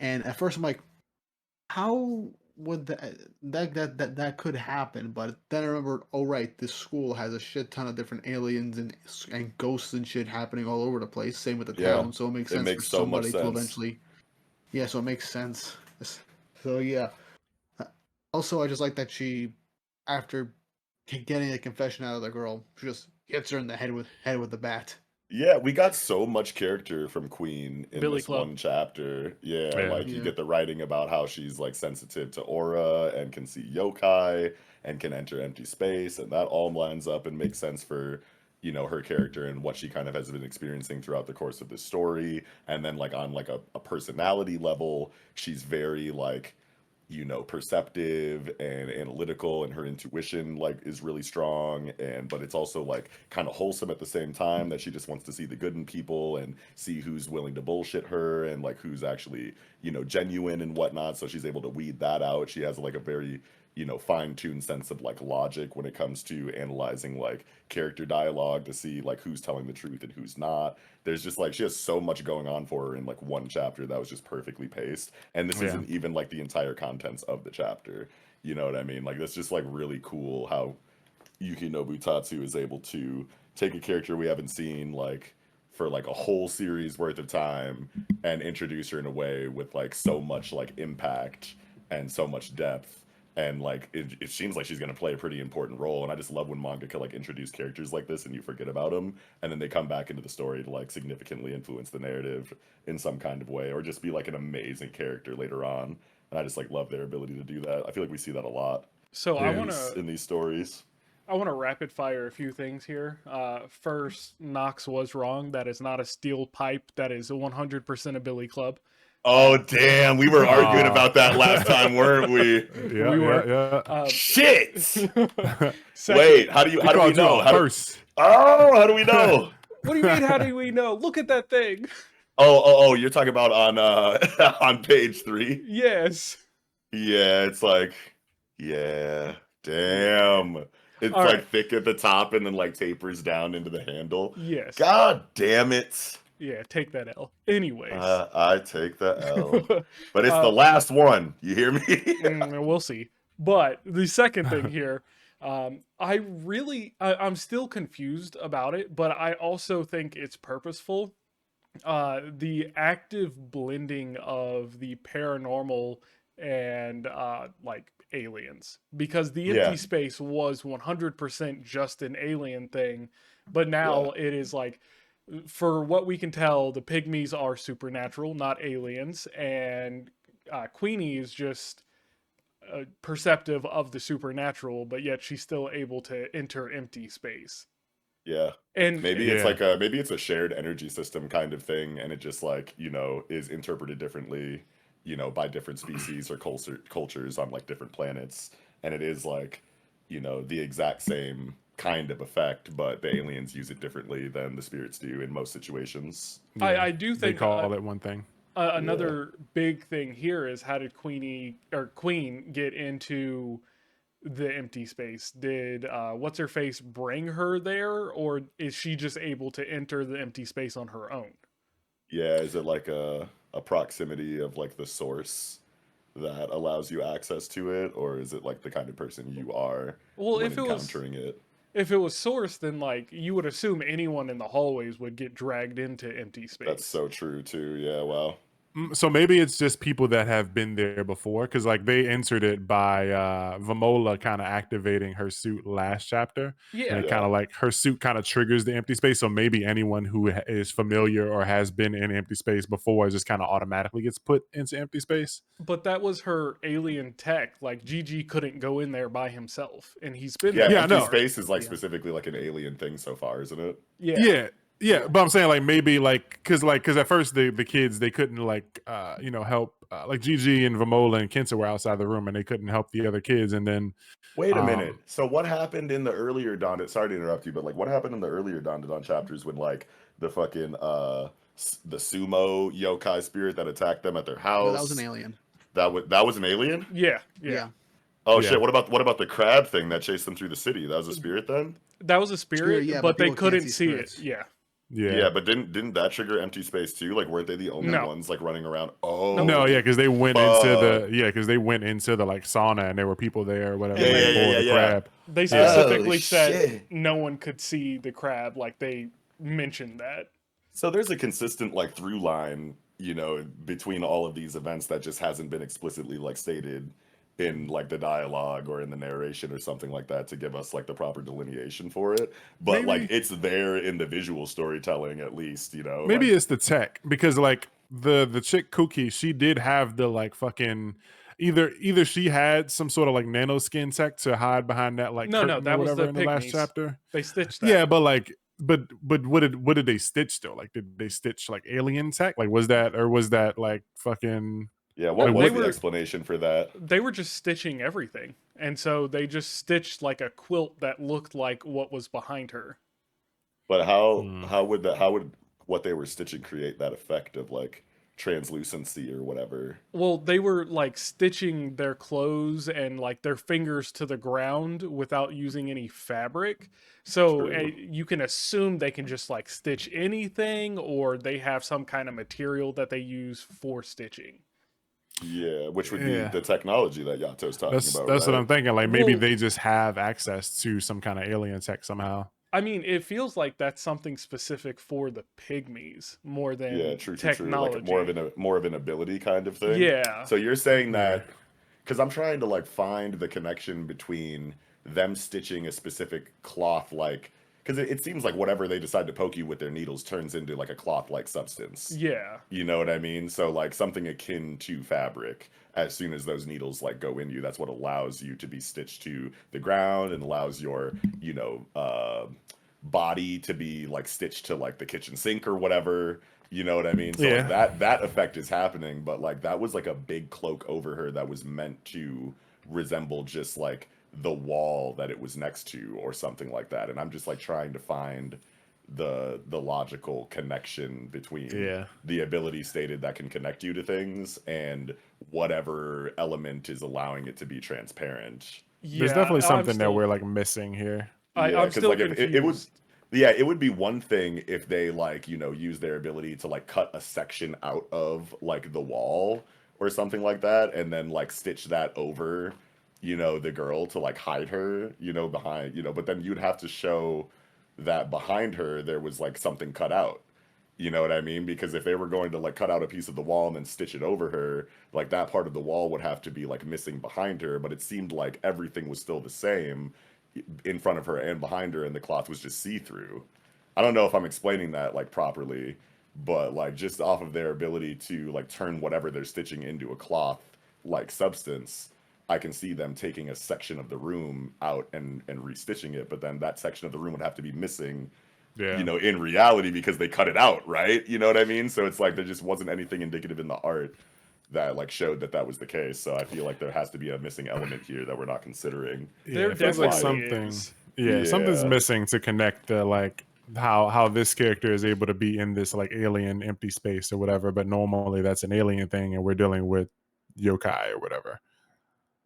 And at first I'm like, how would that could happen? But then I remembered, oh right, this school has a shit ton of different aliens and ghosts and shit happening all over the place. Same with the town, so it makes sense for so much somebody sense. to eventually. Yeah, so it makes sense. So yeah. Also, I just like that she, after getting a confession out of the girl, she just hits her in the head with the bat. Yeah, we got so much character from Queen in Billy this Club. one chapter. Yeah, Yeah. like you Yeah. get the writing about how she's like sensitive to aura and can see yokai and can enter empty space, and that all lines up and makes sense for, you know, her character and what she kind of has been experiencing throughout the course of this story. And then like on like a personality level, she's very like, you know, perceptive and analytical, and her intuition like is really strong, and but it's also like kind of wholesome at the same time, that she just wants to see the good in people and see who's willing to bullshit her and like who's actually, you know, genuine and whatnot. So she's able to weed that out. She has like a very, you know, fine-tuned sense of like logic when it comes to analyzing like character dialogue to see like who's telling the truth and who's not. There's just like, she has so much going on for her in like one chapter that was just perfectly paced. And this isn't even like the entire contents of the chapter. You know what I mean? Like, that's just like really cool how Yuki Nobutatsu is able to take a character we haven't seen like for like a whole series worth of time and introduce her in a way with like so much like impact and so much depth. And like it seems like she's gonna play a pretty important role, and I just love when manga can like introduce characters like this and you forget about them, and then they come back into the story to like significantly influence the narrative in some kind of way, or just be like an amazing character later on. And I just like love their ability to do that. I feel like we see that a lot. So in these stories. I want to rapid fire a few things here. First, Knox was wrong. That is not a steel pipe. That is 100% a Billy Club. Oh damn, we were arguing about that last time, weren't we? Yeah, We were. yeah. Shit. Second, Wait, how do we know? How do we know? What do you mean? How do we know? Look at that thing. Oh, you're talking about on on page 3? Yes. Yeah, it's like, yeah, damn. It's All like right. thick at the top and then like tapers down into the handle. Yes. God damn it. Yeah, take that L. Anyways. I take the L. But it's the last one. You hear me? We'll see. But the second thing here, I'm still confused about it, but I also think it's purposeful. The active blending of the paranormal and like aliens, because the empty space was 100% just an alien thing, but now it is like, for what we can tell, the pygmies are supernatural, not aliens, and Queenie is just perceptive of the supernatural, but yet she's still able to enter empty space. Yeah. And maybe it's like maybe it's a shared energy system kind of thing, and it just like, you know, is interpreted differently, you know, by different species or cultures on like different planets, and it is like, you know, the exact same kind of effect, but the aliens use it differently than the spirits do in most situations. I do think they call it one thing. Another big thing here is, how did Queen get into the empty space? Did what's her face bring her there, or is she just able to enter the empty space on her own? Yeah, is it like a proximity of like the source that allows you access to it, or is it like the kind of person you are when encountering it? If it was source, then like you would assume anyone in the hallways would get dragged into empty space. That's so true too. Yeah, wow. So maybe it's just people that have been there before, because like they entered it by Vamola kind of activating her suit last chapter. Yeah, and it kind of like her suit kind of triggers the empty space. So maybe anyone who is familiar or has been in empty space before just kind of automatically gets put into empty space. But that was her alien tech. Like Gigi couldn't go in there by himself, and he's been there. there. Empty space is like specifically like an alien thing so far, isn't it? Yeah, but I'm saying like maybe like because at first the kids, they couldn't like you know, help like Gigi and Vamola and Kenta were outside the room and they couldn't help the other kids, and then wait a minute. So what happened in the earlier sorry to interrupt you, but like what happened in the earlier Dandadan chapters when like the fucking the sumo yokai spirit that attacked them at their house? No, that was an alien. That was an alien? Yeah. Oh shit! What about the crab thing that chased them through the city? That was a spirit then? That was a spirit, but they couldn't see spirits. it. Yeah. Yeah, but didn't that trigger empty space too? Like, weren't they the only No. ones like running around? Oh, No, yeah, because they went into the fuck. because they went into the like sauna and there were people there or whatever. And like, they- for the crab. They Yeah. specifically Oh, said shit. no one could see the crab. Like they mentioned that. So there's a consistent like through line, you know, between all of these events that just hasn't been explicitly like stated in like the dialogue or in the narration or something like that to give us like the proper delineation for it. But like Maybe- it's there in the visual storytelling at least, you know. Maybe like, it's the tech because like the chick Cookie, she did have the like fucking either she had some sort of like nanoskin tech to hide behind that like No, curtain that or was whatever the in the last pygmies. chapter. They stitched that. Yeah, but like but what did they stitch though? Like did they stitch like alien tech? Like was that like fucking yeah, what No, was they the were- explanation for that? They were just stitching everything. And so they just stitched like a quilt that looked like what was behind her. But how Hmm. how would what they were stitching create that effect of like translucency or whatever? Well, they were like stitching their clothes and like their fingers to the ground without using any fabric. So True. you can assume they can just like stitch anything, or they have some kind of material that they use for stitching. Yeah, which would Yeah. be the technology that Yato's talking that's about. what right? I'm thinking. Like maybe Well- they just have access to some kind of alien tech somehow. I mean, it feels like that's something specific for the pygmies more than Yeah, true. technology. Like more of an ability kind of thing. Yeah. So you're saying that because I'm trying to like find the connection between them stitching a specific cloth, like because it seems like whatever they decide to poke you with their needles turns into like a cloth-like substance. Yeah. You know what I mean? So like something akin to fabric. As soon as those needles like go in you, that's what allows you to be stitched to the ground and allows your, you know, body to be like stitched to like the kitchen sink or whatever. You know what I mean? So Yeah. like that effect is happening, but like that was like a big cloak over her that was meant to resemble just like the wall that it was next to or something like that. And I'm just like trying to find the logical connection between Yeah. the ability stated that can connect you to things and whatever element is allowing it to be transparent. There's definitely I'm something that still- we're like missing here. I'm 'cause, still like, confused. it would yeah, it would be one thing if they like, you know, use their ability to like cut a section out of like the wall or something like that and then like stitch that over, you know, the girl to like hide her, you know, behind, you know, but then you'd have to show that behind her there was like something cut out. You know what I mean? Because if they were going to like cut out a piece of the wall and then stitch it over her, like that part of the wall would have to be like missing behind her, but it seemed like everything was still the same in front of her and behind her and the cloth was just see-through. I don't know if I'm explaining that like properly, but like just off of their ability to like turn whatever they're stitching into a cloth like substance, I can see them taking a section of the room out and restitching it, but then that section of the room would have to be missing, Yeah. you know, in reality because they cut it out, right? You know what I mean? So it's like there just wasn't anything indicative in the art that like showed that was the case. So I feel like there has to be a missing element here that we're not considering. There it feels like definitely something. is. Yeah, something's Yeah. missing to connect the like how this character is able to be in this like alien empty space or whatever. But normally that's an alien thing, and we're dealing with yokai or whatever.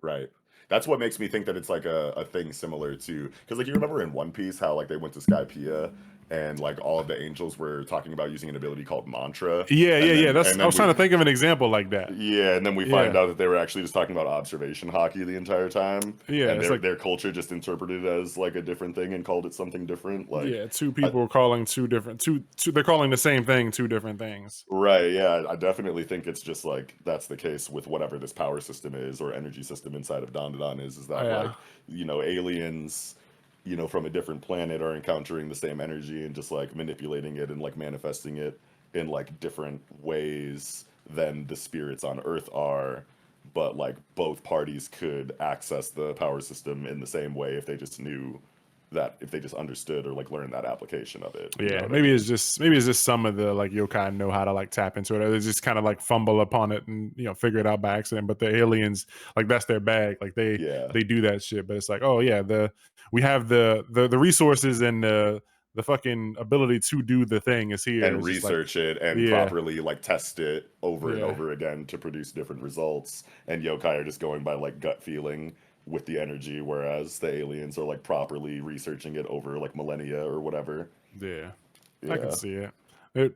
Right. That's what makes me think that it's like a thing similar to because like you remember in One Piece how like they went to Skypiea and like all of the angels were talking about using an ability called mantra. Yeah, And yeah, then- yeah. That's and I then was trying to think of an example like that. Yeah, and then we find Yeah. out that they were actually just talking about observation hockey the entire time. Yeah, and it's like- their culture just interpreted it as like a different thing and called it something different. Like, Yeah, two people are calling two different two. They're calling the same thing two different things. right? Yeah, I definitely think it's just like that's the case with whatever this power system is or energy system inside of Dandadan is that Yeah. like you know aliens, you know, from a different planet are encountering the same energy and just like manipulating it and like manifesting it in like different ways than the spirits on Earth are. But like both parties could access the power system in the same way if they just knew that, if they just understood or like learned that application of it. You know Yeah, what I maybe mean? it's just some of the like yokai know how to like tap into it. Or they just kind of like fumble upon it and figure it out by accident. But the aliens, like that's their bag. Like they Yeah. do that shit. But it's like, oh yeah, we have the resources and the fucking ability to do the thing is here. And It's just like, research it and Yeah. properly like test it over and Yeah. over again to produce different results. And yokai are just going by like gut feeling with the energy, whereas the aliens are like properly researching it over like millennia or whatever. yeah. I can see it.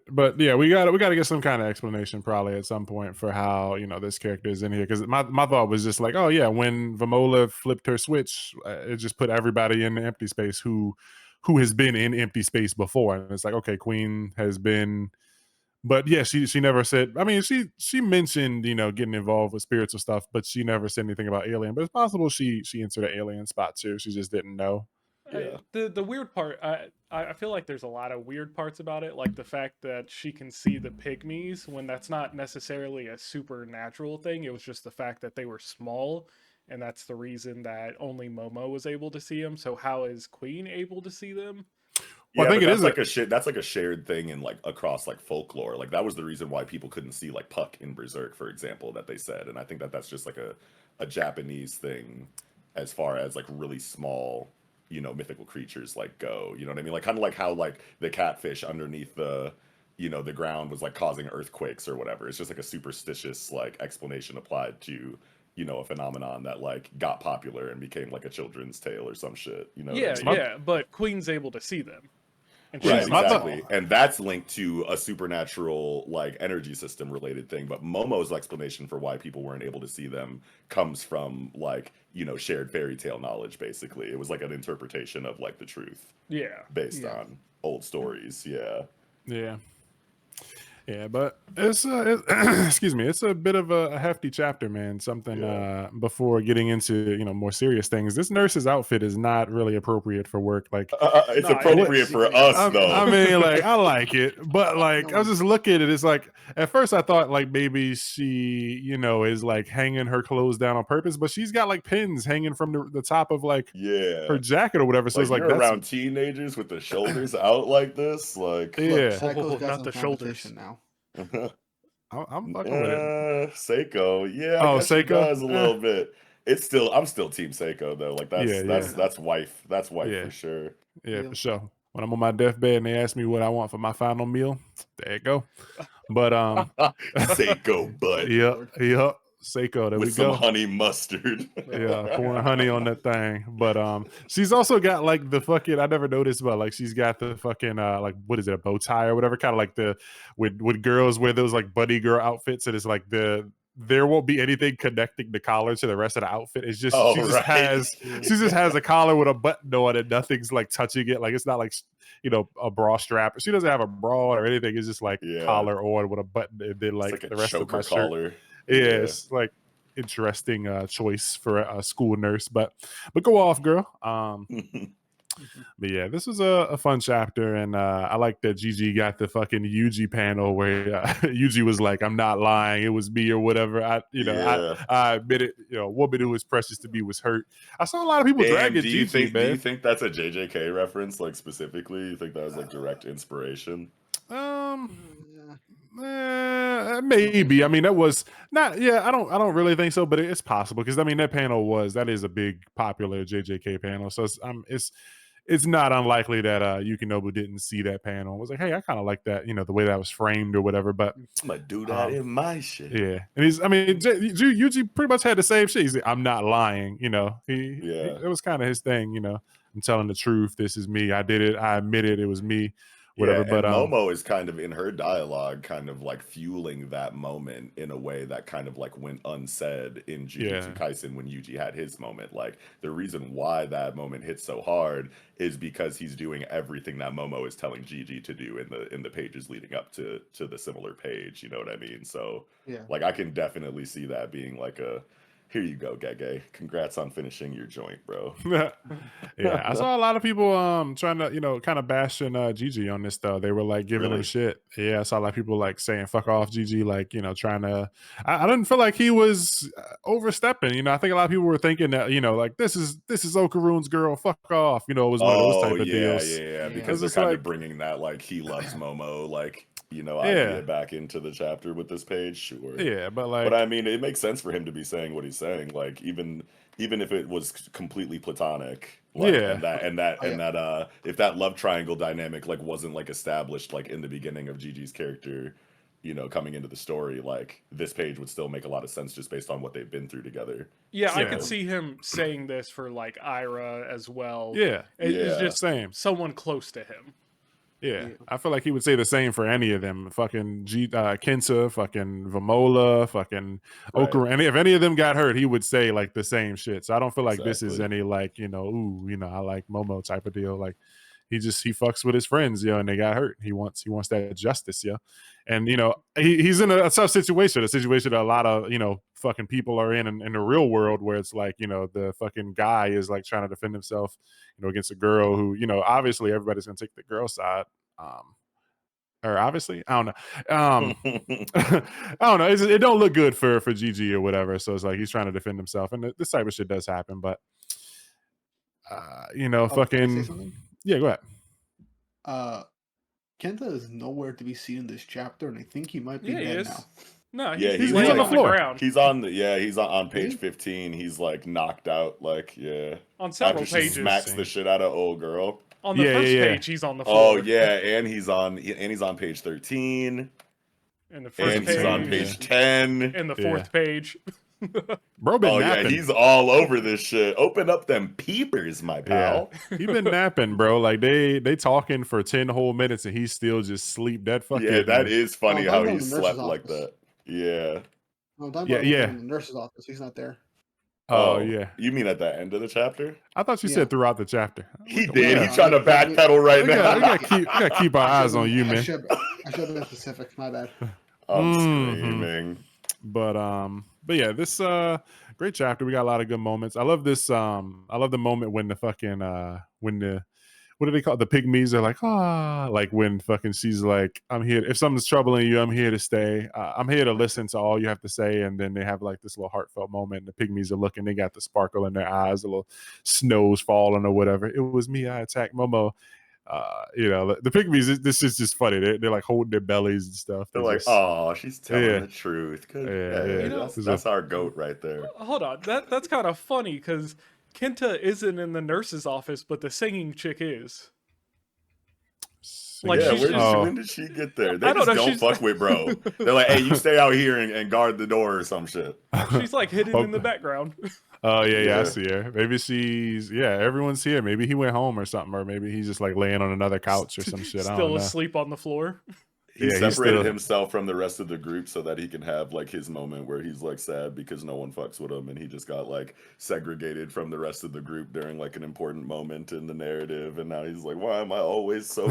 But yeah, we got to get some kind of explanation probably at some point for how this character is in here, because my thought was just like, oh yeah, when Vamola flipped her switch, it just put everybody in the empty space who has been in empty space before, and it's like, okay, Queen has been, but yeah, she never said. I mean, she mentioned getting involved with spiritual stuff, but she never said anything about alien. But it's possible she entered an alien spot too. She just didn't know. Yeah. The weird part, I feel like there's a lot of weird parts about it, like the fact that she can see the pygmies when that's not necessarily a supernatural thing. It was just the fact that they were small, and that's the reason that only Momo was able to see them. So how is Queen able to see them? Well, yeah, I think it is like that's like a shared thing in like across like folklore. Like that was the reason why people couldn't see like Puck in Berserk, for example, that they said. And I think that that's just like a Japanese thing as far as like really small, mythical creatures like go. You know what I mean? Like kind of like how like the catfish underneath the the ground was like causing earthquakes or whatever. It's just like a superstitious like explanation applied to a phenomenon that like got popular and became like a children's tale or some shit. Yeah, what I mean? Yeah, but Queen's able to see them. And right, exactly. And that's linked to a supernatural like energy system related thing. But Momo's explanation for why people weren't able to see them comes from like, shared fairy tale knowledge, basically. It was like an interpretation of like the truth. Yeah. Based on old stories. Yeah. Yeah. Yeah, but it's excuse me, it's a bit of a hefty chapter, man. Something before getting into more serious things. This nurse's outfit is not really appropriate for work. Like it's appropriate for us, though. I mean, like I like it, but like I was just looking at it. It's like at first I thought like maybe she is like hanging her clothes down on purpose, but she's got like pins hanging from the top of like her jacket or whatever. So like, it's like you're around teenagers with the shoulders out like this, like not the shoulders now. I'm fucking with it. Seiko, I guess Seiko does a little bit. I'm still team Seiko though. Like that's wife for sure. Yeah, for sure. When I'm on my deathbed and they ask me what I want for my final meal, there you go. But Seiko butt. Yeah. Seiko, there with we go. Some honey mustard. Yeah, pouring honey on that thing. But she's also got like the fucking, I never noticed, but like she's got the fucking like what is it, a bow tie or whatever, kind of like the with girls wear those like buddy girl outfits, and it's like there won't be anything connecting the collar to the rest of the outfit. It's just she just has a collar with a button on it. Nothing's like touching it. Like it's not like a bra strap. She doesn't have a bra or anything. It's just like collar on with a button, and then like the rest of my collar. shirt. Yeah, it's like interesting choice for a school nurse, but go off, girl. But yeah, this was a fun chapter, and I like that Gigi got the fucking Yuji panel where Yuji was like, "I'm not lying, it was me," or whatever. I admit it. A woman who was precious to me was hurt. I saw a lot of people dragging Gigi, man. Do you think that's a JJK reference, like specifically? You think that was like direct inspiration? Maybe. I mean, that was not. Yeah, I don't really think so, but it's possible because I mean that is a big popular JJK panel, so it's not unlikely that Yukinobu didn't see that panel and was like, hey, I kind of like that, the way that was framed or whatever. But I'm gonna do that in my shit. Yeah, and Yuji pretty much had the same shit. He's like, I'm not lying. It was kind of his thing. I'm telling the truth. This is me. I did it. I admit it. It was me. Whatever, but Momo is kind of in her dialogue, kind of like fueling that moment in a way that kind of like went unsaid in Jujutsu Kaisen when Yuji had his moment. Like the reason why that moment hits so hard is because he's doing everything that Momo is telling Gigi to do in the pages leading up to the similar page. You know what I mean? So like I can definitely see that being like here you go, Gege. Congrats on finishing your joint, bro. Yeah, I saw a lot of people trying to, kind of bashing Gigi on this though. They were like giving him shit. Yeah, I saw a lot of people like saying fuck off Gigi, like, trying to I didn't feel like he was overstepping. I think a lot of people were thinking that, like this is Okarune's girl, fuck off. It was one of those type of deals. Yeah, because they're kind of bringing that like he loves Momo, like idea back into the chapter with this page, sure. Yeah, but I mean, it makes sense for him to be saying what he's saying, like even if it was completely platonic, like, and that if that love triangle dynamic like wasn't like established like in the beginning of Gigi's character, coming into the story, like this page would still make a lot of sense just based on what they've been through together. Yeah, I could see him saying this for like Ira as well. Yeah, it's just someone close to him. Yeah, I feel like he would say the same for any of them. Fucking Kenta, fucking Vamola, fucking Okura. If any of them got hurt, he would say like the same shit. So I don't feel like this is any like, you know, ooh, you know, I like Momo type of deal. Like he fucks with his friends, yo, and they got hurt. He wants that justice, yo. And you know, he's in a tough situation, a situation that a lot of, you know, fucking people are in the real world, where it's like, you know, the fucking guy is like trying to defend himself, you know, against a girl who, you know, obviously everybody's gonna take the girl side. Or obviously, I don't know. I don't know. It don't look good for Gigi or whatever. So it's like he's trying to defend himself, and this type of shit does happen. But you know, fucking yeah. Go ahead. Kenta is nowhere to be seen in this chapter, and I think he might be dead now. No, he's laying like, on the ground. He's on page 15. He's like knocked out, like on several after pages. She smacks the shit out of old girl. On the first page, he's on the floor. Oh yeah, and he's on page 13. And the first he's on page 10. And the fourth page. Bro been napping. Yeah, he's all over this shit. Open up them peepers, my pal. Yeah. He been napping, bro. Like they talking for 10 whole minutes and he's still just sleep. That fucking that is funny how he slept like that. Yeah. No, in the nurse's office. He's not there. Oh yeah. You mean at the end of the chapter? I thought you said throughout the chapter. He did. He's trying to backpedal right now. We gotta keep our eyes on you, man. I should have been specific. My bad. I'm screaming. But yeah, this great chapter. We got a lot of good moments. I love this. I love the moment when the fucking when the what do they call it? The pygmies are like, like when fucking she's like, I'm here. If something's troubling you, I'm here to stay. I'm here to listen to all you have to say. And then they have like this little heartfelt moment. And the pygmies are looking, they got the sparkle in their eyes, a little snow's falling or whatever. It was me. I attacked Momo. You know, the pygmies, this is just funny. They're like holding their bellies and stuff. They're like, oh, she's telling the truth. You know, that's our goat right there. Hold on. That's kind of funny because Kenta isn't in the nurse's office, but the singing chick is. Like, when did she get there? They don't fuck with bro. They're like, hey, you stay out here and guard the door or some shit. She's like hidden in the background. Oh yeah, I see her. Maybe she's everyone's here. Maybe he went home or something, or maybe he's just like laying on another couch or some shit. Still asleep on the floor. He separated himself from the rest of the group so that he can have like his moment where he's like sad because no one fucks with him, and he just got like segregated from the rest of the group during like an important moment in the narrative, and now he's like, why am I always so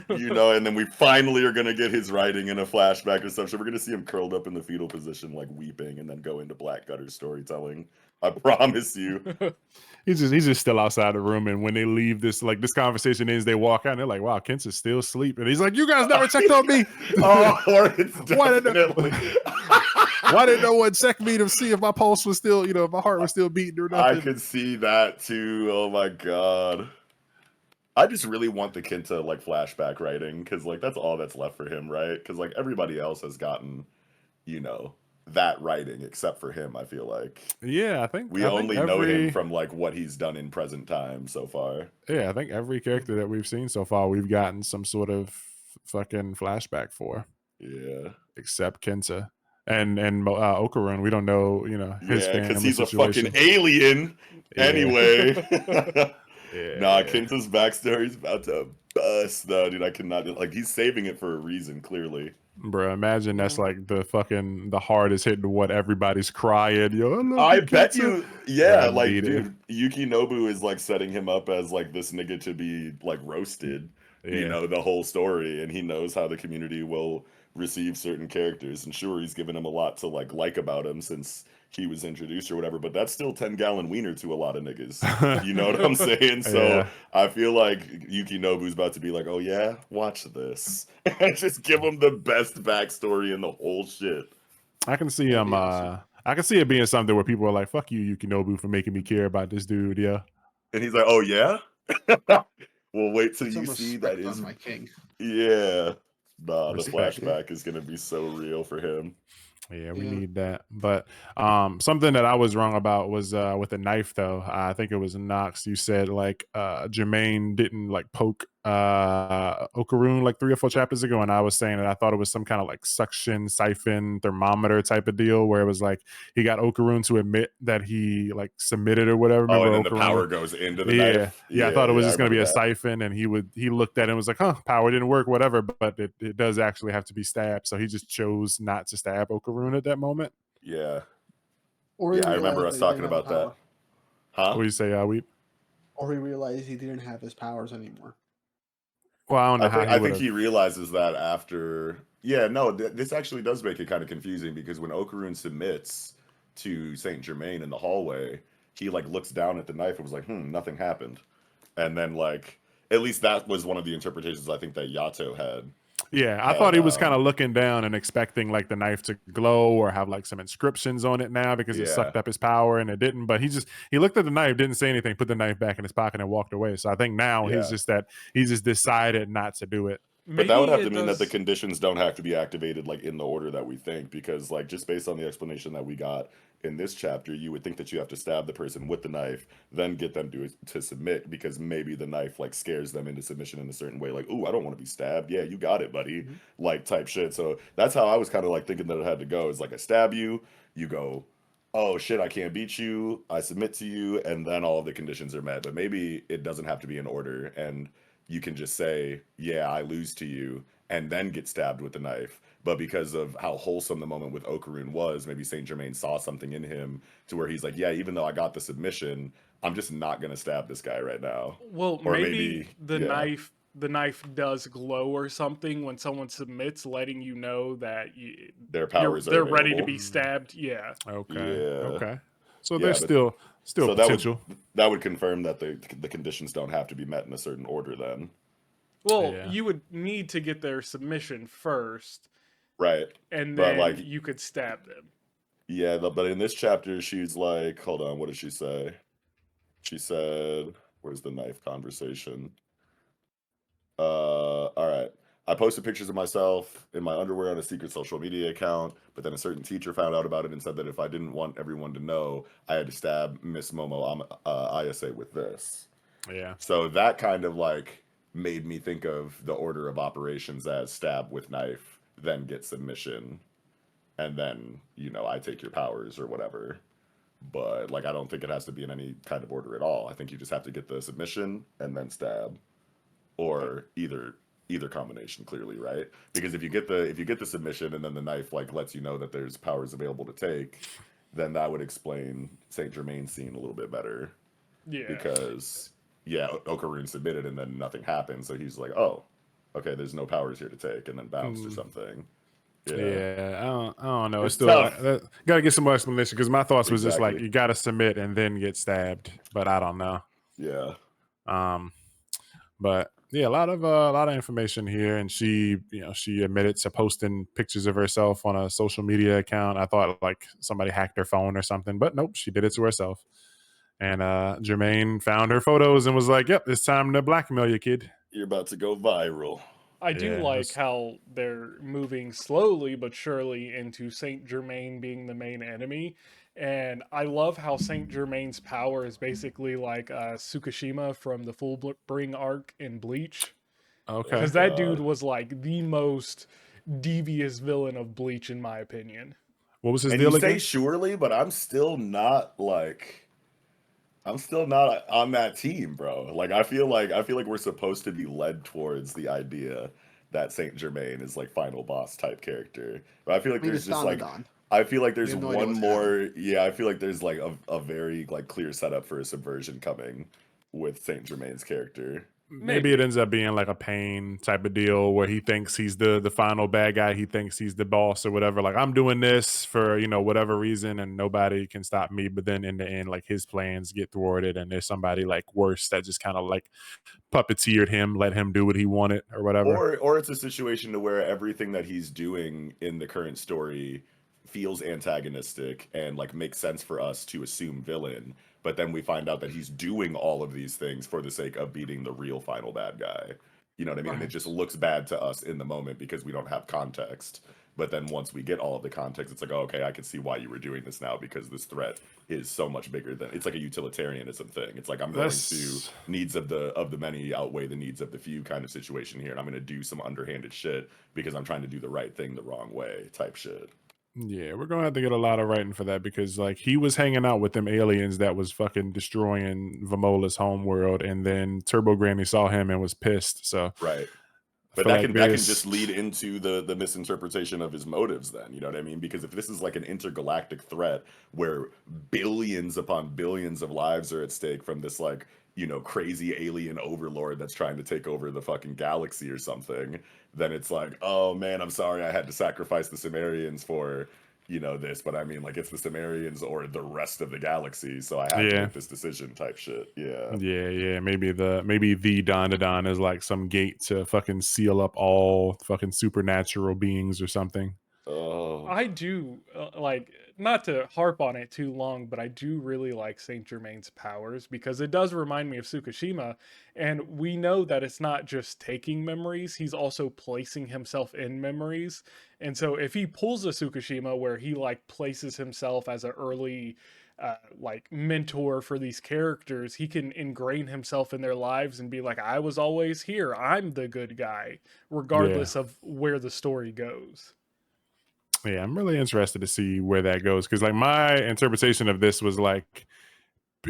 you know? And then we finally are gonna get his writing in a flashback or something. We're gonna see him curled up in the fetal position like weeping, and then go into Black Gutter storytelling. I promise you. He's just still outside the room, and when they leave this conversation ends, they walk out and they're like, wow, Kenta's still asleep. And he's like, you guys never checked on me. Why didn't no one check me to see if my pulse was still, you know, if my heart was still beating or nothing? I could see that too. Oh my god. I just really want the Kenta like flashback writing, because like that's all that's left for him, right? Because like everybody else has gotten, you know, that writing except for him. I feel like I think we only know him from like what he's done in present time so far. I think every character that we've seen so far we've gotten some sort of fucking flashback for, except Kenta and Okarun. We don't know, you know, his family because he's situation. A fucking alien anyway. Kenta's backstory's about to bust though, dude. I cannot, like, he's saving it for a reason, clearly. Bro, imagine that's like the hardest hit to what everybody's crying. Yo, I bet you, like, dude, Yukinobu is like setting him up as like this nigga to be like roasted, you know, the whole story, and he knows how the community will receive certain characters, and sure, he's given him a lot to like about him since he was introduced or whatever, but that's still 10-gallon wiener to a lot of niggas. You know what I'm saying? So I feel like Yukinobu's about to be like, oh yeah, watch this. And just give him the best backstory in the whole shit. I can see him I can see it being something where people are like, fuck you, Yukinobu, for making me care about this dude, And he's like, oh yeah? Well, wait till you see that is my king. Yeah. Nah, the flashback is gonna be so real for him. Yeah, we need that. But something that I was wrong about was with the knife, though. I think it was Knox. You said like Jermaine didn't like poke Okarun like 3 or 4 chapters ago, and I was saying that I thought it was some kind of like suction siphon thermometer type of deal where it was like he got Okarun to admit that he like submitted or whatever. Oh, Remember and then the Okarun? power goes into the Yeah, knife. yeah. I thought it was I just going to be remember a that. siphon, and he looked at it and was like, "Huh, power didn't work, whatever." But it does actually have to be stabbed, so he just chose not to stab Okarun at that moment. Yeah, Or he I remember realized us that he talking didn't have about the power. that. Huh? What do you say, Weep? Or he realized he didn't have his powers anymore. Well, I don't know how he I would think have. he realizes that after. Yeah, no, this actually does make it kind of confusing because when Okarun submits to Saint Germain in the hallway, he like looks down at the knife and was like, nothing happened. And then like at least that was one of the interpretations I think that Yato had. Yeah, I thought he was kind of looking down and expecting like the knife to glow or have like some inscriptions on it now because it sucked up his power, and it didn't. But he looked at the knife, didn't say anything, put the knife back in his pocket, and walked away. So I think now he's just decided not to do it. But that would have to mean that the conditions don't have to be activated like in the order that we think, because like just based on the explanation that we got in this chapter, you would think that you have to stab the person with the knife, then get them to submit, because maybe the knife like scares them into submission in a certain way, like, "Ooh, I don't want to be stabbed." Yeah, you got it, buddy. Like type shit. So that's how I was kind of like thinking that it had to go. Is like I stab you, you go, "Oh shit, I can't beat you." I submit to you, and then all of the conditions are met. But maybe it doesn't have to be in order, and you can just say, "Yeah, I lose to you," and then get stabbed with the knife. But because of how wholesome the moment with Okarun was, maybe Saint Germain saw something in him to where he's like, "Yeah, even though I got the submission, I'm just not gonna stab this guy right now." Well, Or maybe the knife does glow or something when someone submits, letting you know that their powers they're are ready to available. be stabbed. Yeah. Okay. So Yeah, there's but- still so potential. that would confirm that the conditions don't have to be met in a certain order then. Well, you would need to get their submission first, right? And But then like, you could stab them. Yeah, but in this chapter, she's like, hold on, what did she say? She said, "Where's the knife conversation?" All right. "I posted pictures of myself in my underwear on a secret social media account, but then a certain teacher found out about it and said that if I didn't want everyone to know, I had to stab Miss Momo Ayase with this." Yeah. So that kind of like made me think of the order of operations as stab with knife, then get submission, and then, I take your powers or whatever. But like, I don't think it has to be in any kind of order at all. I think you just have to get the submission and then stab, or either combination, clearly, right? Because if you get the submission and then the knife like lets you know that there's powers available to take, then that would explain Saint Germain's scene a little bit better. Yeah. Because Okarun submitted and then nothing happened, so he's like, "Oh, okay, there's no powers here to take," and then bounced or something. Yeah, I don't know. It's It's still tough. got to get some more explanation, because my thoughts was just like Exactly. you got to submit and then get stabbed, but I don't know. Yeah. But yeah, a lot of information here, and she admitted to posting pictures of herself on a social media account. I thought like somebody hacked her phone or something, but nope, she did it to herself. And Jermaine found her photos and was like, "Yep, it's time to blackmail you, kid." You're about to go viral. I do like how they're moving slowly but surely into Saint Germain being the main enemy. And I love how Saint Germain's power is basically like Tsukishima from the Fullbring arc in Bleach. Okay. Because that dude was like the most devious villain of Bleach, in my opinion. What was his And deal you again? say surely, but I'm still not on that team, bro. Like I feel like we're supposed to be led towards the idea that Saint Germain is like final boss type character. But I feel like there's just like Dandadan. I feel like there's We have no idea one what's more. Yeah, I feel like there's like a very like clear setup for a subversion coming with Saint Germain's character. Maybe it ends up being like a Pain type of deal where he thinks he's the final bad guy. He thinks he's the boss or whatever. Like, I'm doing this for, whatever reason, and nobody can stop me. But then in the end, like, his plans get thwarted, and there's somebody like worse that just kind of like puppeteered him, let him do what he wanted or whatever. Or it's a situation to where everything that he's doing in the current story feels antagonistic and like makes sense for us to assume villain, but then we find out that he's doing all of these things for the sake of beating the real final bad guy. You know what I mean? And it just looks bad to us in the moment because we don't have context. But then once we get all of the context, it's like, oh, okay, I can see why you were doing this now because this threat is so much bigger than it's like a utilitarianism thing. It's like I'm going to needs of the many outweigh the needs of the few kind of situation here, and I'm going to do some underhanded shit because I'm trying to do the right thing the wrong way type shit. Yeah, we're gonna have to get a lot of writing for that because like he was hanging out with them aliens that was fucking destroying Vamola's homeworld, and then Turbo Granny saw him and was pissed. So right. But that can just lead into the misinterpretation of his motives then, you know what I mean? Because if this is like an intergalactic threat where billions upon billions of lives are at stake from this like, you know, crazy alien overlord that's trying to take over the fucking galaxy or something, then it's like, oh man, I'm sorry I had to sacrifice the Sumerians for, you know, this, but I mean, like, it's the Sumerians or the rest of the galaxy, so I had to make this decision type shit. Yeah. Maybe the Dandadan is like some gate to fucking seal up all fucking supernatural beings or something. Oh, I do like, not to harp on it too long, but I do really like Saint Germain's powers because it does remind me of Tsukishima, and we know that it's not just taking memories, he's also placing himself in memories. And so if he pulls a Tsukishima where he like places himself as an early like mentor for these characters, he can ingrain himself in their lives and be like, I was always here, I'm the good guy, regardless of where the story goes. Yeah, I'm really interested to see where that goes because, like, my interpretation of this was like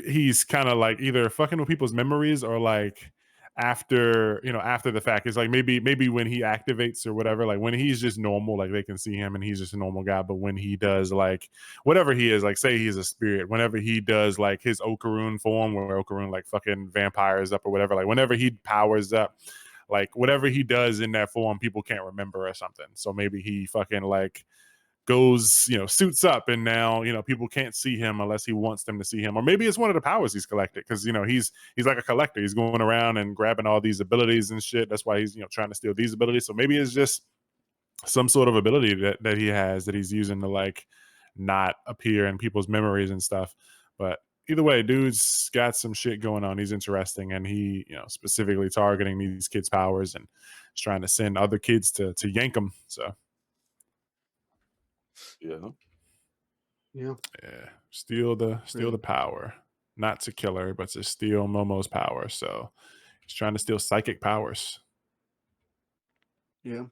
he's kind of like either fucking with people's memories or like after the fact. It's like maybe when he activates or whatever, like when he's just normal, like they can see him and he's just a normal guy. But when he does like whatever he is, like say he's a spirit, whenever he does like his Okarun form, where Okarun like fucking vampires up or whatever, like whenever he powers up. Like whatever he does in that form, people can't remember or something. So maybe he fucking like goes, suits up, and now people can't see him unless he wants them to see him. Or maybe it's one of the powers he's collected because he's like a collector. He's going around and grabbing all these abilities and shit. That's why he's trying to steal these abilities. So maybe it's just some sort of ability that he has that he's using to like not appear in people's memories and stuff. But either way, dude's got some shit going on. He's interesting, and he, specifically targeting these kids' powers and is trying to send other kids to yank them. So yeah, steal the power, not to kill her, but to steal Momo's power. So he's trying to steal psychic powers. Yeah.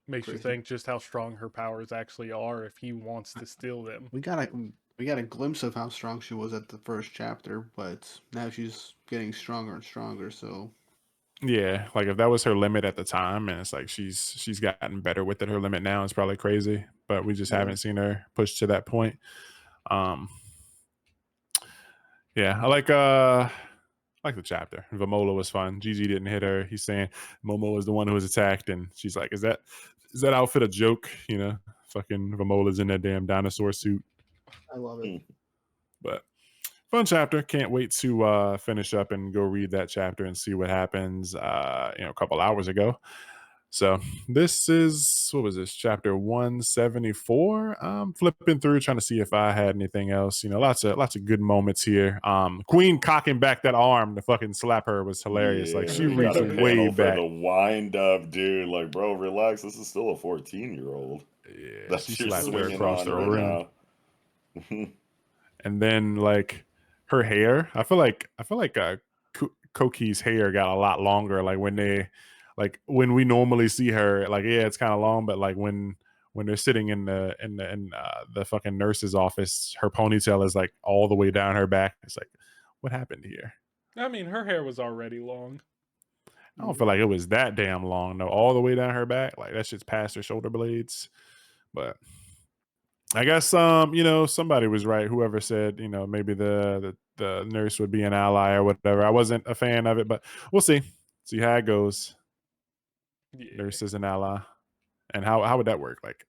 Makes you think just how strong her powers actually are if he wants to steal them. We got a glimpse of how strong she was at the first chapter, but now she's getting stronger and stronger. So yeah, like if that was her limit at the time, and it's like she's gotten better with it. Her limit now is probably crazy, but we just haven't seen her push to that point. Yeah, I like the chapter. Vamola was fun. Gigi didn't hit her. He's saying Momo was the one who was attacked, and she's like, "Is that outfit a joke?" Fucking Vamola's in that damn dinosaur suit. I love it. But fun chapter. Can't wait to finish up and go read that chapter and see what happens. A couple hours ago. So this is, what was this, chapter 174? I'm flipping through trying to see if I had anything else. Lots of good moments here. Queen cocking back that arm to fucking slap her was hilarious. Like she reached way back. For the wind up, dude. Like, bro, relax. This is still a 14-year-old. Yeah, that she you're slapped her swinging across on the right room. now. And then like her hair, I feel like Koki's hair got a lot longer. Like when we normally see her, like, yeah, it's kind of long, but like when they're sitting in the fucking nurse's office, her ponytail is like all the way down her back. It's like, what happened here? I mean, her hair was already long. I don't feel like it was that damn long though, all the way down her back. Like that shit's past her shoulder blades. But I guess somebody was right. Whoever said maybe the nurse would be an ally or whatever. I wasn't a fan of it, but we'll see how it goes. Yeah. Nurse is an ally, and how would that work? Like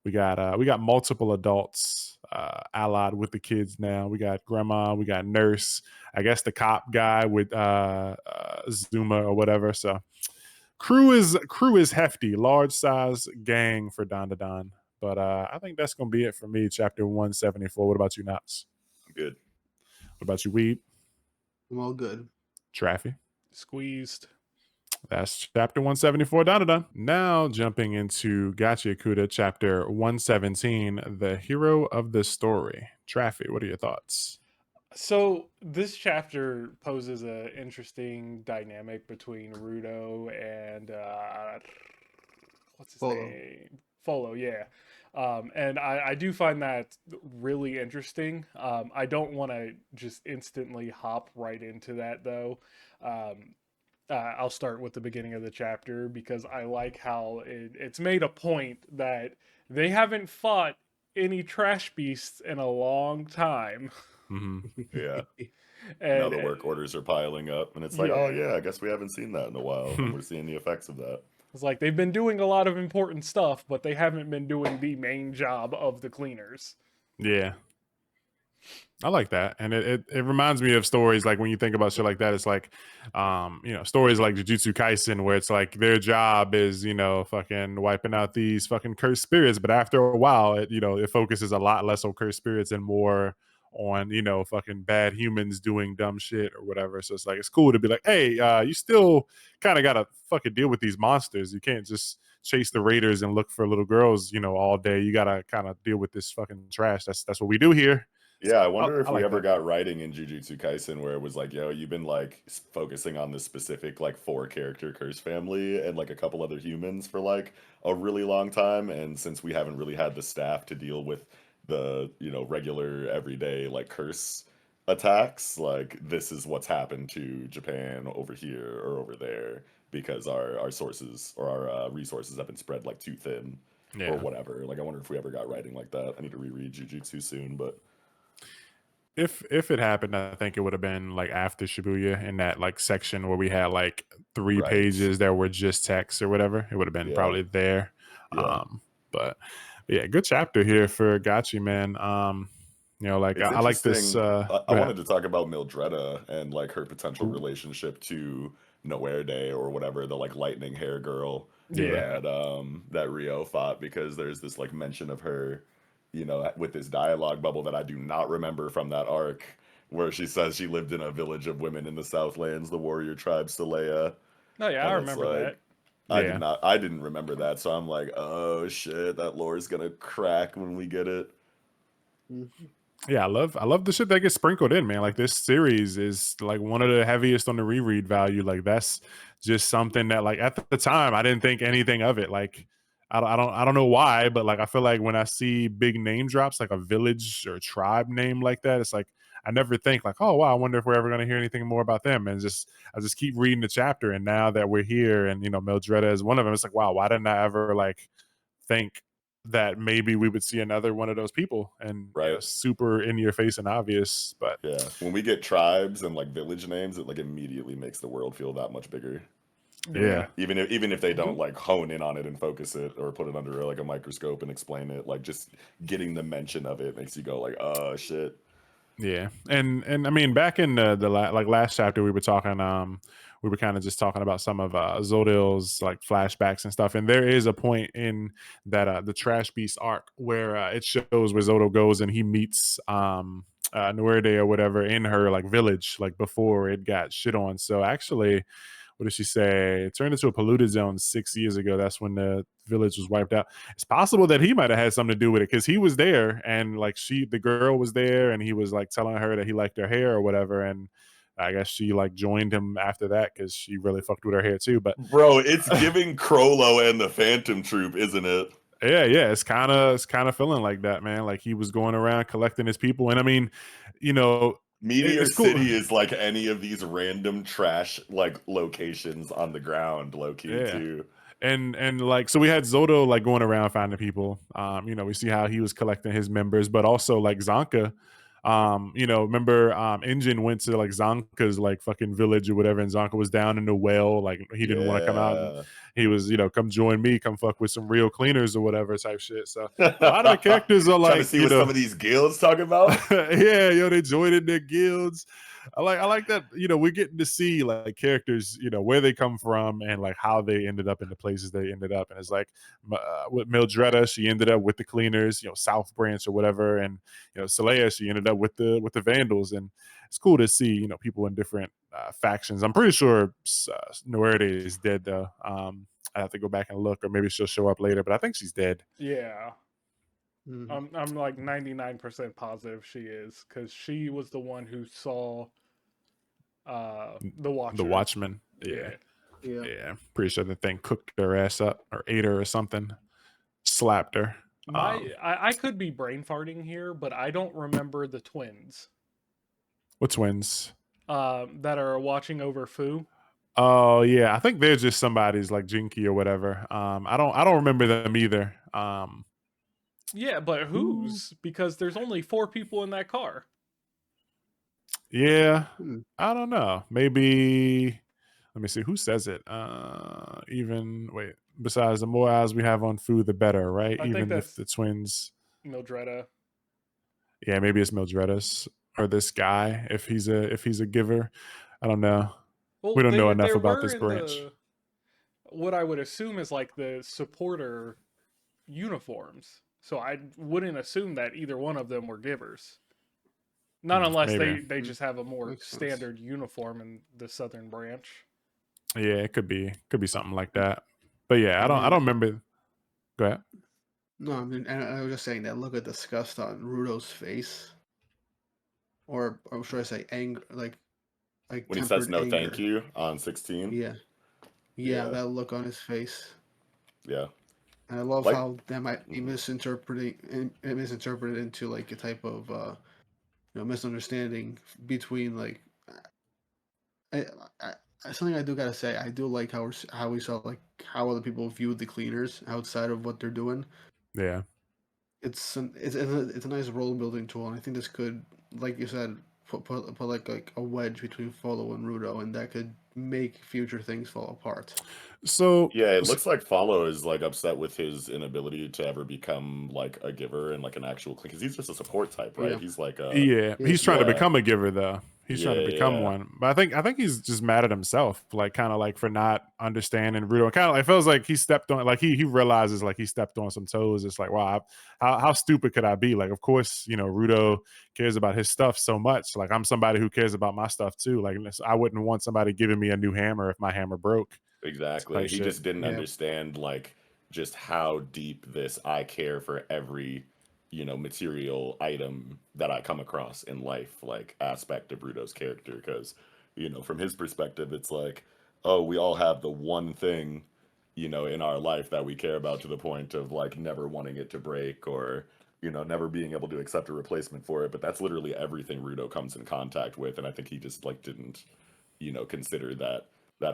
we got multiple adults allied with the kids now. We got grandma, we got nurse. I guess the cop guy with Zuma or whatever. So crew is hefty, large size gang for Dandadan. But I think that's going to be it for me, chapter 174. What about you, Knots? I'm good. What about you, Weeb? I'm all good. Traffy? Squeezed. That's chapter 174, Dandadan. Now jumping into Gachiakuta, chapter 117, the hero of the story. Traffy, what are your thoughts? So this chapter poses an interesting dynamic between Rudo and what's his Folo. name? Folo, yeah. And I do find that really interesting. I don't want to just instantly hop right into that though. I'll start with the beginning of the chapter because I like how it's made a point that they haven't fought any trash beasts in a long time. Yeah. Now And the work orders are piling up, and it's like, oh yeah, I guess we haven't seen that in a while, and we're seeing the effects of that. it's like they've been doing a lot of important stuff, but they haven't been doing the main job of the cleaners. Yeah. I like that. And it reminds me of stories like when you think about shit like that, it's like stories like Jujutsu Kaisen where it's like their job is, fucking wiping out these fucking cursed spirits, but after a while it focuses a lot less on cursed spirits and more on, fucking bad humans doing dumb shit or whatever. So it's like it's cool to be like, hey, you still kind of gotta fucking deal with these monsters. You can't just chase the raiders and look for little girls, all day. You gotta kind of deal with this fucking trash. That's what we do here. Yeah, I wonder if I we like ever that. got writing in Jujutsu Kaisen where it was like, yo, you've been like focusing on this specific like 4 character curse family and like a couple other humans for like a really long time, and since we haven't really had the staff to deal with the regular everyday like curse attacks, like this is what's happened to Japan over here or over there because our sources or our resources have been spread like too thin or whatever. Like I wonder if we ever got writing like that. I need to reread Jujutsu soon, but. If it happened, I think it would have been like after Shibuya in that like section where we had like 3 Right. pages that were just text or whatever. It would have been Yeah. probably there. Yeah. But yeah, good chapter here for Gachi, man. Like It's I like this. interesting. Go I ahead. wanted to talk about Mildreda and like her potential relationship to Noerde or whatever, the like lightning hair girl Yeah. that Rio fought, because there's this like mention of her, with this dialogue bubble that I do not remember from that arc, where she says she lived in a village of women in the Southlands, the warrior tribe Saleya. Oh yeah, I And it's remember like that. I didn't remember that, so I'm like, oh shit, that lore is gonna crack when we get it. Yeah, I love the shit that gets sprinkled in, man. Like this series is like one of the heaviest on the reread value. Like that's just something that like at the time I didn't think anything of it. Like I don't know why, but like I feel like when I see big name drops like a village or tribe name like that, it's like I never think like, oh wow, I wonder if we're ever gonna hear anything more about them. And I just keep reading the chapter, and now that we're here and Mildreda is one of them, it's like, wow, why didn't I ever like think that maybe we would see another one of those people, and Right. super in your face and obvious. But Yeah, when we get tribes and like village names, it like immediately makes the world feel that much bigger. yeah, Even if they don't like hone in on it and focus it or put it under like a microscope and explain it, like just getting the mention of it makes you go like, oh shit. yeah, and I mean, back in the like last chapter, we were talking. We were kind of just talking about some of Zodil's like flashbacks and stuff, and there is a point in that the Trash Beast arc where it shows where Zodil goes and he meets Nuerde or whatever in her like village, like before it got shit on. So actually, what did she say? It turned into a polluted zone 6 years ago. That's when the village was wiped out. It's possible that he might have had something to do with it because he was there, and like the girl was there, and he was like telling her that he liked her hair or whatever. And I guess she like joined him after that because she really fucked with her hair too. But Bro, it's giving Crollo and the Phantom Troop, isn't it? yeah, it's kind of feeling like that, man. Like he was going around collecting his people, and I mean, Meteor it's cool. City is like any of these random trash like locations on the ground, low key too. And like, so we had Zodo like going around finding people. We see how he was collecting his members, but also like Zonka. Remember Engine went to like Zonka's like fucking village or whatever, and Zonka was down in the well, like he didn't want to come out, and he was, come join me, come fuck with some real cleaners or whatever type shit. So a lot of the characters are like trying to see what some of these guilds talking about. yeah, they joined in their guilds. I like that, we're getting to see like characters, where they come from and like how they ended up in the places they ended up. And it's like with Mildreda, she ended up with the cleaners, South Branch or whatever. And Saleya, she ended up with the Vandals. And it's cool to see, people in different factions. I'm pretty sure Noerde is dead though. I have to go back and look, or maybe she'll show up later, but I think she's dead. Yeah. I'm like 99% positive she is, because she was the one who saw the Watcher. The Watchman. Yeah. Pretty sure the thing cooked her ass up or ate her or something. Slapped her. I could be brain farting here, but I don't remember the twins. What twins? That are watching over Fu. Oh yeah, I think they're just somebody's like Jinky or whatever. I don't remember them either. Yeah, but whose? Because there's only 4 people in that car. Yeah, I don't know. Maybe let me see who says it. Besides, the more eyes we have on Fu, the better, right? I think Even if that's the twins. Mildreda. Yeah, maybe it's Mildreda's or this guy if he's a giver. I don't know. Well, we don't know enough there about were this in branch. What I would assume is like the supporter uniforms. So I wouldn't assume that either one of them were givers. Not unless Maybe. they just have a more Makes sense. standard uniform in the Southern Branch. Yeah, it could be something like that. But yeah, I don't remember. Go ahead. No, I mean, and I was just saying that look of disgust on Rudo's face, or should I say anger, like when he says tempered no anger. thank you on 16. Yeah, that look on his face. Yeah. And I love Like- how that might be misinterpreted into like a type of misunderstanding between like something I do gotta say, I do like how we saw like how other people viewed the cleaners outside of what they're doing. Yeah. It's a nice role building tool, and I think this could, like you said, put like a wedge between Follow and Rudo, and that could make future things fall apart. So Yeah, it looks like Follow is like upset with his inability to ever become like a giver and like an actual because he's just a support type, right? Yeah. He's like he's trying to Yeah. become a giver though. He's trying to become Yeah. one. But I think he's just mad at himself, like kind of like for not understanding Rudo. Kind of like feels like he stepped on, like he realizes like he stepped on some toes. It's like, wow, how stupid could I be? Like, of course, Rudo cares about his stuff so much. Like I'm somebody who cares about my stuff too. Like I wouldn't want somebody giving me a new hammer if my hammer broke. Exactly. Type He shit. just didn't Yeah. understand like just how deep this I care for every material item that I come across in life, like aspect of Rudo's character. Because from his perspective, it's like, oh, we all have the one thing in our life that we care about to the point of like never wanting it to break or never being able to accept a replacement for it. But that's literally everything Rudo comes in contact with, and I think he just like didn't consider that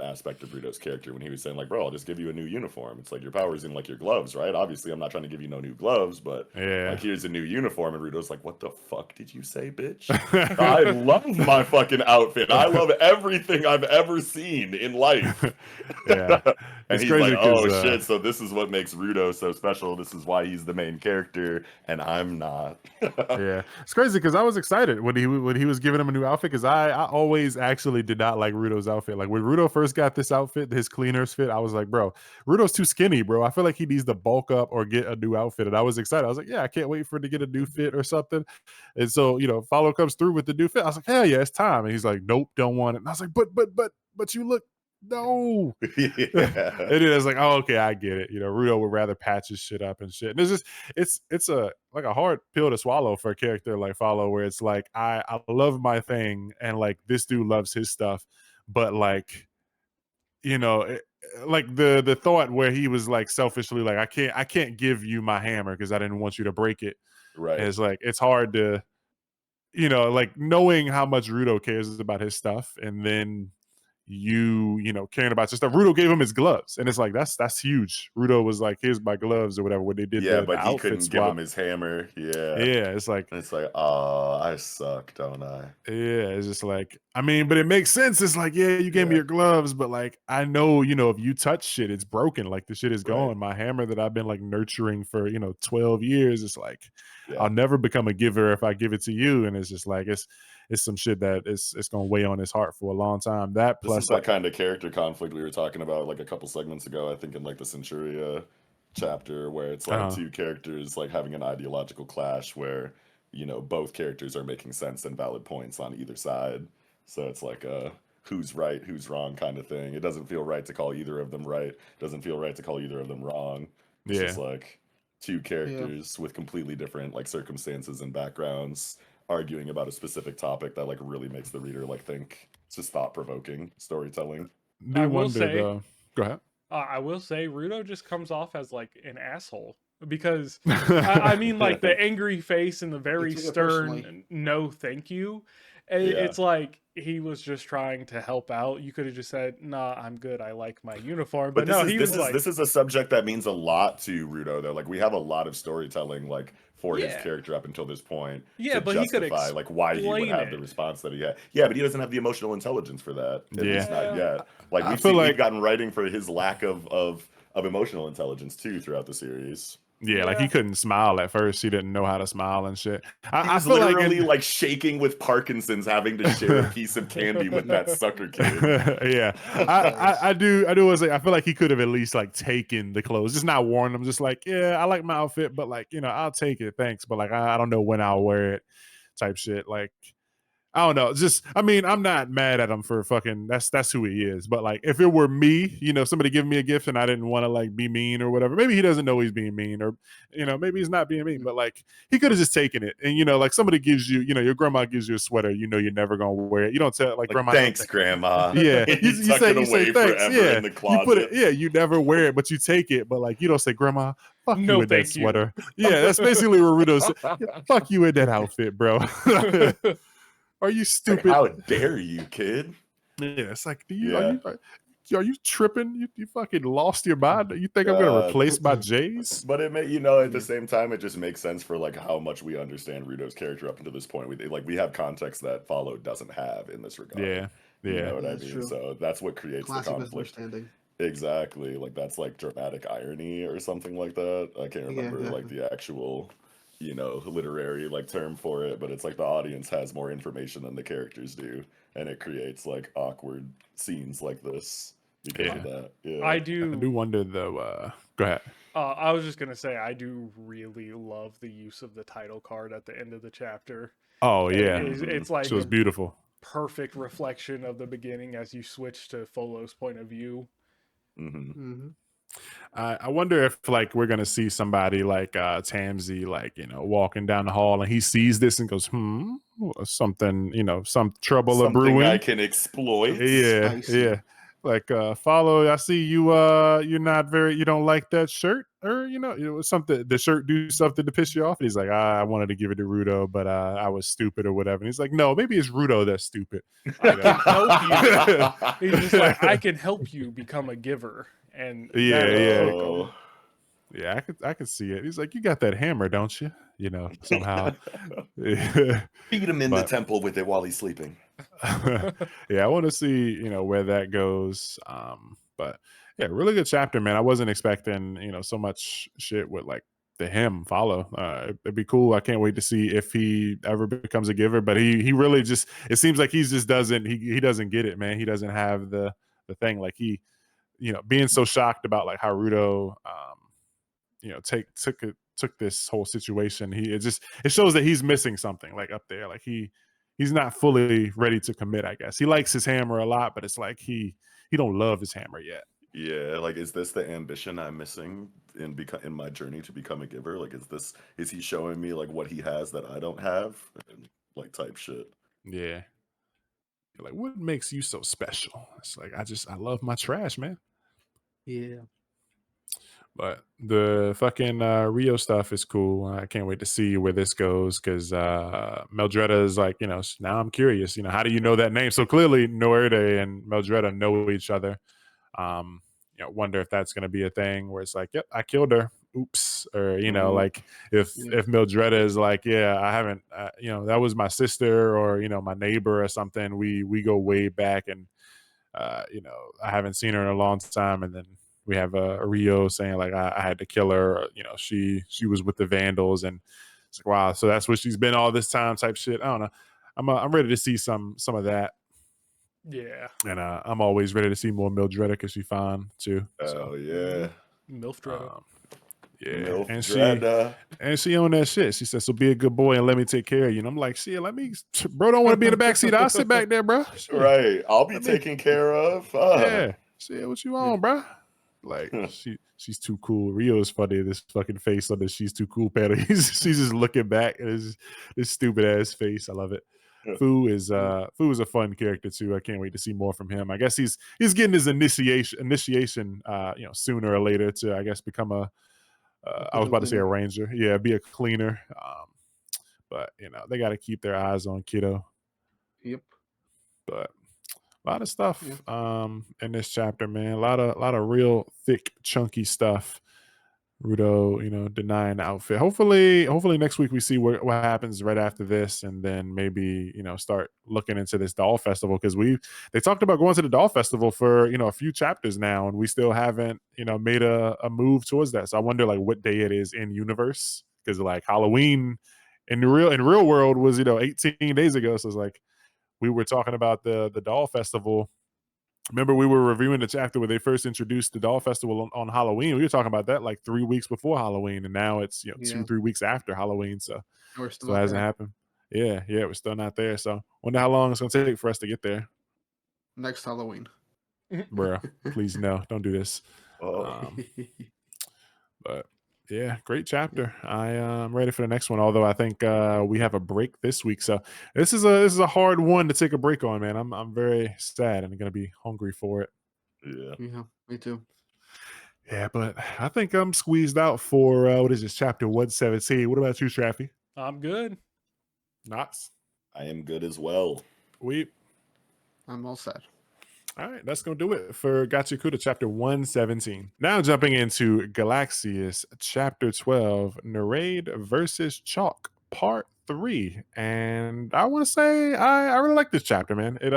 aspect of Rudo's character when he was saying like, bro, I'll just give you a new uniform. It's like your power's in like your gloves, right? Obviously I'm not trying to give you no new gloves, but like here's a new uniform. And Rudo's like, what the fuck did you say, bitch? I love my fucking outfit. I love everything I've ever seen in life. Yeah. And It's he's crazy like, oh 'cause, shit, so this is what makes Rudo so special. This is why he's the main character and I'm not. Yeah, it's crazy because I was excited when he was giving him a new outfit because I always actually did not like Rudo's outfit. Like when Rudo first got this outfit, his cleaner's fit, I was like, bro, Rudo's too skinny, bro. I feel like he needs to bulk up or get a new outfit. And I was excited. I was like, yeah, I can't wait for him to get a new fit or something. And so Follow comes through with the new fit. I was like, hell yeah, it's time. And he's like, nope, don't want it. And I was like, but you look. No. Yeah. And then it's like, oh, okay, I get it. Rudo would rather patch his shit up and shit. And it's just it's a like a hard pill to swallow for a character like Follow, where it's like I love my thing and like this dude loves his stuff, but like like the thought where he was like selfishly like I can't give you my hammer because I didn't want you to break it. Right. And it's like it's hard to like knowing how much Rudo cares about his stuff and then caring about your stuff. Rudo gave him his gloves, and it's like that's huge. Rudo was like, "Here's my gloves" or whatever when they did. Yeah, the but he outfit couldn't swap. give him his hammer. Yeah, it's like, and it's like, oh, I suck, don't I? Yeah, it's just like, I mean, but it makes sense. It's like, yeah, you gave me your gloves, but like, I know, if you touch shit, it's broken. Like the shit is gone. My hammer that I've been like nurturing for 12 years. It's like, I'll never become a giver if I give it to you, and it's just like it's some shit that it's gonna weigh on his heart for a long time. That This is plus that like kind of character conflict we were talking about like a couple segments ago, I think in like the Centuria chapter, where it's like two characters like having an ideological clash where, you know, both characters are making sense and valid points on either side. So it's like a who's right, who's wrong kind of thing. It doesn't feel right to call either of them right. Doesn't feel right to call either of them wrong. It's just like two characters with completely different like circumstances and backgrounds arguing about a specific topic that like really makes the reader like think. It's just thought-provoking storytelling. I will say, though. Go ahead. I will say, Rudo just comes off as like an asshole because I mean, like the angry face and the very stern no, thank you. It's like he was just trying to help out. You could have just said, "Nah, I'm good. I like my uniform." But no, this is a subject that means a lot to Rudo though. Like we have a lot of storytelling like for his character up until this point to but justify like why he would have the response that he had. Yeah, but he doesn't have the emotional intelligence for that. At least not yet. Like we've gotten writing for his lack of emotional intelligence too throughout the series. Yeah, like he couldn't smile at first. He didn't know how to smile and shit. I feel literally like shaking with Parkinson's, having to share a piece of candy with that sucker kid. Yeah, I do want to say I feel like he could have at least like taken the clothes, just not worn them. Just like, yeah, I like my outfit, but like, you know, I'll take it, thanks. But like, I don't know when I'll wear it, type shit. Like, I don't know. Just, I mean, I'm not mad at him for fucking. That's who he is. But like, if it were me, you know, somebody giving me a gift and I didn't want to like be mean or whatever. Maybe he doesn't know he's being mean, or you know, maybe he's not being mean. But like, he could have just taken it. And you know, like somebody gives you, you know, your grandma gives you a sweater. You know, you're never gonna wear it. You don't tell like grandma. Thanks, grandma. Yeah, you say thanks. Yeah, in the closet. you put it. Yeah, you never wear it, but you take it. But like, you don't say, grandma, fuck you with that sweater. Yeah, that's basically what Rudo said. Fuck you in that outfit, bro. Are you stupid? Like, how dare you, kid? Yeah, it's like, are you tripping? You fucking lost your mind? You think I'm gonna replace my J's? But it may, you know, at the same time, it just makes sense for like how much we understand Rudo's character up until this point. We have context that Follow doesn't have in this regard. Yeah. You know what I mean? True. So that's what creates classic the conflict. Exactly. Like that's like dramatic irony or something like that. I can't remember like the actual, you know, literary like term for it, but it's like the audience has more information than the characters do, and it creates like awkward scenes like this because of that. Yeah, I do wonder though. Go ahead. I was just gonna say I do really love the use of the title card at the end of the chapter. Oh yeah, it's like it was beautiful, perfect reflection of the beginning as you switch to Folo's point of view. I wonder if like we're gonna see somebody like Tamsi, like, you know, walking down the hall and he sees this and goes, something, you know, some trouble something brewing. I can exploit. Yeah. Like Follow, I see you you're not very, you don't like that shirt, or you know something, the shirt do something to piss you off. And he's like, I wanted to give it to Rudo, but I was stupid or whatever. And he's like, no, maybe it's Rudo that's stupid. I can help you. He's just like, I can help you become a giver. And yeah, I could see it. He's like, you got that hammer, don't you? You know, somehow. Beat him in the temple with it while he's sleeping. Yeah, I want to see, you know, where that goes. But yeah, really good chapter, man. I wasn't expecting, you know, so much shit with like the him Follow. It'd be cool. I can't wait to see if he ever becomes a giver. But he really just, it seems like he just doesn't, he doesn't get it, man. He doesn't have the thing, like he, you know, being so shocked about like how Rudo you know, took this whole situation. It shows that he's missing something like up there. Like he's not fully ready to commit, I guess. He likes his hammer a lot, but it's like he don't love his hammer yet. Yeah, like is this the ambition I'm missing in my journey to become a giver? Like is he showing me like what he has that I don't have? And, like type shit. Yeah. You're like, what makes you so special? It's like I love my trash, man. Yeah. But the fucking Rio stuff is cool. I can't wait to see where this goes, because Meldretta is like, you know, now I'm curious, you know, how do you know that name? So clearly Noerde and Meldretta know each other. You know, wonder if that's going to be a thing where it's like, yep, I killed her. Oops. Or, you know, like if Meldretta is like, yeah, I haven't, you know, that was my sister, or, you know, my neighbor or something. We go way back, and, you know, I haven't seen her in a long time. And then we have a Rio saying like, I had to kill her. You know, she was with the Vandals, and it's like, wow, so that's where she's been all this time type shit. I don't know. I'm ready to see some of that. Yeah. And I'm always ready to see more Mildred because she's fine too. Oh yeah. Milf Dread. Yeah, Milf and Dread. she on that shit. She said, "So be a good boy and let me take care of you." And I'm like, "Shit, bro, don't want to be in the backseat. I'll sit back there, bro. Shit. Right, I'll be taken care of. Yeah, shit, what you on, bro?" Like she's too cool. Rio is funny. This fucking face on the "she's too cool" panel. She's just looking back at this stupid ass face. I love it. Fu is a fun character too. I can't wait to see more from him. I guess he's getting his initiation sooner or later to, I guess, become I was about to say a ranger. Yeah, be a cleaner. But they got to keep their eyes on Kiddo. Yep. But a lot of stuff in this chapter, man. A lot of real thick, chunky stuff. Rudo, denying the outfit. Hopefully next week we see what happens right after this, and then maybe start looking into this doll festival, because they talked about going to the doll festival for a few chapters now, and we still haven't made a move towards that. So I wonder like what day it is in universe, because like Halloween in real world was 18 days ago. So it's like we were talking about the doll festival. Remember, we were reviewing the chapter where they first introduced the doll festival on Halloween. We were talking about that like 3 weeks before Halloween, and now it's 2-3 weeks after Halloween. So We're still it hasn't happened. Yeah, we're still not there. So wonder how long it's gonna take for us to get there. Next Halloween. Bruh, please no, don't do this. But yeah, great chapter. I'm ready for the next one. Although I think we have a break this week, so this is a hard one to take a break on, man. I'm very sad and gonna be hungry for it. Yeah, me too. Yeah, but I think I'm squeezed out for what is this, chapter 117? What about you, Traffy? I'm good. Knox? I am good as well. I'm all set. All right, that's going to do it for Gachiakuta chapter 117. Now jumping into Galaxias chapter 12, Narade versus Chalk, part 3. And I want to say I really like this chapter, man. It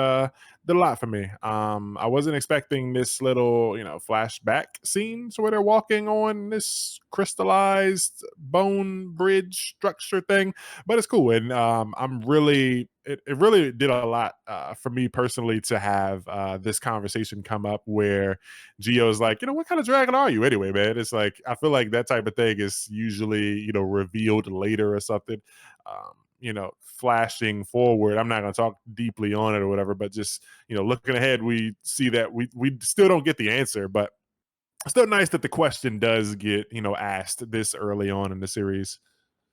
did a lot for me. I wasn't expecting this little, flashback scenes where they're walking on this crystallized bone bridge structure thing, but it's cool. And I'm really it really did a lot for me personally to have this conversation come up where Gio's like, what kind of dragon are you anyway, man? It's like, I feel like that type of thing is usually, revealed later or something. Flashing forward, I'm not going to talk deeply on it or whatever, but just, looking ahead, we see that we still don't get the answer, but it's still nice that the question does get, asked this early on in the series.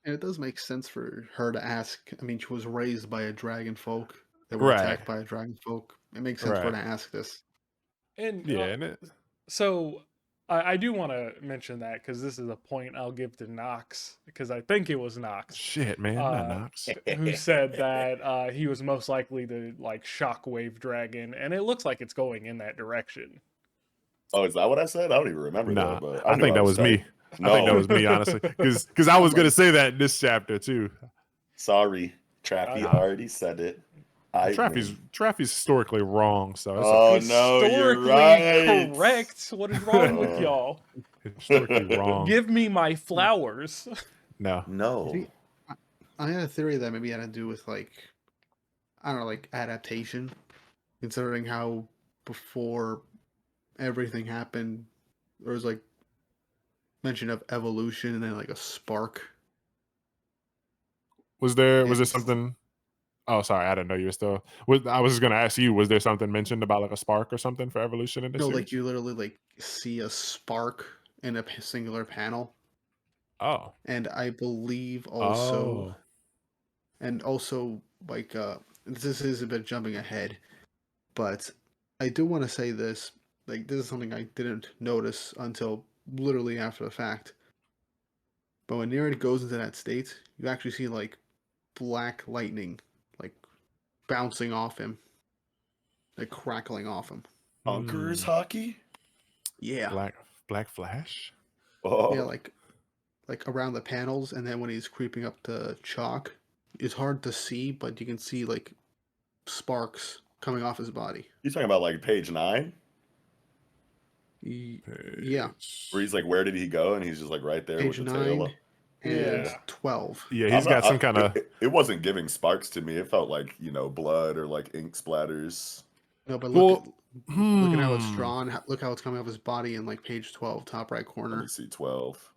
And it does make sense for her to ask. I mean, she was raised by a dragon folk. They were attacked by a dragon folk. It makes sense for her to ask this. And so I do want to mention that, because this is a point I'll give to Knox, because I think it was Knox. Shit, man, not Knox. Who said that he was most likely the shockwave dragon, and it looks like it's going in that direction. Oh, is that what I said? I don't even remember that. But I think that was me. No. I think that was me, honestly, because I was gonna say that in this chapter too. Sorry, Traffy already said it. Traffy's historically wrong, so no, you're right. Correct. What is wrong with y'all? Historically wrong. Give me my flowers. No. See, I had a theory that maybe had to do with adaptation, considering how before everything happened, there was mention of evolution and then a spark. Was there something? Oh, sorry, I didn't know you were still. I was just gonna ask you, was there something mentioned about a spark or something for evolution in this? No, series? you literally see a spark in a singular panel. Oh. And I believe also, this is a bit jumping ahead, but I do want to say this. This is something I didn't notice until literally after the fact. But when Nereid goes into that state, you actually see black lightning bouncing off him, crackling off him. Conqueror's hockey? Yeah. Black flash? Oh. Yeah, around the panels, and then when he's creeping up to Chalk, it's hard to see, but you can see sparks coming off his body. You talking about page 9? Yeah. Where he's where did he go? And he's just right there page with the 9, tail up. and Yeah. 12. Yeah, he's got some kind of. It wasn't giving sparks to me. It felt like, you know, blood or like ink splatters. No, but Well, look at how it's drawn. Look how it's coming off his body in like page 12, top right Let corner. me see 12.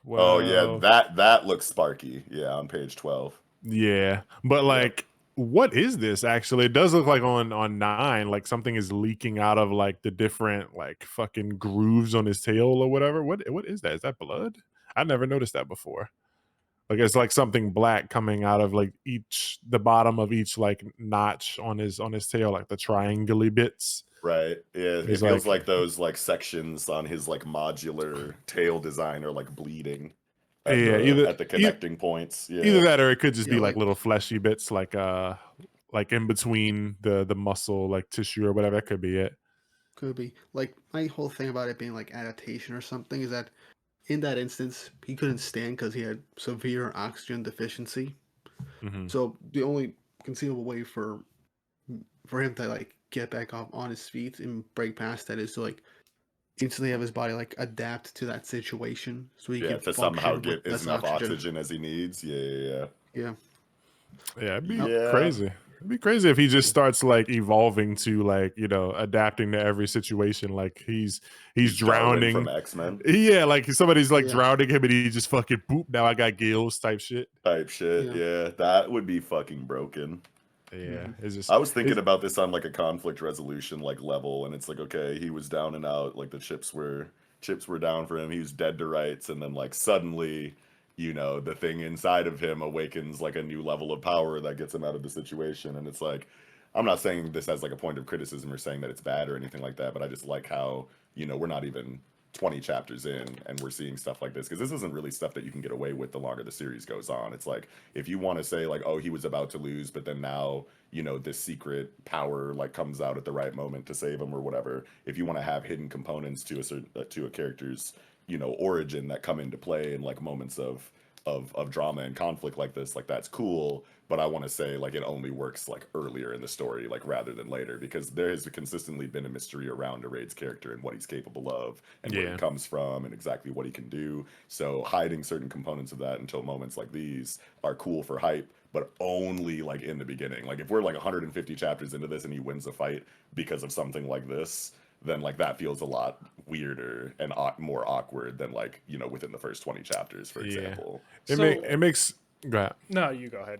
12. Oh yeah, that looks sparky. Yeah, on page 12. Yeah, but like, what is this actually? It does look like on 9, like something is leaking out of like the different like fucking grooves on his tail or whatever. What is that? Is that blood? I never noticed that before. Like it's like something black coming out of like the bottom of each like notch on his tail, like the triangle bits. Right. Yeah, it He's feels like those like sections on his like modular tail design are like bleeding at the connecting points. Yeah. Either that or it could just be like like little fleshy bits like in between the muscle like tissue or whatever. That could be it. Could be. Like, my whole thing about it being like adaptation or something is that in that instance, he couldn't stand because he had severe oxygen deficiency. Mhm. So the only conceivable way for him to like get back up on his feet and break past that is to like instantly have his body like adapt to that situation, so he can to somehow function get with as less enough oxygen as he needs. Yeah. Yeah. Yeah, it'd be Yeah. crazy. It'd be crazy if he just starts like evolving to like, you know, adapting to every situation. Like he's Darwin drowning from X-Men Yeah, like somebody's like drowning him and he just fucking boop. Now I got gills type shit. Yeah, that would be fucking broken. Yeah, it's just. I was thinking about this on like a conflict resolution like level, and it's like, okay, he was down and out, like the chips were down for him. He was dead to rights, and then like suddenly, you know, the thing inside of him awakens like a new level of power that gets him out of the situation. And it's like, I'm not saying this as like a point of criticism or saying that it's bad or anything like that, but I just like how, you know, we're not even 20 chapters in and we're seeing stuff like this, because this isn't really stuff that you can get away with the longer the series goes on. It's like, if you want to say like, oh, he was about to lose, but then now, you know, this secret power like comes out at the right moment to save him or whatever. If you want to have hidden components to a certain to a character's, you know, origin that come into play in like moments of drama and conflict like this, like that's cool. But I want to say like it only works like earlier in the story, like rather than later, because there has consistently been a mystery around Araid's character and what he's capable of and where he comes from and exactly what he can do. So hiding certain components of that until moments like these are cool for hype, but only like in the beginning. Like if we're like 150 chapters into this and he wins a fight because of something like this, then like that feels a lot weirder and more awkward than like, you know, within the first 20 chapters, for example. It makes. Go ahead. No, you go ahead.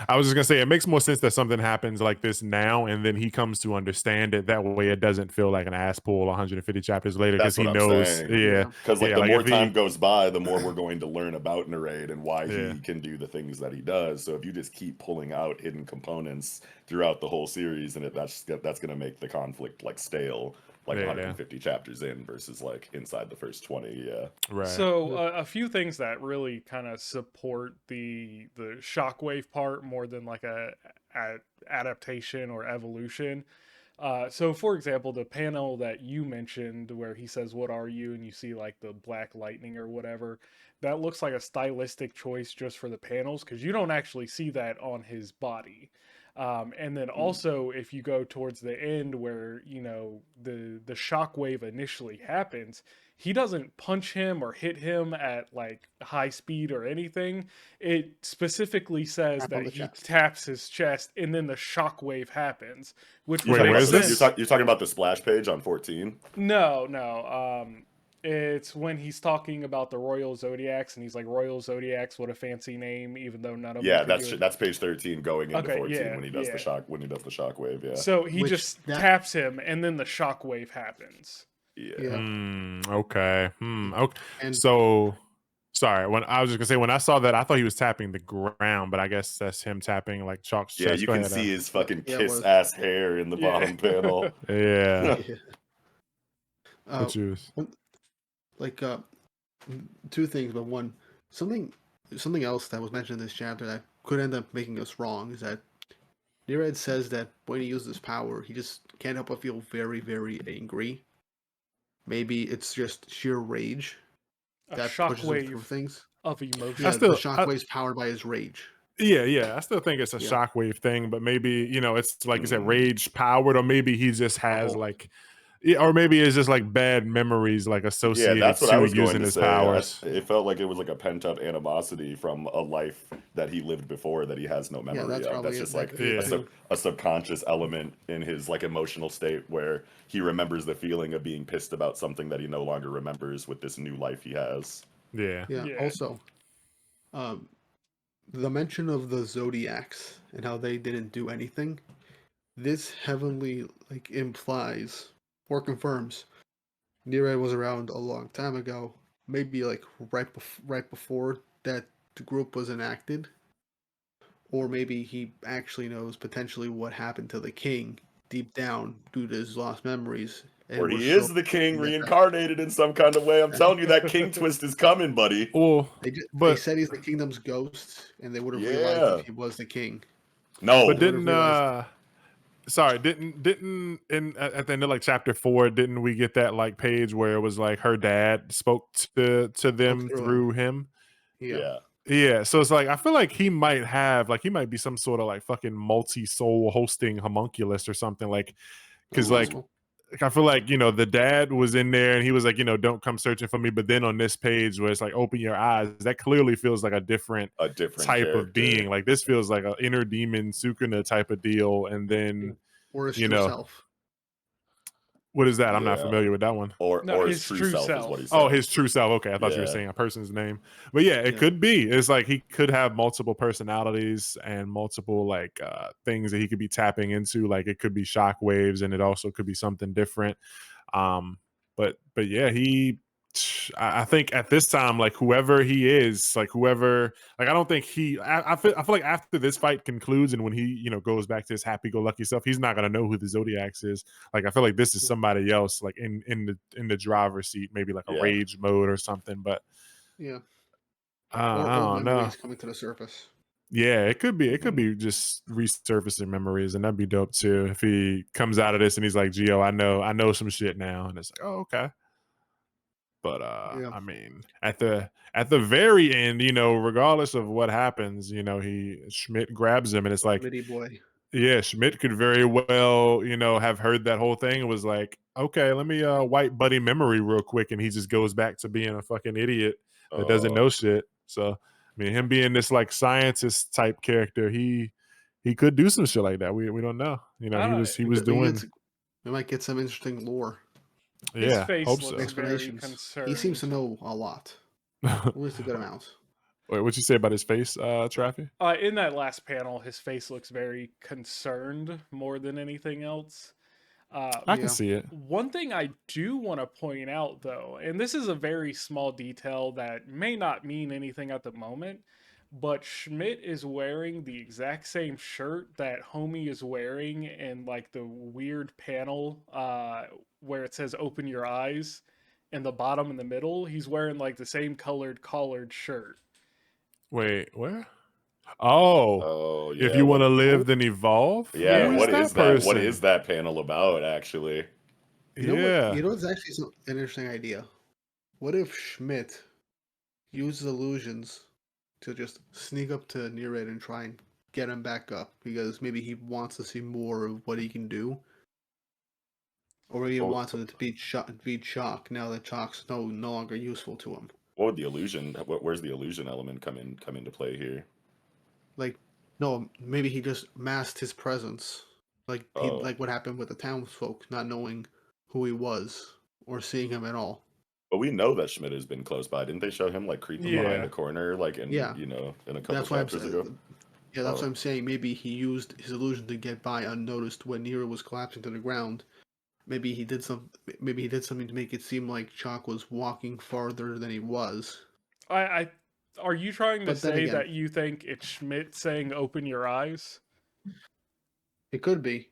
I was just gonna say it makes more sense that something happens like this now, and then he comes to understand it. That way, it doesn't feel like an ass pull 150 chapters later because he knows. Because like the more time goes by, the more we're going to learn about Narade and why he can do the things that he does. So if you just keep pulling out hidden components throughout the whole series, and that's going to make the conflict like stale. Like 150 chapters in versus like inside the first 20, Right. So a few things that really kind of support the shockwave part more than like a adaptation or evolution. So for example, the panel that you mentioned where he says, "What are you?" and you see like the black lightning or whatever, that looks like a stylistic choice just for the panels, because you don't actually see that on his body. And then also, if you go towards the end where, you know, the shockwave initially happens, he doesn't punch him or hit him at like high speed or anything. It specifically says that he taps his chest and then the shockwave happens. Which where is this? You're talking about the splash page on 14? No. It's when he's talking about the Royal Zodiacs, and he's like, "Royal Zodiacs, what a fancy name!" Even though none of them. That's page 13 going into 14 when he does the shockwave. Yeah. So he just taps him, and then the shockwave happens. Okay. Okay. And so, sorry. When I was just gonna say, when I saw that, I thought he was tapping the ground, but I guess that's him tapping like Chalk's chest. Yeah, you can see his fucking kiss ass hair in the bottom panel. Like two things, but one, something else that was mentioned in this chapter that could end up making us wrong is that Nereid says that when he uses power, he just can't help but feel very, very angry. Maybe it's just sheer rage that pushes him through things of emotion. Yeah, the shockwave's powered by his rage. Yeah. I still think it's a shockwave thing, but maybe, you know, it's like you said, rage powered, or maybe he just has like Yeah, or maybe it's just like bad memories, like Yeah, associated that's what I to was going using to his say. powers. It felt like it was like a pent up animosity from a life that he lived before that he has no Yeah, memory that's of. probably That's it. just That like could be it too. a subconscious element in his like emotional state where he remembers the feeling of being pissed about something that he no longer remembers with this new life he has. Yeah. Yeah. Yeah. Also, the mention of the zodiacs and how they didn't do anything. This heavily like implies or confirms Nirei was around a long time ago, maybe like right before that the group was enacted, or maybe he actually knows potentially what happened to the king deep down due to his lost memories, Or and was he so is the king that reincarnated in some kind of way. I'm telling you, that king twist is coming, buddy. Well, they but said he's the kingdom's ghost, and they would have realized if Yeah. he was the king. No. but They would have didn't realized. sorry, didn't in at the end of like chapter 4, didn't we get that like page where it was like her dad spoke to them Through through him? Yeah. Yeah. Yeah, so it's like I feel like he might be some sort of like fucking multi-soul hosting homunculus or something, like because like Possible. I feel like, you know, the dad was in there and he was like, you know, don't come searching for me. But then on this page where it's like, open your eyes, that clearly feels like a different type of being. character. Like this feels like an inner demon Sukuna type of deal. And then, Or his you true know, self. what is that? I'm not Yeah. familiar with that one. No, Or his his true true self is what self. he said. Oh, his true self. Okay, I thought you were Yeah. saying a person's name. But yeah, it Yeah. could be. It's like he could have multiple personalities and multiple like things that he could be tapping into. Like it could be shock waves and it also could be something different. But yeah, I think at this time, like whoever he is, like I don't think I feel like after this fight concludes and when he, you know, goes back to his happy-go-lucky self, he's not gonna know who the Zodiacs is. Like I feel like this is somebody else, like in the driver's seat, maybe like a Yeah. rage mode or something. But Yeah. I Or don't old know. memories coming to the surface. Yeah, it could be. It could be just resurfacing memories, and that'd be dope too. If he comes out of this and he's like, "Gio, I know some shit now," and it's like, "Oh, okay." But Yeah. I mean, at the very end, you know, regardless of what happens, you know, Schmidt grabs him, and it's like, Mitty boy. yeah, Schmidt could very well, you know, have heard that whole thing and was like, okay, let me wipe Buddy memory real quick, and he just goes back to being a fucking idiot that doesn't know shit. So, I mean, him being this like scientist type character, he could do some shit like that. We don't know. You know, he was doing. We might get some interesting lore. His Yeah, face hope so. looks very Explanations. concerned. He seems to know a lot. At least a good amount. Wait, what'd you say about his face, Traffy? In that last panel, his face looks very concerned more than anything else. I can see it. One thing I do want to point out, though, and this is a very small detail that may not mean anything at the moment, but Schmidt is wearing the exact same shirt that Homie is wearing in like the weird panel where it says "Open your eyes." In the bottom in the middle, he's wearing like the same colored collared shirt. Wait, where? Oh, yeah. if you want to live, then evolve. Yeah, Who what is that? person? What is that panel about, actually? You know Yeah, what? You know what's actually an interesting idea? What if Schmidt uses illusions to just sneak up to Nereid and try and get him back up because maybe he wants to see more of what he can do, or he wants him to beat Chalk now that Chalk's no longer useful to him. What would the illusion? Where's the illusion element come into play here? Like, no, maybe he just masked his presence, like like what happened with the townsfolk not knowing who he was or seeing him at all. But we know that Schmidt has been close by. Didn't they show him like creeping behind a corner, like in you know, in a couple chapters ago? Yeah, that's what I'm saying. Maybe he used his illusion to get by unnoticed when Nero was collapsing to the ground. Maybe he did something to make it seem like Chalk was walking farther than he was. Are you trying to But then say again- that you think it's Schmidt saying "Open your eyes"? It could be.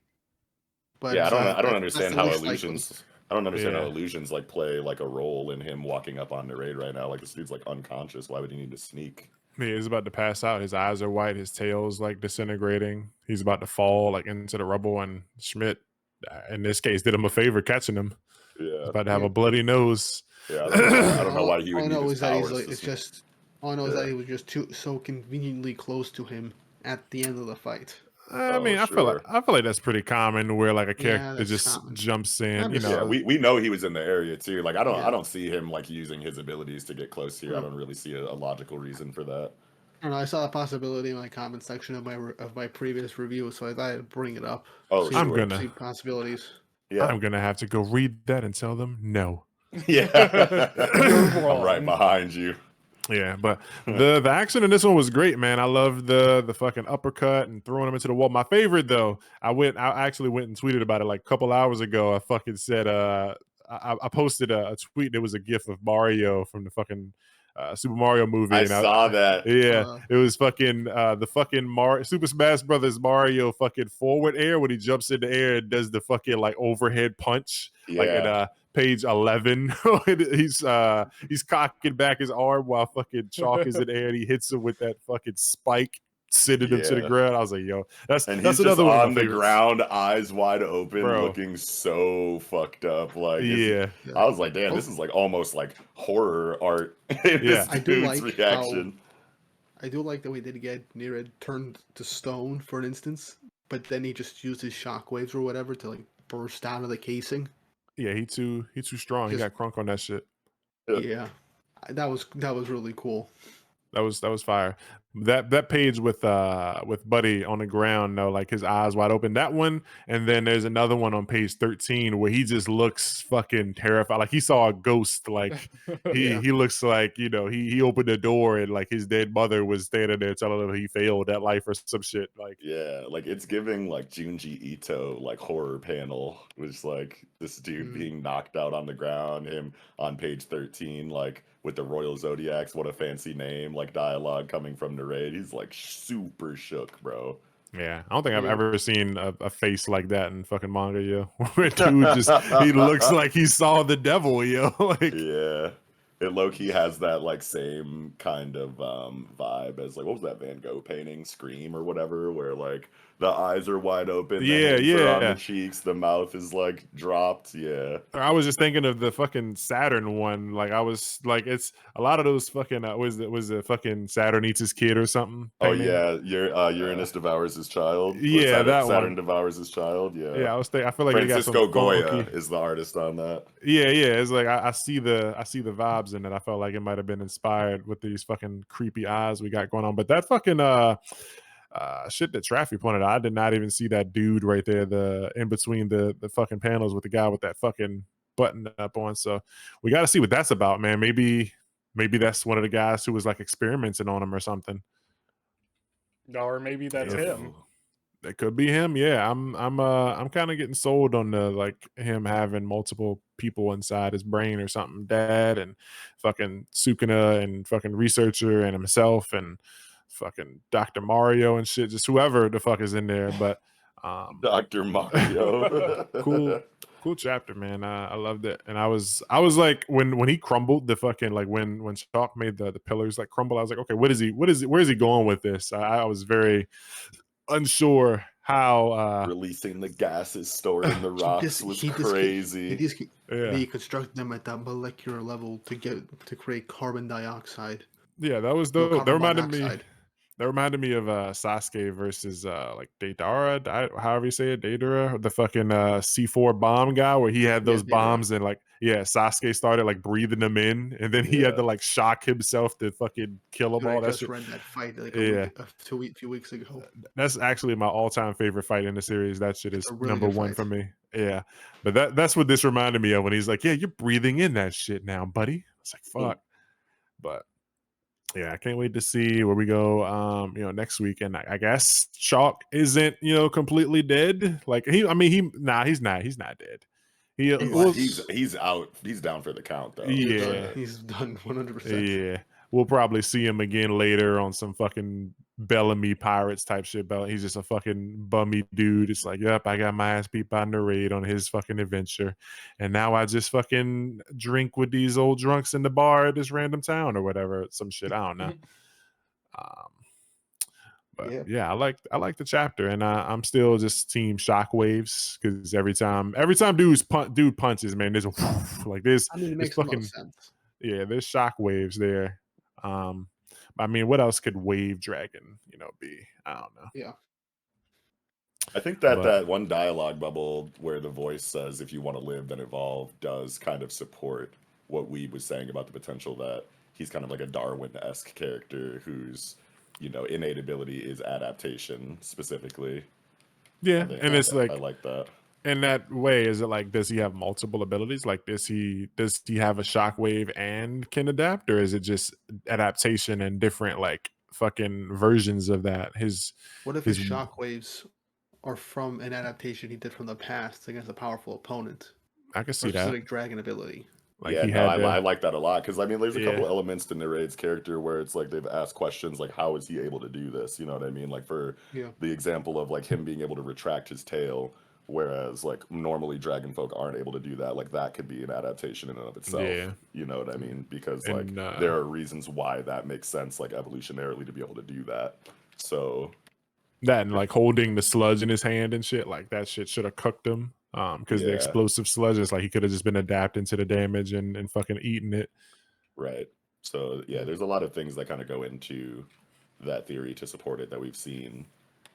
But Yeah, I don't that's understand the how least illusions. likely. I don't understand how Yeah. illusions like play like a role in him walking up on the raid right now. Like this dude's like unconscious. Why would he need to sneak? Yeah, he's about to pass out. His eyes are white. His tail's like disintegrating. He's about to fall like into the rubble. And Schmidt, in this case, did him a favor catching him. Yeah, He's about to have a bloody nose. yeah. I don't know why he would All I need know his is that powers. all I know is that he was just so conveniently close to him at the end of the fight. I Oh, mean, I feel sure. like that's pretty common where like a Yeah, character that's just common. jumps in, I'm you just- Yeah, know. we know he was in the area too. Like I Yeah. don't see him like using his abilities to get close here. I Hmm. don't really see a logical reason for that. I don't know. I saw a possibility in my comment section of my previous review, so I thought I'd bring it up. Oh, see, I'm sure. gonna see possibilities. Yeah. I'm gonna have to go read that and tell them no. Yeah. You're I'm right wrong. behind you. Yeah, but the action in this one was great, man. I loved the fucking uppercut and throwing him into the wall. My favorite though, I actually went and tweeted about it like a couple hours ago. I fucking said I posted a tweet. There was a gif of Mario from the fucking Super Mario movie, I and saw that. yeah, it was fucking the fucking Super Smash Brothers Mario fucking forward air when he jumps in the air and does the fucking like overhead punch, like Yeah. at page 11. He's cocking back his arm while fucking Chalk is in the air, and he hits him with that fucking spike, sending him to the Yeah. ground. I was like, yo, that's And he's just another one of on my the favorites. ground, eyes wide open, Bro. looking so fucked up. Like, Yeah, I was like, damn, this is like almost like horror art in Yeah. this I do dude's like reaction. I do like that we did get Nereid turned to stone, for an instance, but then he just used his shockwaves or whatever to like burst out of the casing. yeah, he too strong. He Just- got crunk on that shit. Yeah, that was really cool. That was fire. That page with Buddy on the ground, though, like his eyes wide open. That one, and then there's another one on page 13 where he just looks fucking terrified, like he saw a ghost. Like Yeah. he looks like, you know, he opened the door and like his dead mother was standing there telling him he failed at life or some shit. Like Yeah, like it's giving like Junji Ito like horror panel, which like this dude being knocked out on the ground, him on page 13, like with the Royal Zodiacs, what a fancy name, like dialogue coming from Narade. He's like super shook, bro. yeah, I don't think I've Yeah. ever seen a face like that in fucking manga, yo. Where dude just he looks like he saw the devil, yo. Like Yeah. It low-key has that like same kind of vibe as like what was that Van Gogh painting, Scream or whatever, where like the eyes are wide open, the Yeah, hands are on yeah. the cheeks, the mouth is like dropped. Yeah. I was just thinking of the fucking Saturn one. Like I was like, it's a lot of those fucking was the fucking Saturn eats his kid or something. Oh painting? yeah, Uranus devours his child. Or Yeah, that Saturn one. devours his child. Yeah. Yeah, I was thinking. I feel like they got Francisco some Goya funky. is the artist on that. Yeah, it's like I see the vibes in it. I felt like it might have been inspired with these fucking creepy eyes we got going on. But that fucking shit that Traffy pointed out, I did not even see that dude right there, the in between the fucking panels with the guy with that fucking button up on. So we got to see what that's about, man. Maybe that's one of the guys who was like experimenting on him or something. Or maybe that's him. That could be him. Yeah, I'm kind of getting sold on the like him having multiple people inside his brain or something. Dad and fucking Sukuna and fucking researcher and himself and fucking Dr. Mario and shit. Just whoever the fuck is in there. But Dr. Mario. cool chapter, man. I loved it. And I was like when he crumbled the fucking like when Chalk made the pillars like crumble, I was like, okay, where is he going with this? I was very unsure how releasing the gases stored in the rocks was crazy. He constructed them at that molecular level to create carbon dioxide. Yeah, that was No, that reminded me. monoxide. That reminded me of Sasuke versus like Deidara, however you say it, Deidara, the fucking C4 bomb guy, where he had those bombs and like Sasuke started like breathing them in, and then he had to like shock himself to fucking kill them all. I just read that fight like a few weeks ago. That's actually my all-time favorite fight in the series. That shit is really number one for me. Yeah, but that's what this reminded me of when he's like, "Yeah, you're breathing in that shit now, buddy." It's like fuck, but. Yeah, I can't wait to see where we go next week. And I guess Chalk isn't, completely dead. Like he's not dead. He's out. He's down for the count though. Yeah. He's done 100%. Yeah. We'll probably see him again later on some fucking Bellamy Pirates type shit. But he's just a fucking bummy dude. It's like, yep, I got my ass beat by Narade on his fucking adventure. And now I just fucking drink with these old drunks in the bar at this random town or whatever. Some shit. I don't know. But yeah, I like the chapter, and I'm still just team Shockwaves because every time dude punches, man, there's a like this. I mean, it makes fucking sense. Yeah, there's Shockwaves there. I mean, what else could Wave Dragon, be? I don't know. Yeah. I think that But that one dialogue bubble where the voice says, "If you want to live, then evolve," does kind of support what we was saying about the potential that he's kind of like a Darwin-esque character whose, innate ability is adaptation specifically. I yeah, think and it's I like like that. in that way, is it like, does he have multiple abilities? Like, does he have a shockwave and can adapt, or is it just adaptation and different like fucking versions of that? What if his His shockwaves are from an adaptation he did from the past against a powerful opponent, I can or see a that. specific dragon ability? Like Yeah, he no, had I to, like that a lot because I mean, there's a yeah, couple elements to Nereid's character where it's like they've asked questions like, "How is he able to do this?" You know what I mean? Like for Yeah. the example of like him being able to retract his tail, whereas like normally dragon folk aren't able to do that. Like that could be an adaptation in and of itself. yeah, You know what I Yeah. mean? Because like and there are reasons why that makes sense, like evolutionarily, to be able to do that. So that and if like holding the sludge in his hand and shit, like that shit should have cooked him. Because the yeah, explosive sludge is like he could have just been adapting to the damage and fucking eating it. right. So yeah, Yeah. there's a lot of things that kind of go into that theory to support it that we've seen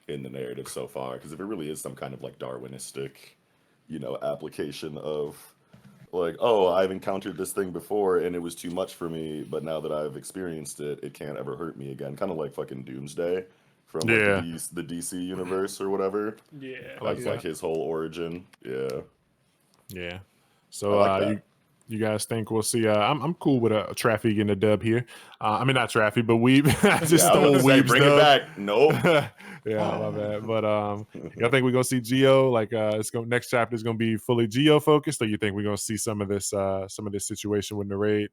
in the narrative so far. Because if it really is some kind of like Darwinistic, application of like, oh, I've encountered this thing before and it was too much for me, but now that I've experienced it, it can't ever hurt me again. Kind of like fucking Doomsday from like Yeah, the DC universe or whatever. Yeah. I like As like that. his whole origin. Yeah, Yeah. I So like that. you guys think we'll see? I'm cool with a Traffy getting a dub here. I mean not Traffy, but Weeb. I just Yeah, I was about stole to say, Weeb's bring it dub. back. Nope. Yeah, my bad. But y'all think we're gonna see Geo? Like it's going next chapter is gonna be fully Geo focused, or you think we're gonna see some of this situation with Narrate?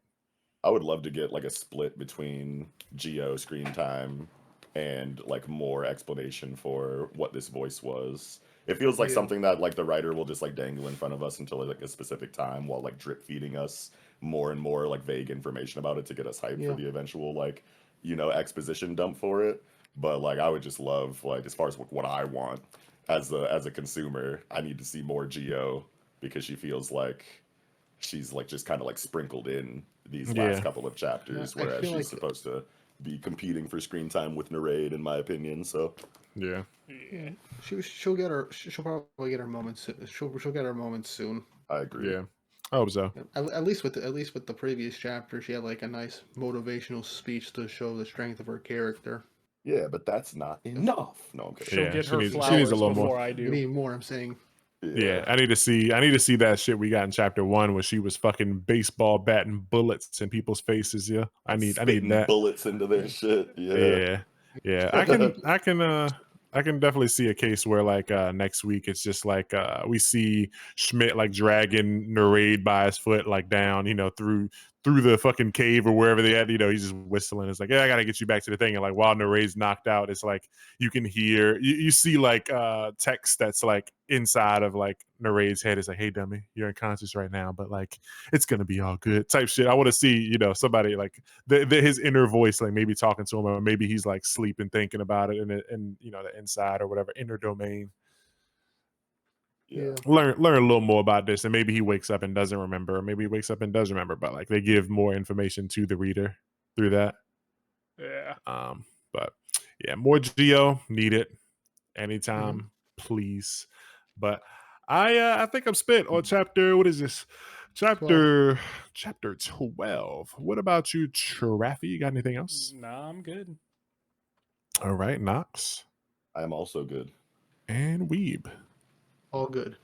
I would love to get like a split between Geo screen time and like more explanation for what this voice was. It feels like Yeah. something that like the writer will just like dangle in front of us until like a specific time while like drip feeding us more and more like vague information about it to get us hyped for Yeah. the eventual like, exposition dump for it. But like I would just love like as far as what I want as a consumer, I need to see more Geo because she feels like she's like just kind of like sprinkled in these last Yeah, couple of Yeah. chapters, I whereas feel she's like supposed to be competing for screen time with Nereid, in my opinion. So yeah, Yeah. she'll probably get her moments. She'll get her moments soon. I agree. yeah. I hope so. At least with the previous chapter, she had like a nice motivational speech to show the strength of her character. Yeah, but that's not enough. No, I'm kidding. She'll Yeah, get she her needs a flowers little more. before I You do. need more. I'm saying. Yeah, Yeah. I need to see that shit we got in chapter 1 where she was fucking baseball batting bullets in people's faces. Yeah, I need Spitting that. bullets into their shit. Yeah. Yeah, yeah. I can definitely see a case where like next week it's just like we see Schmidt like dragging Narade by his foot like down, through the fucking cave or wherever they at. He's just whistling. It's like, yeah, I gotta get you back to the thing. And like while Narade's knocked out, it's like you can hear you see like text that's like inside of like Narade's head. It's like, hey dummy, you're unconscious right now, but like it's gonna be all good type shit. I want to see, somebody like his inner voice, like maybe talking to him, or maybe he's like sleeping, thinking about it, and the inside or whatever inner domain. Yeah. Learn a little more about this, and maybe he wakes up and doesn't remember, or maybe he wakes up and does remember, but like they give more information to the reader through that. Yeah. But yeah, more Geo needed anytime, Mhm. please. But I think I'm spent on chapter. What is this? 12. Chapter 12. What about you, Traffy? You got anything else? Nah, I'm good. All right, Knox I am also good. and Weeb. All good.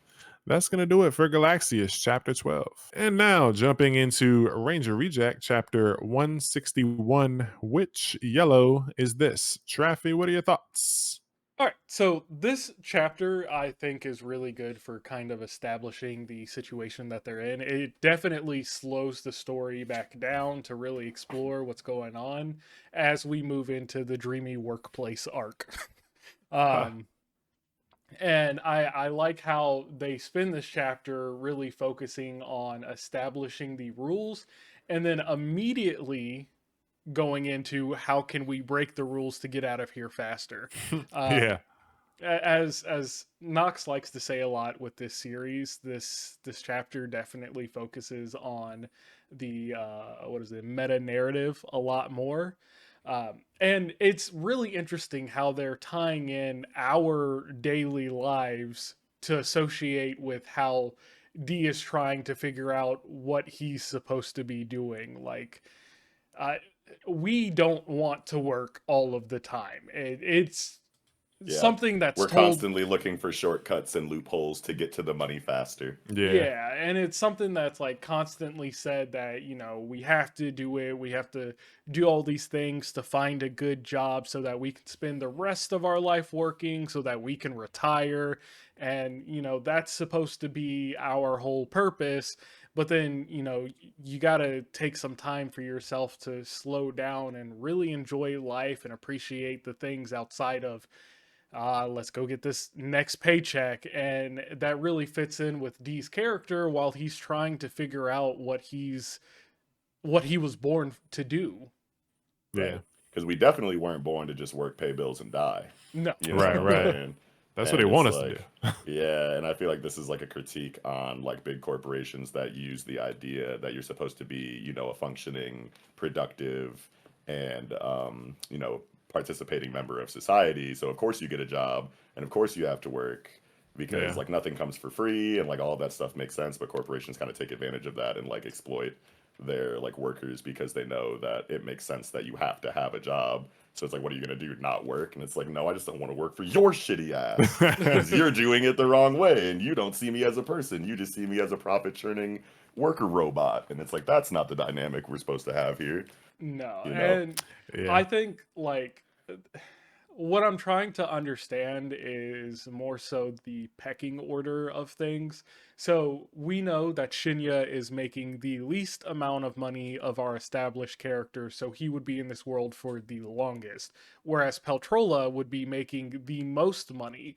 That's going to do it for Galaxias, chapter 12. And now, jumping into Ranger Reject, chapter 161. Which yellow is this? Traffy, what are your thoughts? All right, so this chapter I think is really good for kind of establishing the situation that they're in. It definitely slows the story back down to really explore what's going on as we move into the dreamy workplace arc. And I like how they spend this chapter really focusing on establishing the rules and then immediately going into how can we break the rules to get out of here faster. Yeah. As Knox likes to say a lot with this series, this chapter definitely focuses on the meta narrative a lot more. And it's really interesting how they're tying in our daily lives to associate with how D is trying to figure out what he's supposed to be doing. Like, uh, we don't want to work all of the time. It's Yeah. something that's We're told. constantly looking for shortcuts and loopholes to get to the money faster. Yeah. Yeah, and it's something that's like constantly said that, you know, we have to do it. We have to do all these things to find a good job so that we can spend the rest of our life working so that we can retire. And, you know, that's supposed to be our whole purpose. But then, you know, you got to take some time for yourself to slow down and really enjoy life and appreciate the things outside of let's go get this next paycheck. And that really fits in with D's character while he's trying to figure out what he was born to do. Yeah. Right. Because we definitely weren't born to just work, pay bills, and die. No. You know what I'm saying? That's what And they want it's us like, to do. yeah, and I feel like this is like a critique on like big corporations that use the idea that you're supposed to be, you know, a functioning, productive, and you know, participating member of society. So of course you get a job, and of course you have to work because Yeah. like nothing comes for free, and like all of that stuff makes sense. But corporations kind of take advantage of that and like exploit their like workers because they know that it makes sense that you have to have a job. So it's like, what are you gonna do? Not work? And it's like, no, I just don't want to work for your shitty ass because you're doing it the wrong way, and you don't see me as a person. You just see me as a profit churning worker robot. And it's like, that's not the dynamic we're supposed to have here. No. You know? And Yeah. I think like what I'm trying to understand is more so the pecking order of things. So we know that Shinya is making the least amount of money of our established characters, so he would be in this world for the longest, whereas Peltrola would be making the most money.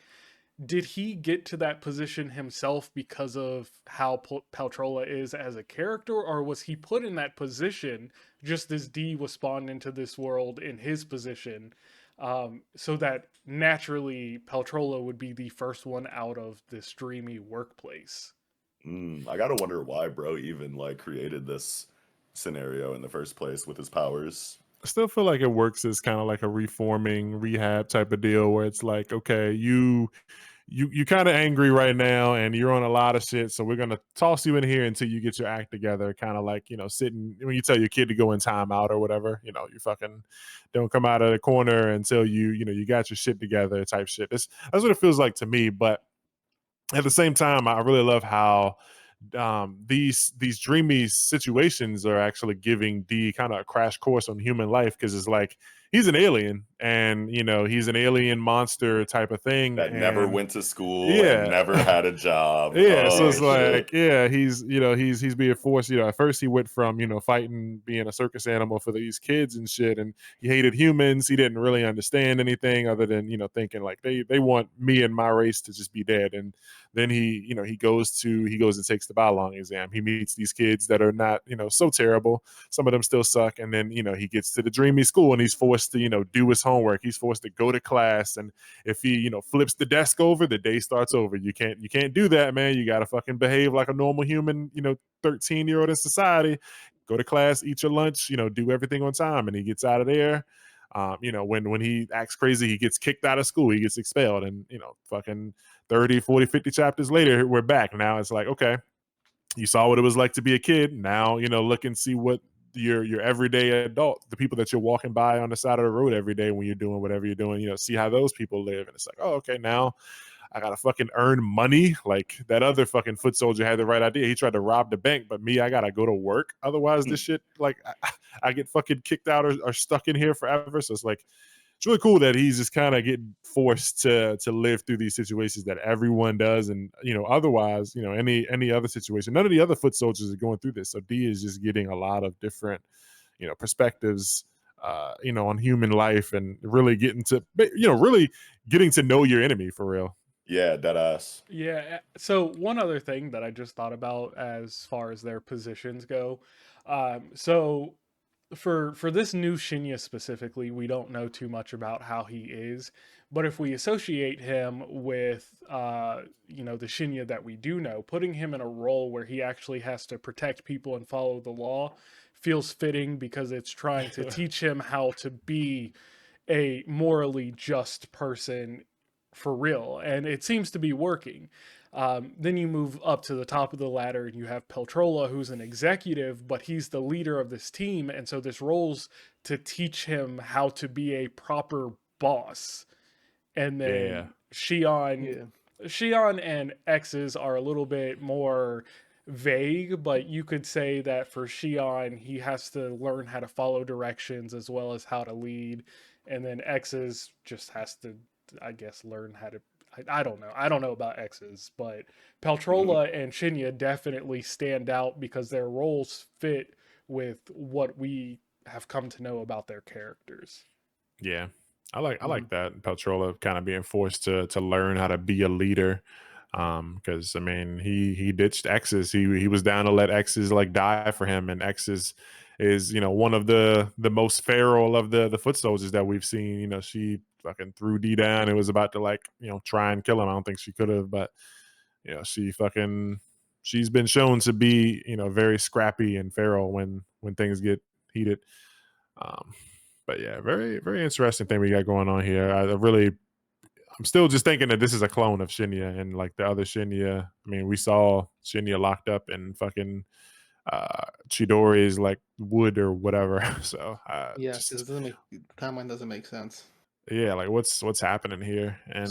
Did he get to that position himself because of how Peltrola is as a character, or was he put in that position just as D was spawned into this world in his position, so that naturally Peltrola would be the first one out of this dreamy workplace? I gotta wonder why bro even like created this scenario in the first place with his powers. I still feel like it works as kind of like a reforming rehab type of deal where it's like, okay, you kind of angry right now and you're on a lot of shit, so we're gonna toss you in here until you get your act together. Kind of like, you know, sitting when you tell your kid to go in timeout or whatever, you know, you fucking don't come out of the corner until you know, you got your shit together type shit. That's what it feels like to me. But at the same time, I really love how these dreamy situations are actually giving D kind of a crash course on human life, because it's like he's an alien, and you know, he's an alien monster type of thing That never and went to school and yeah. never had a job. Yeah, so Oh it's shit. like, yeah, he's, you know, he's being forced, you know, at first he went from, you know, fighting, being a circus animal for these kids and shit, and he hated humans. He didn't really understand anything other than, you know, thinking like they want me and my race to just be dead. And then he, you know, he goes and takes the Balong exam. He meets these kids that are not, you know, so terrible. Some of them still suck. And then, you know, he gets to the dreamy school and he's forced to, you know, do his homework. He's forced to go to class, and if he, you know, flips the desk over, the day starts over. You can't do that, man. You gotta fucking behave like a normal human, you know, 13-year-old in society. Go to class, eat your lunch, you know, do everything on time. And he gets out of there. You know, when he acts crazy, he gets kicked out of school, he gets expelled. And, you know, fucking 30, 40, 50 chapters later, we're back. Now it's like, okay, you saw what it was like to be a kid. Now, you know, look and see what your everyday adult, the people that you're walking by on the side of the road every day when you're doing whatever you're doing, you know, see how those people live. And it's like, oh, okay, now I gotta fucking earn money. Like that other fucking foot soldier had the right idea. He tried to rob the bank, but me, I gotta go to work. Otherwise, this shit, like, I get fucking kicked out or stuck in here forever. So it's like, it's really cool that he's just kind of getting forced to live through these situations that everyone does. And, you know, otherwise, you know, any other situation, none of the other foot soldiers are going through this. So D is just getting a lot of different, you know, perspectives, you know, on human life, and really getting to, you know, really getting to know your enemy for real. Yeah, dead ass. Yeah. So one other thing that I just thought about as far as their positions go. So for this new Shinya specifically, we don't know too much about how he is, but if we associate him with you know, the Shinya that we do know, putting him in a role where he actually has to protect people and follow the law feels fitting because it's trying to teach him how to be a morally just person for real, and it seems to be working. Then you move up to the top of the ladder and you have Peltrola, who's an executive, but he's the leader of this team, and so this role's to teach him how to be a proper boss. And then Shion and X's are a little bit more vague, but you could say that for Shion, he has to learn how to follow directions as well as how to lead, and then X's just has to, I guess, learn how to. I don't know. I don't know about X's, but Peltrola and Shinya definitely stand out because their roles fit with what we have come to know about their characters. Yeah. I like that Peltrola kind of being forced to learn how to be a leader, because I mean he ditched X's. He was down to let X's like die for him, and X's is one of the most feral of the foot soldiers that we've seen. She fucking threw D down and was about to like try and kill him. I don't think she could have, but she's been shown to be very scrappy and feral when things get heated. But yeah, very, very interesting thing we got going on here. I'm still just thinking that this is a clone of Shinya, and like the other Shinya. I mean, we saw Shinya locked up in fucking Chidori's like wood or whatever. So because it doesn't make timeline doesn't make sense. Yeah, like what's happening here? And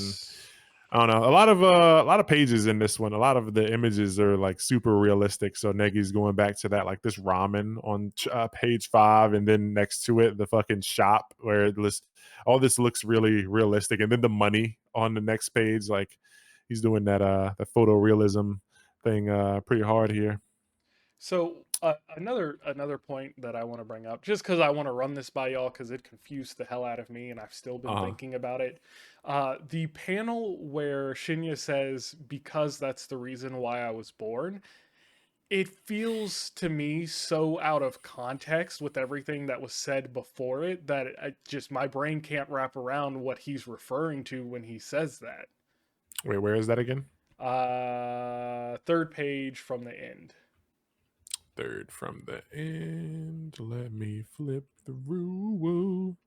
I don't know. A lot of pages in this one. A lot of the images are like super realistic. So Negi's going back to that, like this ramen on page 5, and then next to it the fucking shop where all this looks really realistic, and then the money on the next page. Like he's doing that the photorealism thing pretty hard here. So another point that I want to bring up, just because I want to run this by y'all, because it confused the hell out of me, and I've still been thinking about it. The panel where Shinya says, "Because that's the reason why I was born," it feels to me so out of context with everything that was said before it that my brain can't wrap around what he's referring to when he says that. Wait, where is that again? Third page from the end. Third from the end. Let me flip through.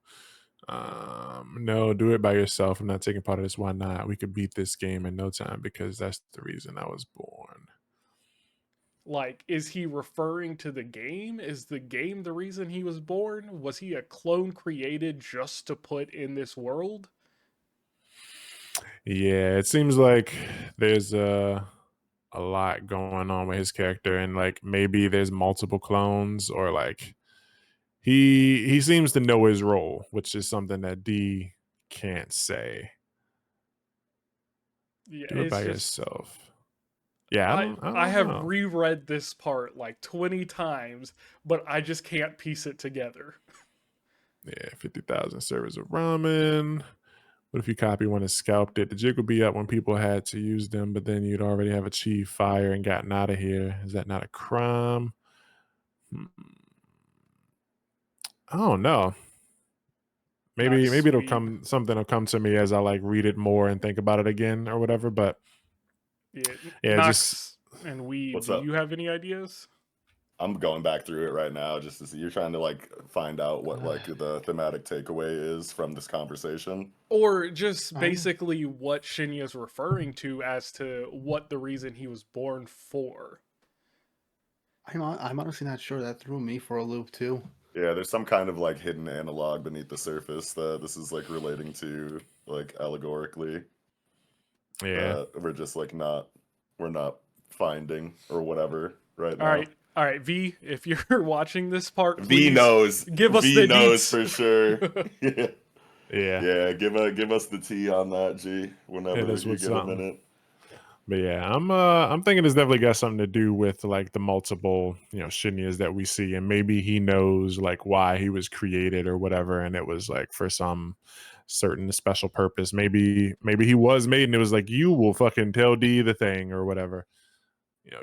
No, do it by yourself. I'm not taking part of this. Why not? We could beat this game in no time because that's the reason I was born. Like, is he referring to the game? Is the game the reason he was born? Was he a clone created just to put in this world? Yeah, it seems like there's a lot going on with his character, and like maybe there's multiple clones, or like he seems to know his role, which is something that D can't say. Yeah, do it by yourself. Yeah, I have reread this part like 20 times, but I just can't piece it together. Yeah, 50,000 servers of ramen. What if you copy one and scalped it? The jig would be up when people had to use them, but then you'd already have achieved fire and gotten out of here. Is that not a crime? I don't know. Maybe it'll come. Something will come to me as I like read it more and think about it again or whatever. But yeah, Nox and we. Do you have any ideas? I'm going back through it right now just to see. You're trying to like find out what like the thematic takeaway is from this conversation, or just basically what Shinya's referring to as to what the reason he was born for. I'm honestly not sure. That threw me for a loop too. Yeah, there's some kind of like hidden analog beneath the surface that this is like relating to, like allegorically. Yeah, we're just like we're not finding or whatever right now. All right, V, if you're watching this part, V knows. Give us V the knows deets. For sure. yeah. Give us the tea on that, G. Whenever you get a minute. But yeah, I'm thinking it's definitely got something to do with like the multiple Shinyas that we see, and maybe he knows like why he was created or whatever, and it was like for some certain special purpose. Maybe he was made, and it was like, you will fucking tell D the thing or whatever.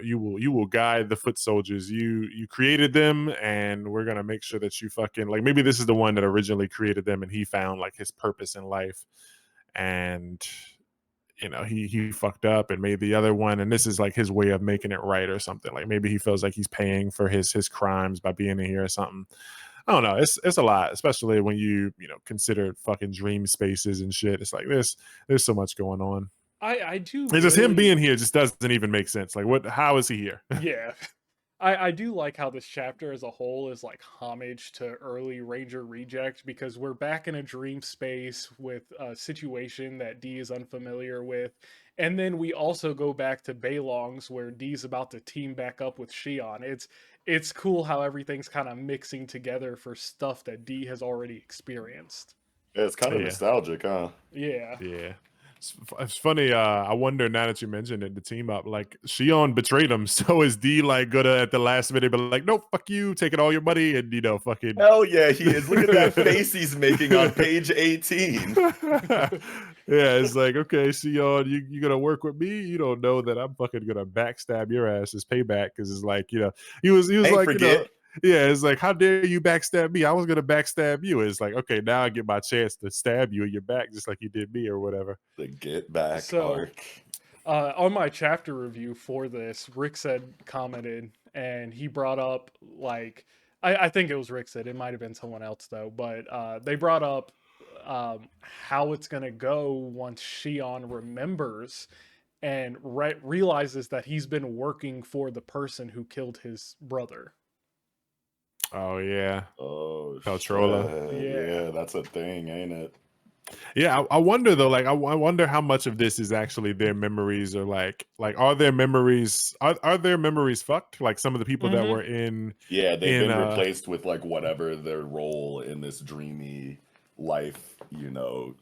You will guide the foot soldiers. You created them, and we're gonna make sure that you fucking like. Maybe this is the one that originally created them, and he found like his purpose in life, and he fucked up and made the other one, and this is like his way of making it right or something. Like maybe he feels like he's paying for his crimes by being in here or something. I don't know. It's a lot, especially when you consider fucking dream spaces and shit. It's like there's so much going on. I do. It's just him being here just doesn't even make sense. Like what? How is he here? Yeah. I do like how this chapter as a whole is like homage to early Ranger Reject, because we're back in a dream space with a situation that D is unfamiliar with. And then we also go back to Beilong's where D's about to team back up with Shion. It's cool how everything's kind of mixing together for stuff that D has already experienced. Yeah, it's kind of nostalgic, huh? Yeah. Yeah. It's funny. I wonder now that you mentioned it, the team up, like Shion betrayed him. So is D like gonna at the last minute be like, nope, fuck you, taking all your money, and fucking. Hell yeah, he is. Look at that face he's making on page 18. Yeah, it's like, okay, Shion, you gonna work with me? You don't know that I'm fucking gonna backstab your ass as payback, because it's like he was like forget. Yeah, it's like, how dare you backstab me? I was gonna backstab you. It's like, okay, now I get my chance to stab you in your back just like you did me or whatever. The get back arc. On my chapter review for this, Rick commented, and he brought up like I think it was Rick said, it might have been someone else though, but they brought up how it's gonna go once Shion remembers and realizes that he's been working for the person who killed his brother. Oh yeah. Oh, Peltrola. Yeah, that's a thing, ain't it? Yeah, I wonder though. Like, I wonder how much of this is actually their memories, or like are their memories are their memories fucked? Like some of the people that were in. Yeah, they've been replaced with like whatever their role in this dreamy life,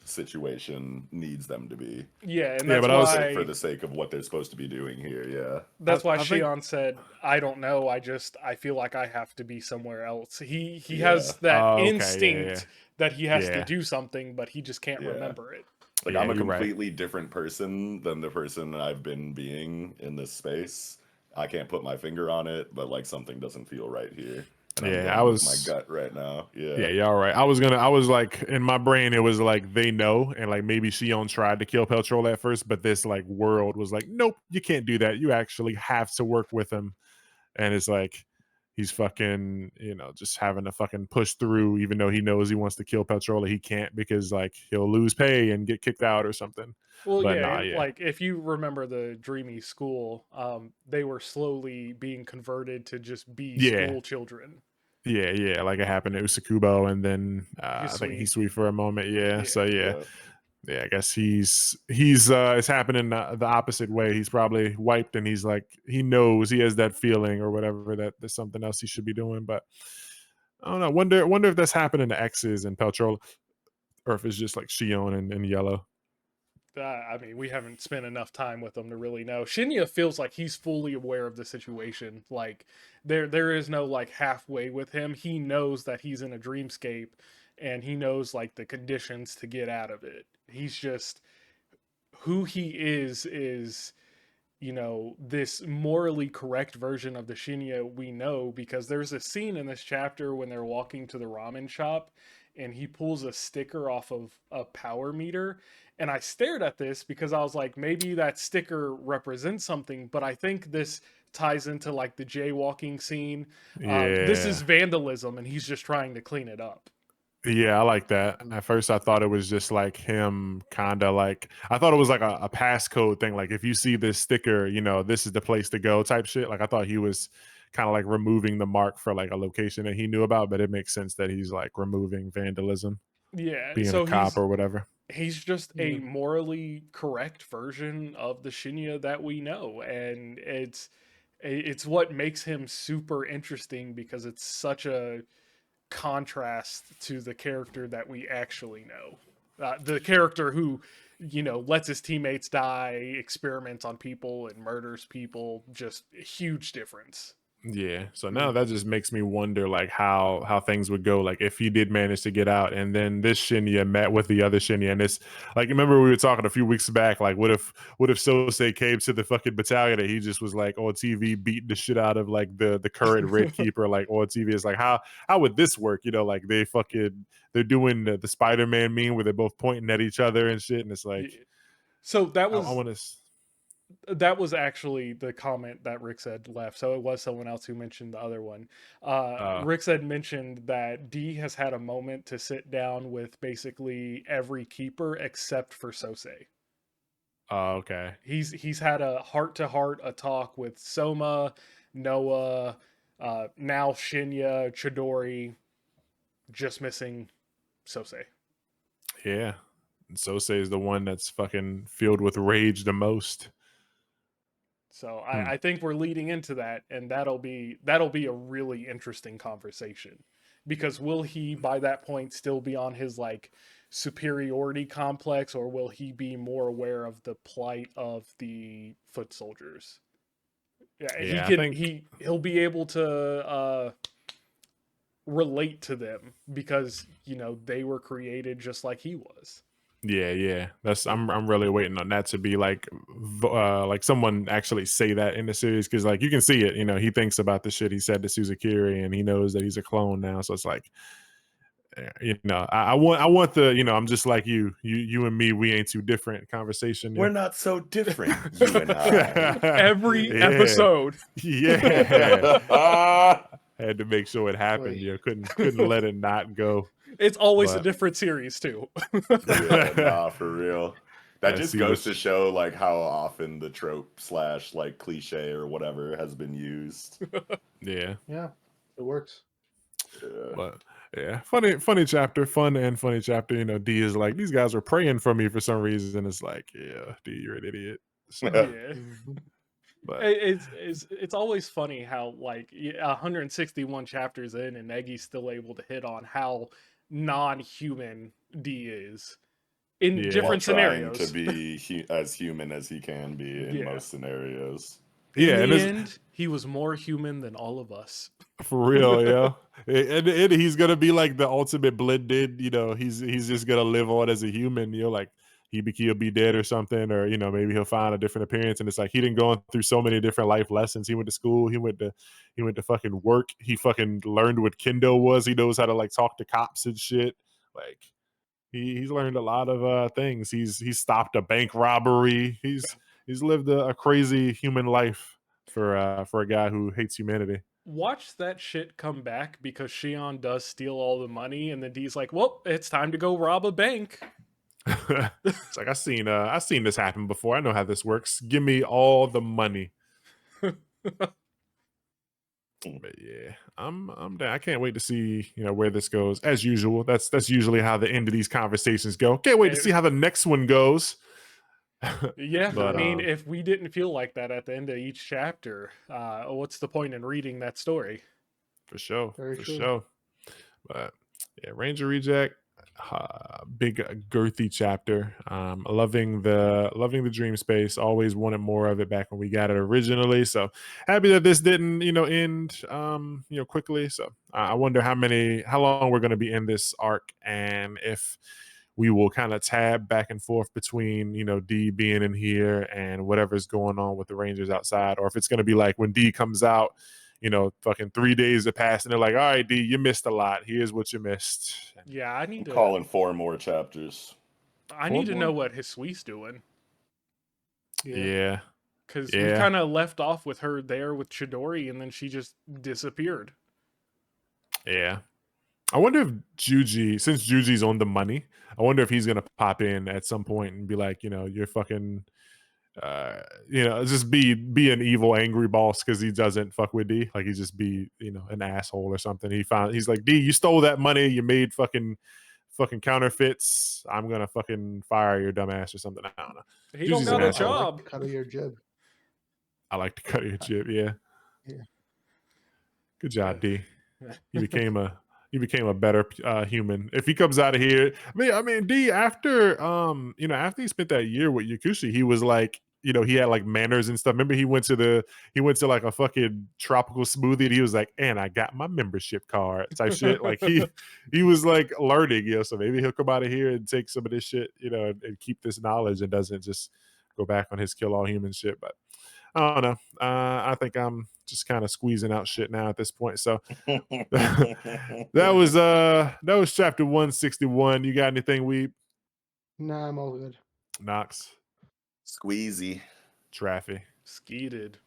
situation needs them to be. Yeah, and that's why for the sake of what they're supposed to be doing here. Yeah, that's why Shion said, "I don't know. I feel like I have to be somewhere else." He has that instinct that he has to do something, but he just can't remember it. Like I'm a completely different person than the person I've been being in this space. I can't put my finger on it, but like something doesn't feel right here. And I was my gut right now. Yeah, all right. I was like, in my brain, it was like they know, and like maybe Shion tried to kill Peltrol at first, but this like world was like, nope, you can't do that. You actually have to work with him, and it's like he's fucking, just having to fucking push through, even though he knows he wants to kill Peltrola, he can't, because like he'll lose pay and get kicked out or something. Well, but like if you remember the Dreamy School, they were slowly being converted to just be school children. Yeah, like it happened to Usakubo, and then I think Hisui for a moment. So I guess he's it's happening the opposite way. He's probably wiped, and he's like, he knows, he has that feeling or whatever that there's something else he should be doing. But I don't know. Wonder if that's happening to X's and Peltrola, or if it's just like Shion and Yellow. I mean, we haven't spent enough time with him to really know. Shinya feels like he's fully aware of the situation. Like there is no like halfway with him. He knows that he's in a dreamscape, and he knows like the conditions to get out of it. He's just who he is this morally correct version of the Shinya we know, because there's a scene in this chapter when they're walking to the ramen shop, and he pulls a sticker off of a power meter. And I stared at this because I was like, maybe that sticker represents something, but I think this ties into like the jaywalking scene. This is vandalism, and he's just trying to clean it up. Yeah, I like that. At first, I thought it was just like him, kind of like, I thought it was like a passcode thing. Like, if you see this sticker, this is the place to go type shit. Like, I thought he was kind of like removing the mark for like a location that he knew about, but it makes sense that he's like removing vandalism. Yeah, being a cop or whatever. He's just a morally correct version of the Shinya that we know, and it's what makes him super interesting, because it's such a contrast to the character that we actually know. The character who, lets his teammates die, experiments on people, and murders people. Just a huge difference. Yeah, so now that just makes me wonder like how things would go, like if he did manage to get out, and then this Shinya met with the other Shinya, and it's like, remember we were talking a few weeks back, like what if Sosei came to the fucking battalion and he just was like on TV beating the shit out of like the current Red Keeper like on TV. It's like, how would this work? Like they're doing the Spider-Man meme where they're both pointing at each other and shit, and it's like, So that I was want that was actually the comment that Rick said left. So it was someone else who mentioned the other one. Rick said mentioned that D has had a moment to sit down with basically every keeper except for Sosei. Oh, okay. He's had a heart-to-heart a talk with Soma, Noah, now Shinya, Chidori, just missing Sosei. Yeah. Sosei is the one that's fucking filled with rage the most. So I think we're leading into that, and that'll be a really interesting conversation. Because will he by that point still be on his like superiority complex, or will he be more aware of the plight of the foot soldiers? Yeah, he'll be able to relate to them because they were created just like he was. Yeah. I'm really waiting on that to be like someone actually say that in the series, because like you can see it. He thinks about the shit he said to Suzukiri, and he knows that he's a clone now. So it's like, I want the I'm just like you and me. We ain't too different conversation. We're not so different, you and I. Every episode. Yeah. Had to make sure it happened. Couldn't let it not go. It's always a different series too. Yeah, nah, for real. That just goes to show like how often the trope / like cliche or whatever has been used. Yeah, it works. Yeah. But yeah, funny chapter, fun and funny chapter. D is like, these guys are praying for me for some reason. It's like, yeah, D, you're an idiot. So, yeah. But it's always funny how like 161 chapters in, and Negi's still able to hit on how non-human D is in different scenarios. To be as human as he can be in most scenarios. In the end, he was more human than all of us. For real, yeah. And he's gonna be like the ultimate blended. He's just gonna live on as a human. Like he'll be dead or something, or maybe he'll find a different appearance. And it's like he didn't go through so many different life lessons. He went to school. He went to fucking work. He fucking learned what kendo was. He knows how to like talk to cops and shit. Like he's learned a lot of things. He's stopped a bank robbery. He's lived a crazy human life for a guy who hates humanity. Watch that shit come back, because Shion does steal all the money, and then D's like, well, it's time to go rob a bank. It's like, I've seen this happen before. I know how this works. Give me all the money. But yeah, I'm down. I can't wait to see where this goes. As usual, that's usually how the end of these conversations go. Can't wait to see how the next one goes. Yeah, but, I mean, if we didn't feel like that at the end of each chapter, what's the point in reading that story? For sure. Very for true. sure. But yeah, Ranger Reject, big girthy chapter. Loving the dream space. Always wanted more of it back when we got it originally. So happy that this didn't end quickly. So I wonder how long we're going to be in this arc, and if we will kind of tab back and forth between D being in here and whatever's going on with the Rangers outside, or if it's going to be like when D comes out, fucking 3 days have passed and they're like, all right, D, you missed a lot. Here's what you missed. Yeah, I'm calling 4 more chapters. I need to know what Hisui's doing. Yeah. Because we kind of left off with her there with Chidori, and then she just disappeared. Yeah. I wonder if Juji, since Juji's on the money, I wonder if he's going to pop in at some point and be like, you're fucking, just be an evil, angry boss because he doesn't fuck with D. Like he just be, an asshole or something. He's like, D, you stole that money. You made fucking counterfeits. I'm going to fucking fire your dumb ass or something. I don't know. He don't got a job. Cut of your jib. I like to cut your jib. Yeah. Good job, D. You became a better human. If he comes out of here, I mean, D, after after he spent that year with Yakushi, he was like, he had like manners and stuff. Remember, he went to like a fucking tropical smoothie, and he was like, and I got my membership card type shit. Like he was like learning, so maybe he'll come out of here and take some of this shit, and keep this knowledge and doesn't just go back on his kill all human shit. But I don't know. I think I'm just kind of squeezing out shit now at this point. So that was chapter 161. You got anything, Weeb? Nah, I'm all good. Knox? Squeezy. Traffy. Skeeted.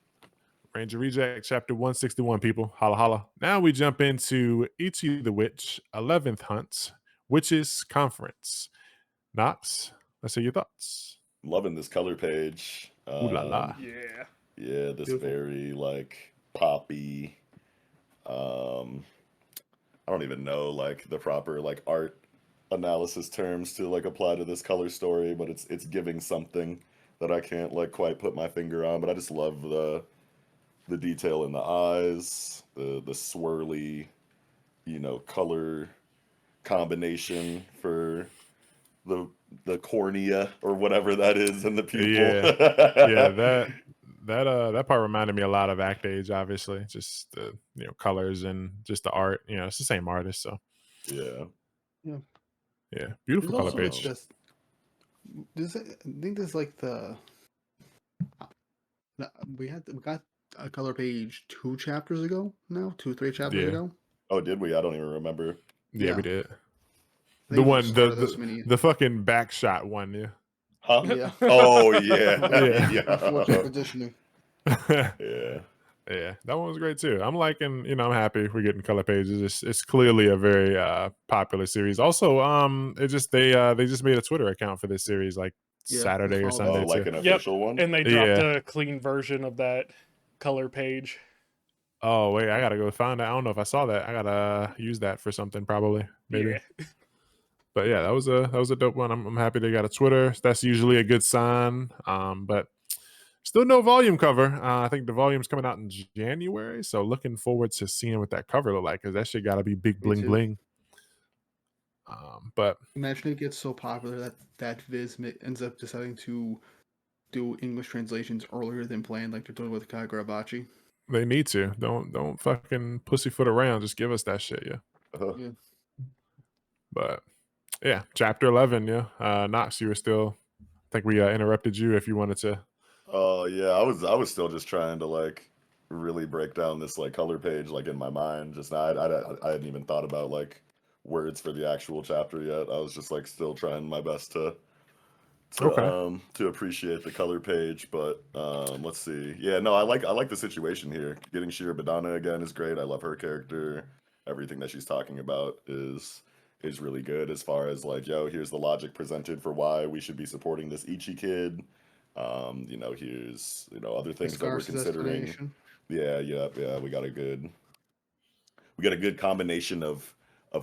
Ranger Reject, chapter 161, people. Holla holla. Now we jump into Ichi the Witch, 11th Hunt, Witches Conference. Knox, let's hear your thoughts. Loving this color page. Ooh la la. Yeah. Yeah, this Beautiful. very like poppy. I don't even know like the proper like art analysis terms to like apply to this color story, but it's giving something that I can't like quite put my finger on. But I just love the detail in the eyes, the swirly, color combination for the cornea or whatever that is in the pupil. Yeah, that part reminded me a lot of Act Age, obviously. Just the colors and just the art. It's the same artist, so Yeah. yeah, beautiful There's color also page. just I think there's like we got a color page 2 chapters ago now, 3 chapters ago. Oh, did we? I don't even remember. Yeah, we did. I The think one, started this mini. the fucking back shot one, yeah. Huh? Yeah. Oh yeah. Yeah. Yeah. Unfortunate conditioning. Yeah. Yeah, that one was great too. I'm liking, I'm happy we're getting color pages. It's clearly a very popular series. Also, they just made a Twitter account for this series like Yeah, Saturday or I followed Sunday Oh, like too. an official one? And they dropped Yeah. a clean version of that color page. Oh wait, I gotta go find it. I don't know if I saw that. I gotta use that for something probably, maybe. Yeah. But yeah, that was a dope one. I'm happy they got a Twitter. That's usually a good sign. But still no volume cover. I think the volume's coming out in January, so looking forward to seeing what that cover look like because that shit got to be big Me bling too. bling. But Imagine it gets so popular that Viz ends up deciding to do English translations earlier than planned, like they're doing with Kagurabachi. they need to. Don't fucking pussyfoot around. Just give us that shit, yeah. Yeah. But yeah, chapter 11, yeah. Knox, you were still. I think we interrupted you if you wanted to. Oh yeah, I was still just trying to like really break down this like color page like in my mind. Just I hadn't even thought about like words for the actual chapter yet. I was just like still trying my best to appreciate the color page. But let's see. Yeah, no, I like the situation here. Getting Shira Badana again is great. I love her character. Everything that she's talking about is really good as far as like, yo, here's the logic presented for why we should be supporting this Ichi kid. Here's other things that we're Scarce's considering. explanation. Yeah. We got a good combination of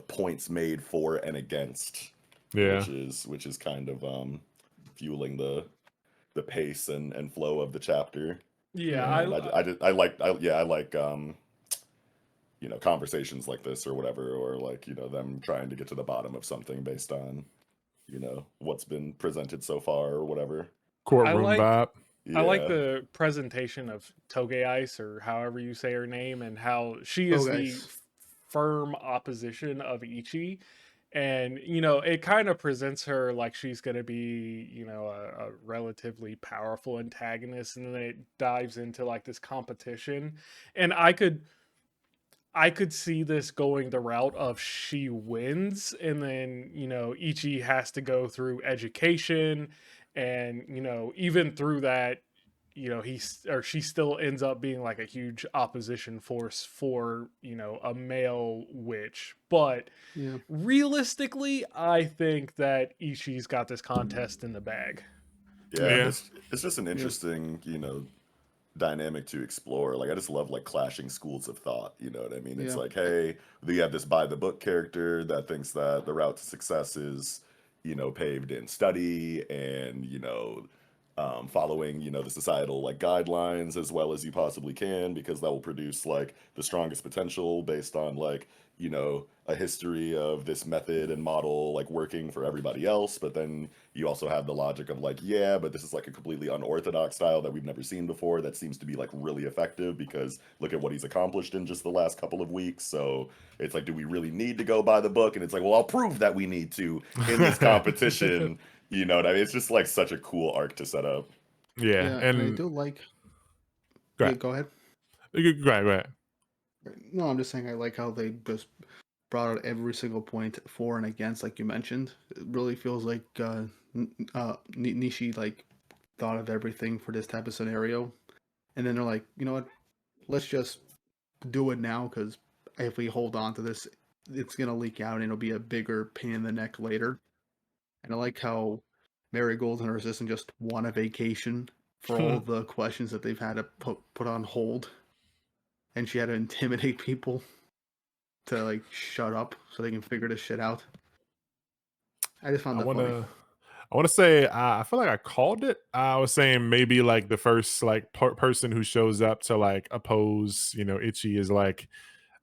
points made for and against, Yeah. which is kind of fueling the pace and flow of the chapter. Yeah, And I like conversations like this or whatever, or like them trying to get to the bottom of something based on what's been presented so far or whatever. Courtroom like- vibe. Yeah. I like the presentation of Toge Ice, or however you say her name, and how she is the Ice. firm opposition of Ichi. And, it kind of presents her like she's going to be, a relatively powerful antagonist. And then it dives into like this competition. And I could see this going the route of she wins, and then Ichi has to go through education, and even through that, she still ends up being like a huge opposition force for a male witch. But Yeah. realistically, I think that Ichi's got this contest in the bag. Yeah. It's just an interesting dynamic to explore. Like I just love like clashing schools of thought, you know what I mean? It's Yeah. like, hey, you have this by the book character that thinks that the route to success is paved in study and following the societal like guidelines as well as you possibly can, because that will produce like the strongest potential based on like a history of this method and model like working for everybody else. But then you also have the logic of like, yeah, but this is like a completely unorthodox style that we've never seen before that seems to be like really effective because look at what he's accomplished in just the last couple of weeks. So it's like, do we really need to go by the book? And it's like, well, I'll prove that we need to in this competition. You know what I mean? It's just like such a cool arc to set up. Yeah. And I And do like. Go Yeah, ahead. go ahead. Go ahead. No, I'm just saying I like how they just brought out every single point for and against, like you mentioned. It really feels like Nishi like thought of everything for this type of scenario. And then they're like, you know what? Let's just do it now, because if we hold on to this, it's going to leak out and it'll be a bigger pain in the neck later. And I like how Marigold and her assistant just want a vacation for all the questions that they've had to put on hold. And she had to intimidate people to like shut up so they can figure this shit out. I just found that funny. I want to say I feel like I called it. I was saying maybe like the first like person who shows up to like oppose, Ichi is like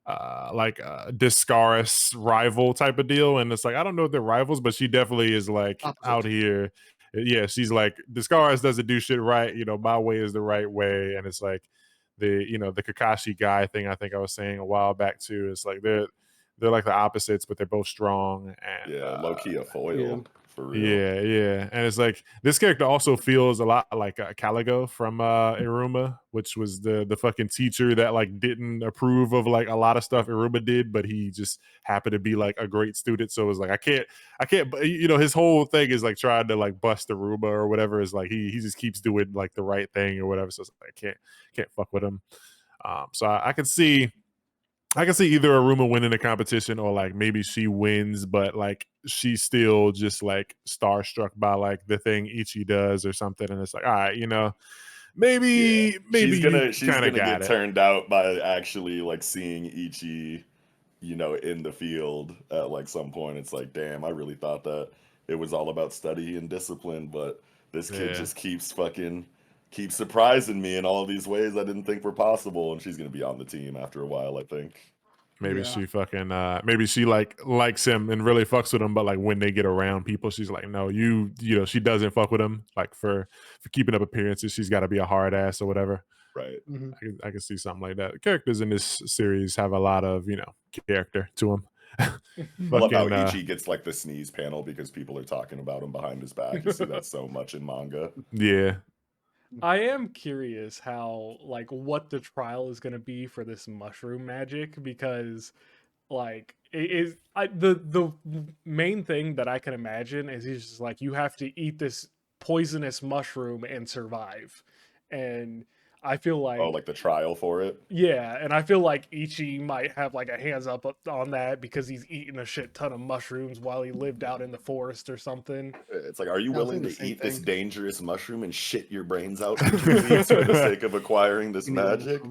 a Discaris rival type of deal, and it's like I don't know if they're rivals, but she definitely is like out here. Yeah, she's like Discaris doesn't do shit right. My way is the right way, and it's like the Kakashi guy thing. I think I was saying a while back too. It's like they're like the opposites, but they're both strong and low key a foil. Yeah. For real. Yeah. And it's like this character also feels a lot like Caligo from Iruma, which was the fucking teacher that like didn't approve of like a lot of stuff Iruma did, but he just happened to be like a great student. So it was like I can't his whole thing is like trying to like bust Iruma or whatever. Is like he just keeps doing like the right thing or whatever. So it's like I can't fuck with him. So I can see either Aruma winning the competition or like maybe she wins, but like she's still just like starstruck by like the thing Ichi does or something, and it's like, all right, maybe she's gonna get turned out by actually like seeing Ichi, in the field at like some point. It's like, damn, I really thought that it was all about study and discipline, but this kid just keeps surprising me in all these ways I didn't think were possible, and she's gonna be on the team after a while, I think. Maybe she fucking maybe she like likes him and really fucks with him, but like when they get around people, she's like, no, she doesn't fuck with him. Like for keeping up appearances, she's got to be a hard ass or whatever. Right. Mm-hmm. I can see something like that. The characters in this series have a lot of character to them. I love how Ichi gets like the sneeze panel because people are talking about him behind his back. You see that so much in manga. Yeah. I am curious how like what the trial is going to be for this mushroom magic, because like the main thing that I can imagine is he's just like, you have to eat this poisonous mushroom and survive. And I feel like like the trial for it. Yeah, and I feel like Ichi might have like a hands up on that because he's eating a shit ton of mushrooms while he lived out in the forest or something. It's like, are you willing to eat this dangerous mushroom and shit your brains out for the sake of acquiring this magic?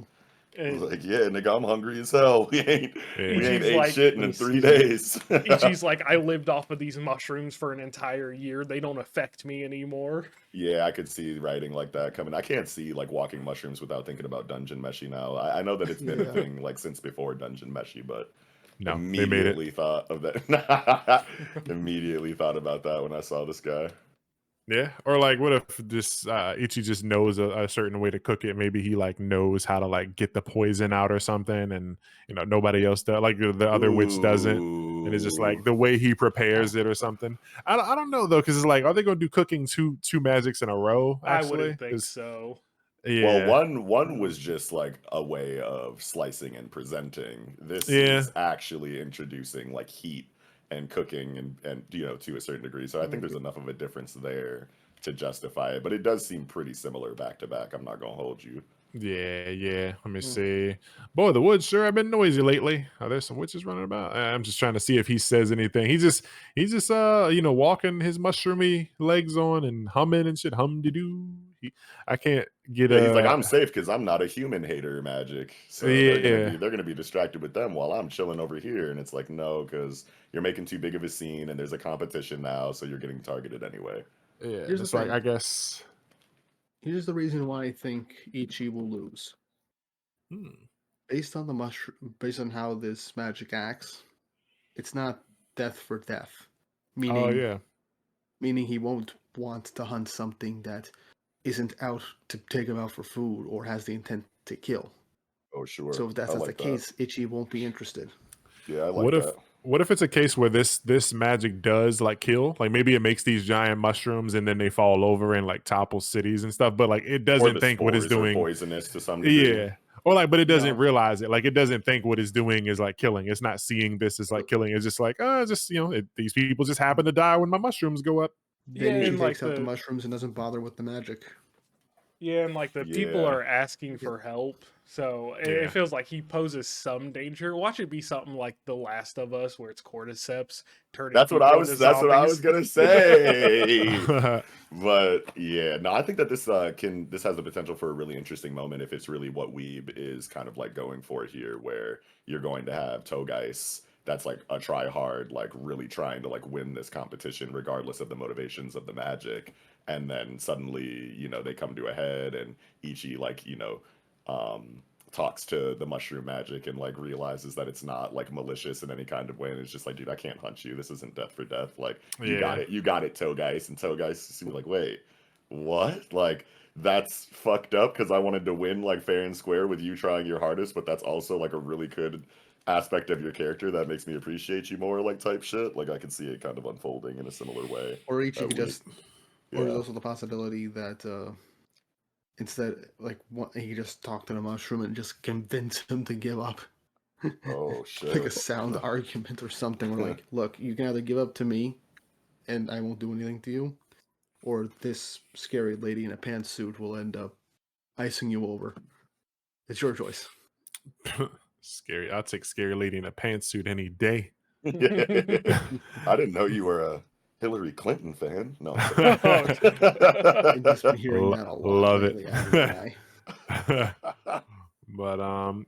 Like, yeah, nigga, I'm hungry as hell. We ain't ate like, shit in 3 days. Ichi's like, I lived off of these mushrooms for an entire year. They don't affect me anymore. Yeah, I could see writing like that coming. I can't see like walking mushrooms without thinking about Dungeon Meshi now. I know that it's been a thing like since before Dungeon Meshi, but no, immediately thought of that. Immediately thought about that when I saw this guy. Yeah, or like, what if just Ichi just knows a certain way to cook it? Maybe he like knows how to like get the poison out or something, and nobody else does. Like the other witch doesn't, and it's just like the way he prepares it or something. I don't know though, because it's like, are they going to do cooking two magics in a row? Actually? I wouldn't think so. Yeah. Well, one was just like a way of slicing and presenting. This is actually introducing like heat and cooking and to a certain degree. So I think there's enough of a difference there to justify it. But it does seem pretty similar back to back. I'm not gonna hold you. Yeah. Let me see. Boy, the woods sure have been noisy lately. Are there some witches running about? I'm just trying to see if he says anything. He's just walking his mushroomy legs on and humming and shit. Hum-de-doo. I can't get he's like, I'm safe because I'm not a human hater magic. So they're gonna be distracted with them while I'm chilling over here. And it's like, no, because you're making too big of a scene and there's a competition now, so you're getting targeted anyway. Yeah, it's like, I guess. Here's the reason why I think Ichi will lose. Based on the mushroom, based on how this magic acts, it's not death for death. Meaning he won't want to hunt something that isn't out to take him out for food or has the intent to kill. Oh, sure. So if that's the case, Ichi won't be interested. Yeah, I like that. What if it's a case where this magic does like kill? Like maybe it makes these giant mushrooms and then they fall over and like topple cities and stuff, but like it doesn't think what it's doing. Poisonous to some degree. Yeah. Or like, but it doesn't realize it. Like it doesn't think what it's doing is like killing. It's not seeing this as like killing. It's just like, these people just happen to die when my mushrooms go up. Then she and takes out the mushrooms and doesn't bother with the magic. Yeah, and like the people Yeah. are asking for help, so it feels like he poses some danger. Watch it be something like The Last of Us, where it's cordyceps turning That's what people I into was. That's what I was zombies. gonna say. But yeah, no, I think that this has the potential for a really interesting moment if it's really what Weeb is kind of like going for here, where you're going to have Togeis that's like a try hard, like really trying to like win this competition regardless of the motivations of the magic, and then suddenly they come to a head, and Ichi talks to the mushroom magic and like realizes that it's not like malicious in any kind of way, and it's just like, dude, I can't hunt you. This isn't death for death. Like you got it, Togeis. And Togeis seems like, wait, what? Like that's fucked up because I wanted to win like fair and square with you trying your hardest, but that's also like a really good aspect of your character that makes me appreciate you more, like type shit. Like I can see it kind of unfolding in a similar way. Or Ichi could just, or there's also the possibility that instead, like, he just talked to the mushroom and just convince him to give up. Oh shit! Like a sound argument or something. Where like, look, you can either give up to me, and I won't do anything to you, or this scary lady in a pantsuit will end up icing you over. It's your choice. Scary. I'll take scary lady in a pantsuit any day. I didn't know you were a Hillary Clinton fan. No, I've just been hearing that a lot. Love lately, it. But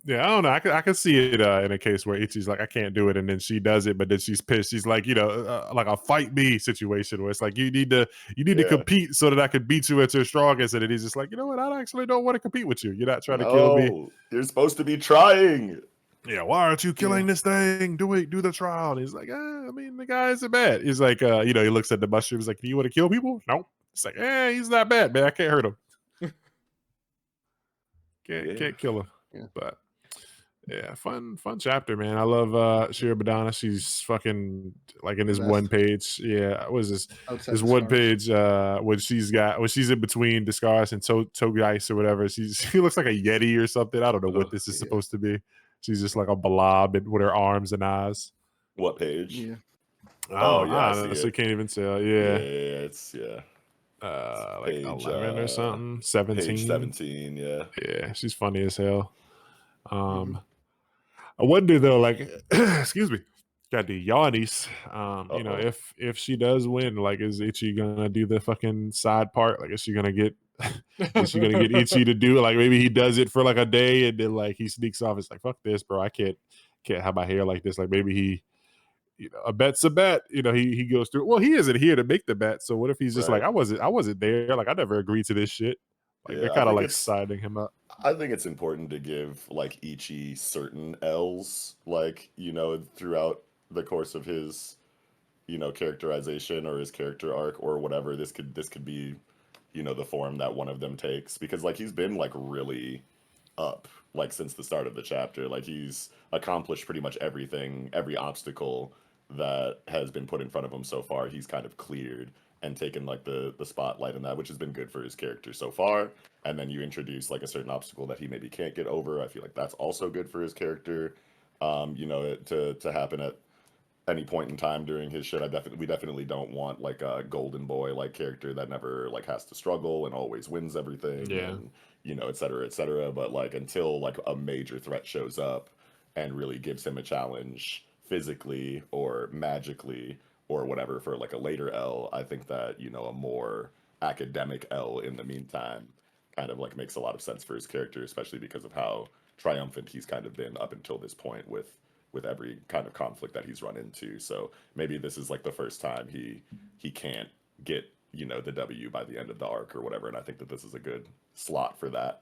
yeah, I don't know. I can see it in a case where Ichi's like, I can't do it, and then she does it, but then she's pissed. She's like, like a fight me situation where it's like you need to compete so that I could beat you at your strongest, and then he's just like, you know what? I actually don't want to compete with you. You're not trying to kill me. You're supposed to be trying. Yeah, why aren't you killing this thing? Do the trial. And he's like, I mean, the guy isn't bad. He's like, he looks at the mushrooms like, do you want to kill people? No. It's like, he's not bad, man. I can't hurt him. Can't kill him. Yeah. But yeah, fun chapter, man. I love Shirobadana. She's fucking like in this one page. Yeah, what is this one page when she's in between Discars and Togeis or whatever. She looks like a Yeti or something. I don't know what this is supposed to be. She's just like a blob with her arms and eyes. What page? Yeah. I honestly can't even tell. Yeah. It's like page, 11 or something. 17. Page 17. Yeah, she's funny as hell. I wonder though, like, excuse me, got the yawnies. If she does win, like, is Ichi gonna do the fucking side part? Like, is she gonna get Ichi to do it? Like, maybe he does it for like a day and then like he sneaks off. It's like, fuck this, bro. I can't have my hair like this. Like, maybe he, a bet's a bet. He goes through. Well, he isn't here to make the bet. So what if he's just like, I wasn't there. Like, I never agreed to this shit. Like, they're kind of like siding him up. I think it's important to give like Ichi certain L's, like, throughout the course of his, characterization or his character arc or whatever. This could be, the form that one of them takes, because like he's been like really up like since the start of the chapter. Like he's accomplished pretty much everything, every obstacle that has been put in front of him so far. He's kind of cleared and taken like the spotlight in that, which has been good for his character so far. And then you introduce like a certain obstacle that he maybe can't get over. I feel like that's also good for his character. To happen at any point in time during his shit. We definitely don't want like a golden boy like character that never like has to struggle and always wins everything. Yeah. And, et cetera, et cetera. But like until like a major threat shows up and really gives him a challenge physically or magically or whatever for like a later L, I think that, a more academic L in the meantime kind of like makes a lot of sense for his character, especially because of how triumphant he's kind of been up until this point with every kind of conflict that he's run into. So maybe this is like the first time he can't get, the W by the end of the arc or whatever. And I think that this is a good slot for that.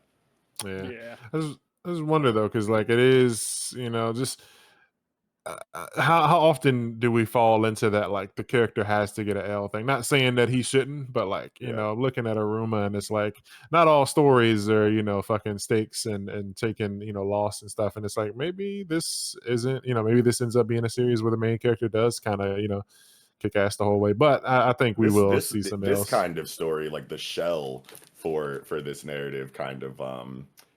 Yeah. I just wonder though, because like it is, just how often do we fall into that, like the character has to get an L thing? Not saying that he shouldn't, but like, looking at Aruma and it's like not all stories are, fucking stakes and taking, loss and stuff. And it's like, maybe this isn't, maybe this ends up being a series where the main character does kind of, kick ass the whole way. But I think we will see some else. This kind of story, like the shell for this narrative kind of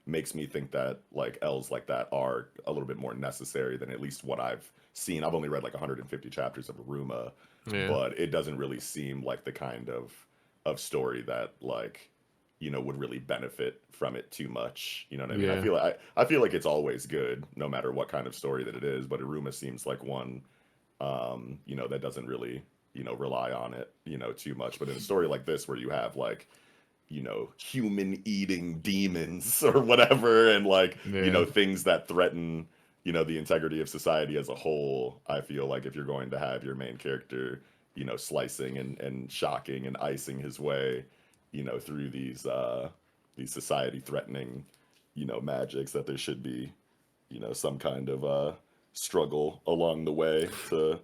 makes me think that like L's like that are a little bit more necessary than at least what I've seen. I've only read like 150 chapters of Aruma, but it doesn't really seem like the kind of story that like, you know, would really benefit from it too much. You know what I mean? I feel like it's always good no matter what kind of story that it is, but Aruma seems like one you know, that doesn't really, you know, rely on it, you know, too much. But in a story like this where you have like, you know, human eating demons or whatever, and like, you know, things that threaten, you know, the integrity of society as a whole, I feel like if you're going to have your main character, you know, slicing and shocking and icing his way, you know, through these society threatening, you know, magics, that there should be, you know, some kind of struggle along the way to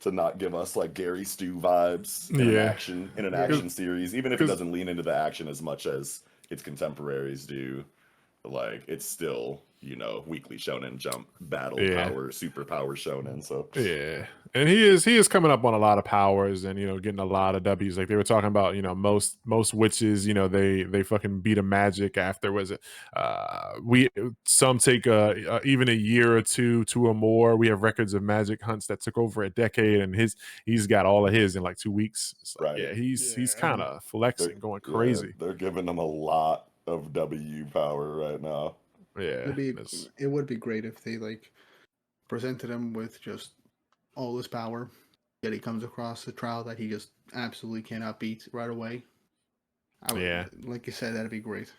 not give us like Gary Stu vibes in an action series, even if it doesn't lean into the action as much as its contemporaries do. Like it's still, you know, Weekly Shonen Jump battle power, superpower shonen. So and he is coming up on a lot of powers and, you know, getting a lot of W's. Like they were talking about, you know, most witches, you know, they fucking beat a magic after, was it some take even a year or two or more. We have records of magic hunts that took over a decade, and he's got all of his in like 2 weeks. So, right. He's kind of flexing, going crazy. They're giving him a lot of W power right now. It would be great if they like presented him with just all this power, yet he comes across a trial that he just absolutely cannot beat right away. Like you said, that'd be great.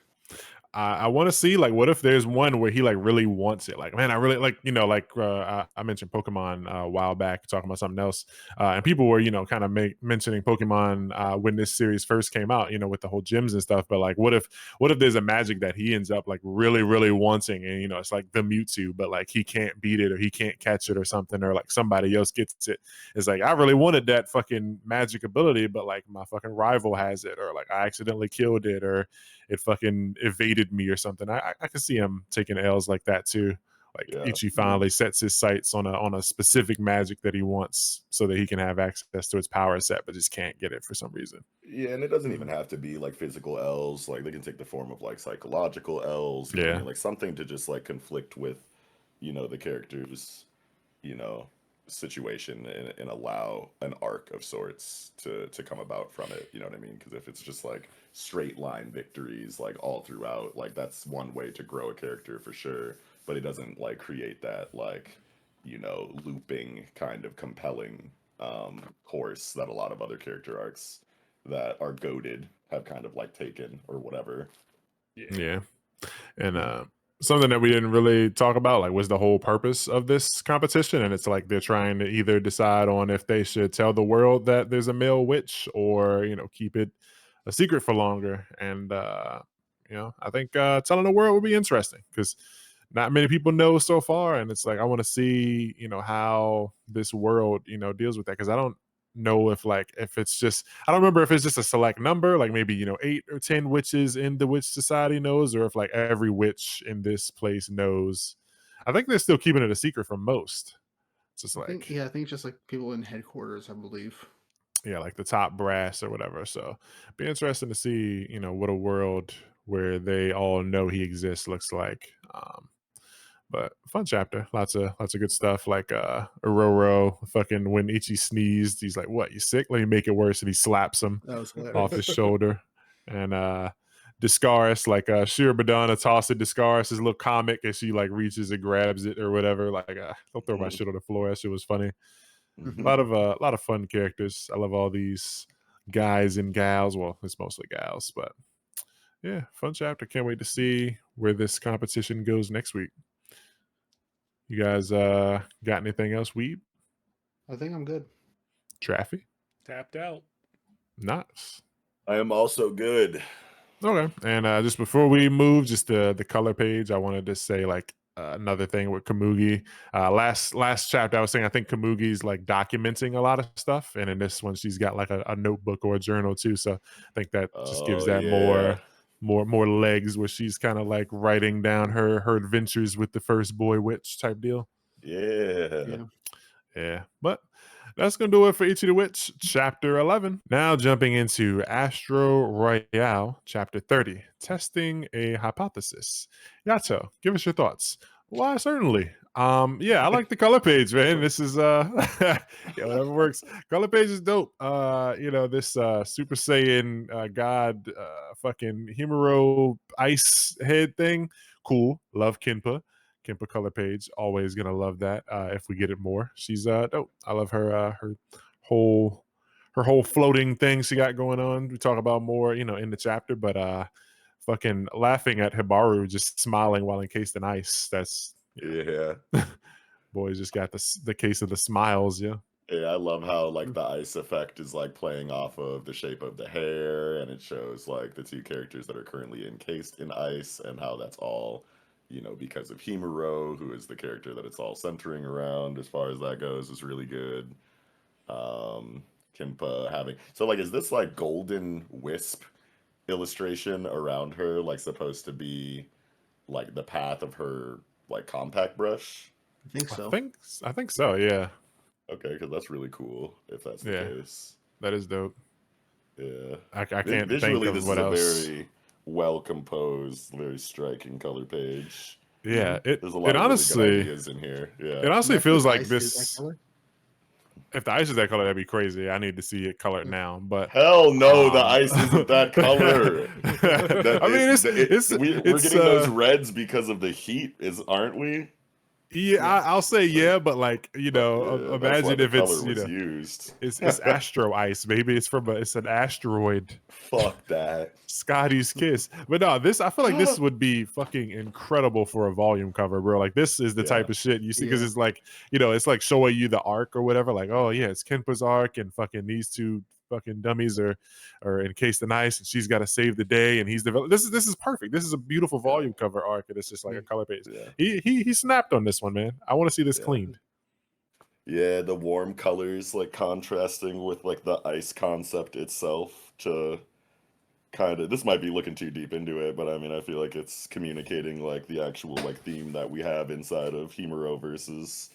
I want to see, like, what if there's one where he like really wants it, like, man, I really like, you know, like I mentioned Pokemon a while back talking about something else, and people were, you know, kind of mentioning Pokemon when this series first came out, you know, with the whole gyms and stuff. But like, what if there's a magic that he ends up like really wanting, and, you know, it's like the Mewtwo, but like he can't beat it or he can't catch it or something, or like somebody else gets it. It's like, I really wanted that fucking magic ability, but like my fucking rival has it, or like I accidentally killed it, or it fucking evaded me or something. I can see him taking L's like that too. Like Ichi finally sets his sights on a specific magic that he wants, so that he can have access to its power set, but just can't get it for some reason. Yeah, and it doesn't even have to be like physical L's. Like they can take the form of like psychological L's. You know what I mean? Like something to just like conflict with, you know, the character's, you know, situation, and allow an arc of sorts to come about from it. You know what I mean? Because if it's just like straight line victories like all throughout, like that's one way to grow a character for sure, but it doesn't like create that like, you know, looping kind of compelling course that a lot of other character arcs that are goated have kind of like taken or whatever. And something that we didn't really talk about, like, was the whole purpose of this competition. And it's like they're trying to either decide on if they should tell the world that there's a male witch, or, you know, keep it a secret for longer. And you know, I think telling the world would be interesting, because not many people know so far, and it's like I want to see, you know, how this world, you know, deals with that, because I don't know if it's just, I don't remember if it's just a select number, like maybe, you know, 8 or 10 witches in the witch society knows, or if like every witch in this place knows. I think they're still keeping it a secret from most. It's just I think just like people in headquarters, I believe. Yeah, like the top brass or whatever. So be interesting to see, you know, what a world where they all know he exists looks like. But fun chapter, lots of good stuff. Like Aurora, fucking when Ichi sneezed, he's like, "What? You sick? Let me make it worse," and he slaps him off his shoulder. And Discaris, like Shirobadana tossed Discaris' little comic, and she like reaches and grabs it or whatever. Like, don't throw my shit on the floor. That shit was funny. A lot of fun characters. I love all these guys and gals. Well, it's mostly gals, but yeah, fun chapter. Can't wait to see where this competition goes next week. You guys got anything else, Weeb? I think I'm good. Traffy? Tapped out. Nice. I am also good. Okay. And just before we move, just the color page, I wanted to say like another thing with Kamugi. Last chapter, I was saying I think Kamugi's like documenting a lot of stuff, and in this one, she's got like a notebook or a journal too. So I think that just gives that more legs, where she's kind of like writing down her adventures with the first boy witch type deal. Yeah. But That's going to do it for Ichi the Witch, Chapter 11. Now jumping into Astro Royale, Chapter 30, Testing a Hypothesis. Yato, give us your thoughts. Why, certainly. Yeah, I like the color page, man. This is yeah, whatever works. Color page is dope. This Super Saiyan God fucking Himuro ice head thing. Cool. Love Kinpa. Kimpa color page. Always gonna love that. If we get it more. She's dope. I love her whole floating thing she got going on. We talk about more, in the chapter, but fucking laughing at Hibaru just smiling while encased in ice. That's yeah. Boys just got the case of the smiles, yeah. Yeah, I love how like the ice effect is like playing off of the shape of the hair, and it shows like the two characters that are currently encased in ice, and how that's all, because of Himuro, who is the character that it's all centering around as far as that goes, is really good. Kimpa having is this like golden wisp illustration around her like supposed to be like the path of her like compact brush? I think so. I think so, yeah. Okay, because that's really cool if that's the case. That is dope. Yeah. I can't visually, think of this what is else. a very well composed, very striking color page. Yeah, there's a lot of honestly, really good ideas in here. Yeah, it honestly feels like this. Is that color? If the ice is that color, that'd be crazy. I need to see it colored now. But hell no, the ice isn't that color. We're getting those reds because of the heat, aren't we? Yeah, I'll say yeah, but imagine if it's used. It's Astro Ice, baby. It's an asteroid. Fuck that. Scotty's Kiss. But no, I feel like this would be fucking incredible for a volume cover, bro. Like this is the type of shit you see because it's like, it's like showing you the arc or whatever. Like, oh yeah, it's Kenpa's arc and fucking these two fucking dummies are encased in ice and she's got to save the day and he's developed. This is perfect. This is a beautiful volume cover arc and it's just like a color page. Yeah. He snapped on this one, man. I want to see this cleaned. Yeah, the warm colors like contrasting with like the ice concept itself to kind of, this might be looking too deep into it, but I mean I feel like it's communicating like the actual like theme that we have inside of Himuro versus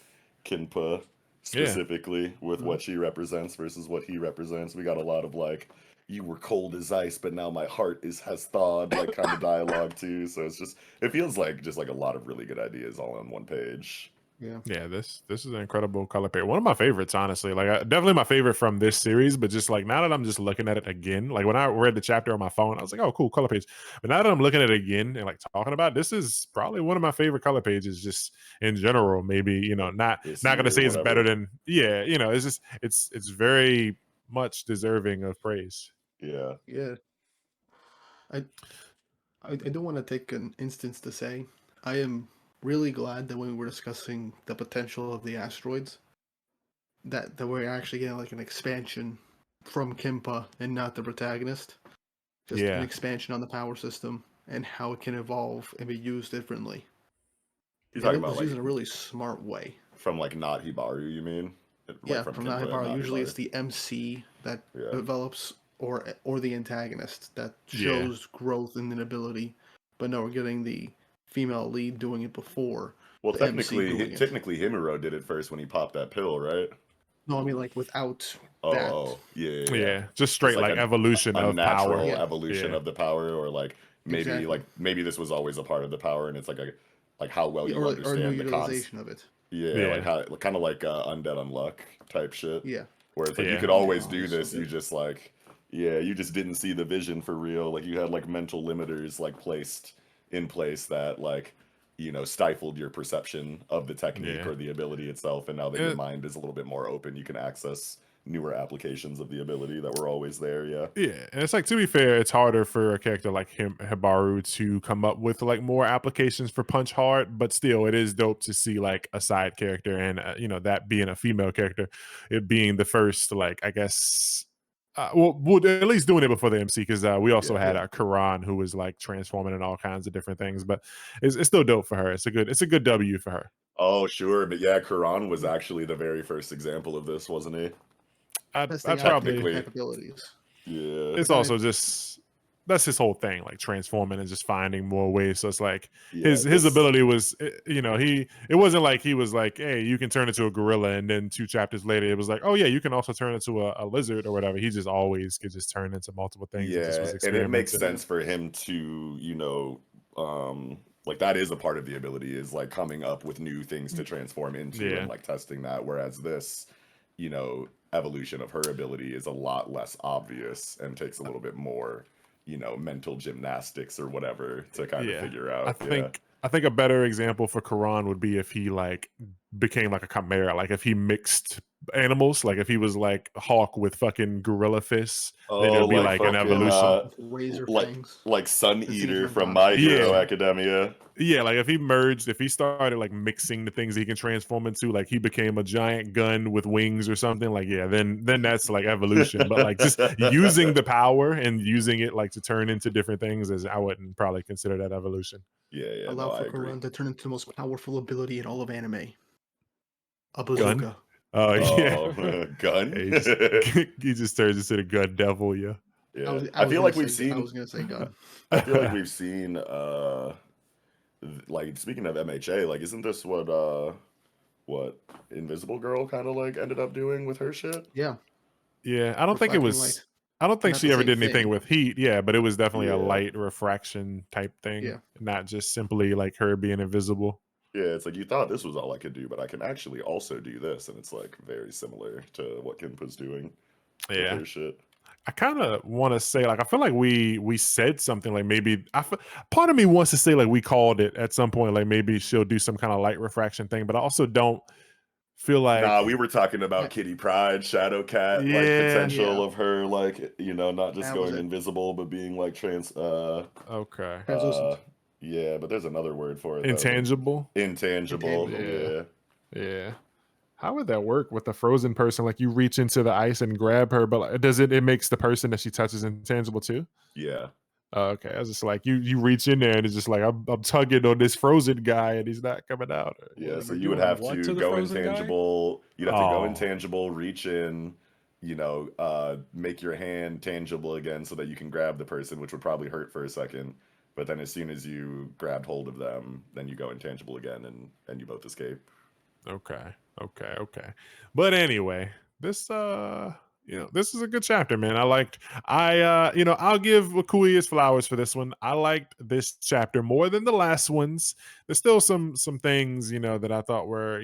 Kinpa specifically with what she represents versus what he represents. We got a lot of like, you were cold as ice, but now my heart has thawed, like kind of dialogue too. So it feels like just like a lot of really good ideas all on one page. Yeah, this is an incredible color page. One of my favorites, honestly. Like definitely my favorite from this series, but just like now that I'm just looking at it again, like when I read the chapter on my phone, I was like, oh, cool, color page. But now that I'm looking at it again and like talking about it, this is probably one of my favorite color pages just in general. Maybe, not gonna say it's better than it's just it's very much deserving of praise. Yeah. I do want to take an instance to say I am really glad that when we were discussing the potential of the asteroids, that we're actually getting like an expansion from Kimpa and not the protagonist. Just an expansion on the power system and how it can evolve and be used differently. You're talking about used in a really smart way. From like not Hibaru, you mean? Like from not Hibaru. Usually it's the MC that develops or the antagonist that shows growth in an ability. But no, we're getting the female lead doing it before. Well, technically Himuro did it first when he popped that pill, right? No, I mean like without that. Oh, yeah. Just straight like evolution of natural power. Evolution of the power, or like maybe this was always a part of the power, and it's like how well you understand or the utilization of it. Like how kind of like Undead Unluck type shit. Yeah. Where it's like you could always do this, you just like you just didn't see the vision for real. Like you had like mental limiters like placed in place that like stifled your perception of the technique or the ability itself, and now that your mind is a little bit more open, you can access newer applications of the ability that were always there. And it's like, to be fair, it's harder for a character like Hibaru to come up with like more applications for Punch Hard, but still it is dope to see like a side character and that being a female character, it being the first, like, I guess well, at least doing it before the MC, because we also had Karan, who was like transforming and all kinds of different things. But it's still dope for her. It's a good W for her. Oh, sure, but yeah, Karan was actually the very first example of this, wasn't he? I probably capabilities. Yeah, it's also just that's his whole thing, like transforming and just finding more ways. So it's like his this, ability was, it wasn't like he was like, hey, you can turn into a gorilla, and then 2 chapters later it was like, oh yeah, you can also turn into a lizard or whatever. He just always could just turn into multiple things. And just was and it makes experimenting. sense for him to, like that is a part of the ability, is like coming up with new things to transform into and like testing that. Whereas this, evolution of her ability is a lot less obvious and takes a little bit more, mental gymnastics or whatever to kind of figure out. I think a better example for Karan would be if he like became like a chimera, like if he mixed animals, like if he was like Hawk with fucking gorilla fists, then it would be like an evolution. Razor fangs. Like Sun Eater from My Hero Academia. Yeah, like if he started like mixing the things he can transform into, like he became a giant gun with wings or something, like then that's like evolution. But like just using the power and using it like to turn into different things, I wouldn't probably consider that evolution. Yeah. Allow for Karan to turn into the most powerful ability in all of anime. A bazooka. Gun? Oh yeah, gun. He just turns into the gun devil. Yeah. I feel like we've seen. I was gonna say gun. I feel like we've seen. Like speaking of MHA, like isn't this what Invisible Girl kind of like ended up doing with her shit? Yeah. I don't think it was. I don't think she ever did anything with heat. Yeah, but it was definitely a light refraction type thing. Yeah. Not just simply like her being invisible. Yeah, it's like you thought this was all I could do, but I can actually also do this, and it's like very similar to what Kinpa's doing. Yeah. With her shit. I kind of want to say, like, I feel like we said something, like maybe part of me wants to say like we called it at some point, like maybe she'll do some kind of light refraction thing, but I also don't feel like. Nah, we were talking about Kitty Pride, Shadow Cat, like potential of her, like not just going invisible, but being like okay. Yeah, but there's another word for it. Intangible. Intangible. Yeah. How would that work with a frozen person? Like you reach into the ice and grab her, but like, it makes the person that she touches intangible too? Yeah. Okay. I was just like, you reach in there and it's just like, I'm tugging on this frozen guy and he's not coming out. Yeah. So you would have to go intangible. You'd have to go intangible, reach in, make your hand tangible again so that you can grab the person, which would probably hurt for a second. But then as soon as you grabbed hold of them, then you go intangible again and you both escape. Okay. But anyway, this this is a good chapter, man. I'll give Wakui his flowers for this one. I liked this chapter more than the last ones. There's still some things, that I thought were,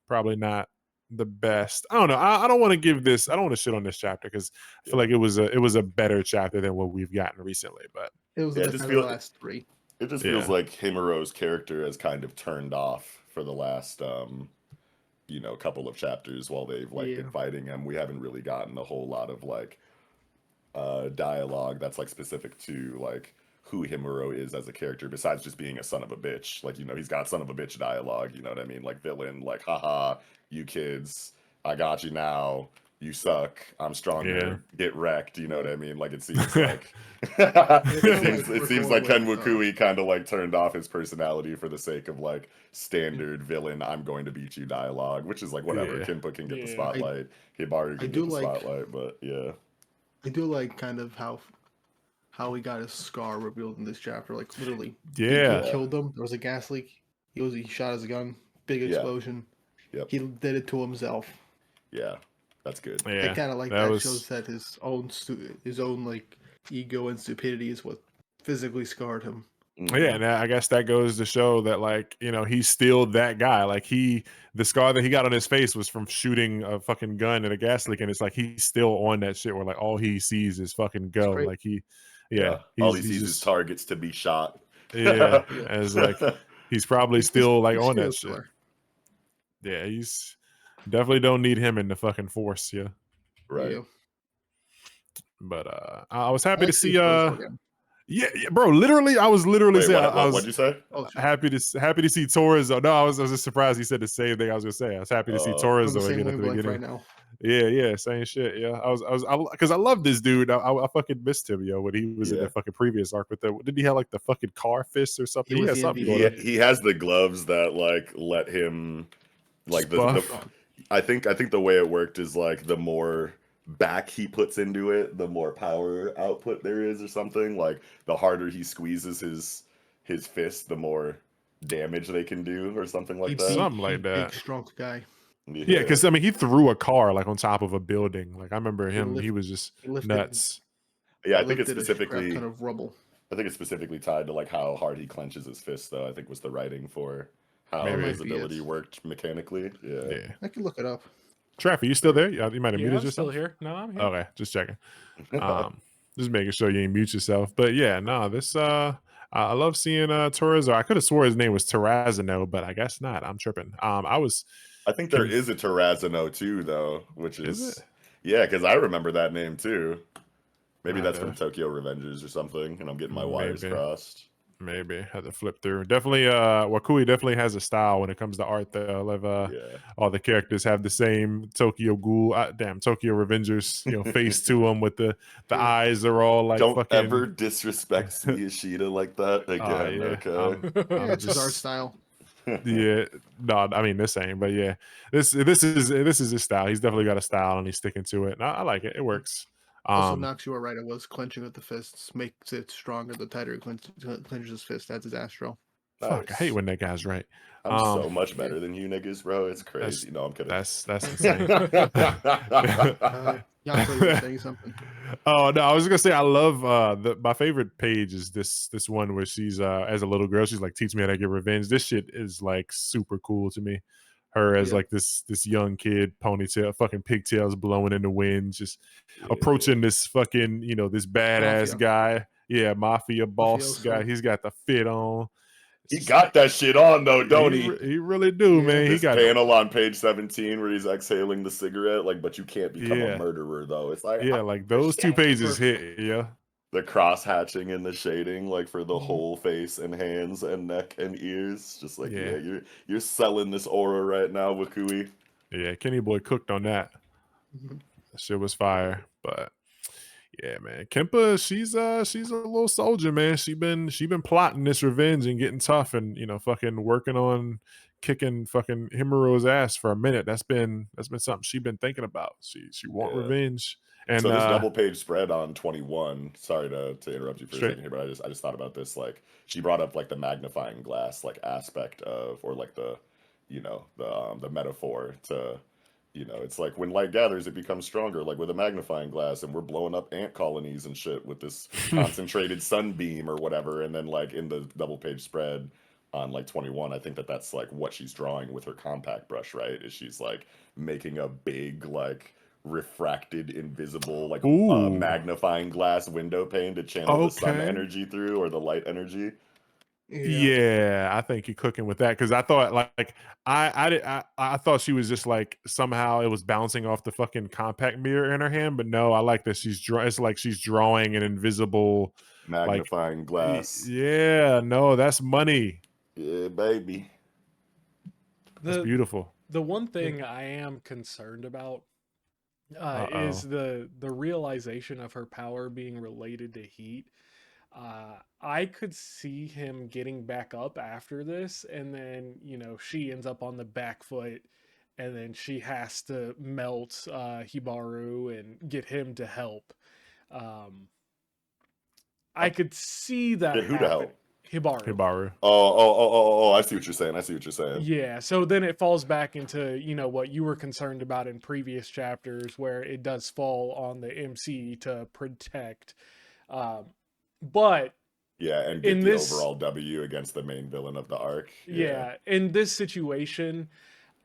probably not the best. I don't know. I don't want to give this, I don't want to shit on this chapter because I feel like it was a better chapter than what we've gotten recently, but it was the last 3. It just feels like Himuro's character has kind of turned off for the last couple of chapters while they've been fighting him. We haven't really gotten a whole lot of dialogue that's like specific to like who Himuro is as a character, besides just being a son of a bitch. Like, he's got son of a bitch dialogue, you know what I mean? Like villain, like, haha, you kids, I got you now. You suck. I'm stronger. Get wrecked. You know what I mean? Like it seems like it seems like Ken Wakui kind of like turned off his personality for the sake of like standard villain. I'm going to beat you dialogue, which is like whatever. Kinpa can get the spotlight. Hibari can get the spotlight, but I do like kind of how he got his scar revealed in this chapter. Like literally, he killed him. There was a gas leak. He shot his gun. Big explosion. Yep. He did it to himself. Yeah. That's good. Yeah, I kind of like that. Shows that his own like ego and stupidity is what physically scarred him. Yeah, and I guess that goes to show that like he's still that guy. Like the scar that he got on his face was from shooting a fucking gun at a gas leak, and it's like he's still on that shit where like all he sees is fucking go. Like all he sees is targets to be shot. Yeah, as like he's probably still like on that shit. Yeah, he's. Definitely don't need him in the fucking force, right. But I was happy to see bro. Literally, I was literally saying, what'd you say? Happy to see Torres. No, I was just surprised he said the same thing I was gonna say. I was happy to see Torres again at the beginning. Right now. Yeah, same shit. Yeah, I was because I love this dude. I fucking missed him, when he was in the fucking previous arc with did he have like the fucking car fist or something? He has the gloves that like let him like the I think the way it worked is like the more back he puts into it, the more power output there is, or something. Like the harder he squeezes his fist, the more damage they can do, or something like that. Something like that. Big, strong guy. Yeah, because I mean, he threw a car like on top of a building. Like I remember him; he was just nuts. Yeah, I think it's specifically kind of rubble. I think it's specifically tied to like how hard he clenches his fist, though. I think was the writing for how his ability worked mechanically. Yeah, I can look it up. Traffy, you still there? You might have muted I'm yourself. still here. No, I'm here. Okay, just checking. Just making sure you ain't mute yourself. But yeah, no, this I love seeing Torres. I could have swore his name was Terrazino, but I guess not. I'm tripping. I think there is a Terrazino too, though, which is yeah, because I remember that name too. Maybe that's from Tokyo Revengers or something, and I'm getting my wires crossed. Maybe had to flip through. Definitely, Wakui definitely has a style when it comes to art. Though I love all the characters have the same Tokyo Ghoul, Tokyo Revengers, face to them with the eyes are all like. Don't fucking... ever disrespect Miyashita like that again. Okay, yeah, it's his art style. Yeah, no, I mean this ain't, but yeah, this is his style. He's definitely got a style, and he's sticking to it. And I like it. It works. Also, Nox, you were right. It was clenching with the fists makes it stronger. The tighter he clenches his fist, that's his Astro. Fuck, I hate when that guy's right. I'm so much better than you niggas, bro. It's crazy. No, I'm kidding. That's insane. Saying something. Oh no, I was gonna say I love my favorite page is this one where she's as a little girl, she's like, teach me how to get revenge. This shit is like super cool to me. Her as like this young kid, ponytail, fucking pigtails blowing in the wind, just approaching this fucking, this badass guy. Yeah, mafia boss guy. He's got the fit on. He got that shit on though, don't he? He really do, man. He got panel on page 17 where he's exhaling the cigarette, like, but you can't become a murderer though. It's like like those two pages hit, the cross hatching and the shading, like for the whole face and hands and neck and ears, just like you're selling this aura right now, Wakui. Yeah, Kenny Boy cooked on that. That shit was fire, but. Yeah, man. Kempa, she's a little soldier, man. She been plotting this revenge and getting tough and fucking working on kicking fucking Himuro's ass for a minute. That's been something she been thinking about. She want revenge. And so this double page spread on 21. Sorry to interrupt you for a second here, but I just thought about this. Like she brought up like the magnifying glass like aspect of, or like the the metaphor to. It's like when light gathers, it becomes stronger, like with a magnifying glass, and we're blowing up ant colonies and shit with this concentrated sunbeam or whatever. And then, like, in the double page spread on, like, 21, I think that's, like, what she's drawing with her compact brush, right? Is she's, like, making a big, like, refracted, invisible, like, magnifying glass window pane to channel the sun energy through, or the light energy. Yeah, I think you're cooking with that because I thought like I thought she was just like somehow it was bouncing off the fucking compact mirror in her hand, but no, I like that it's like she's drawing an invisible magnifying glass. Yeah, no, that's money. Yeah, baby. That's beautiful. The one thing I am concerned about is the realization of her power being related to heat. I could see him getting back up after this, and then she ends up on the back foot, and then she has to melt Hibaru and get him to help. I could see that. Get who to help? Hibaru. Oh! I see what you're saying. Yeah. So then it falls back into what you were concerned about in previous chapters, where it does fall on the MC to protect. But and get the overall W against the main villain of the arc. Yeah, in this situation,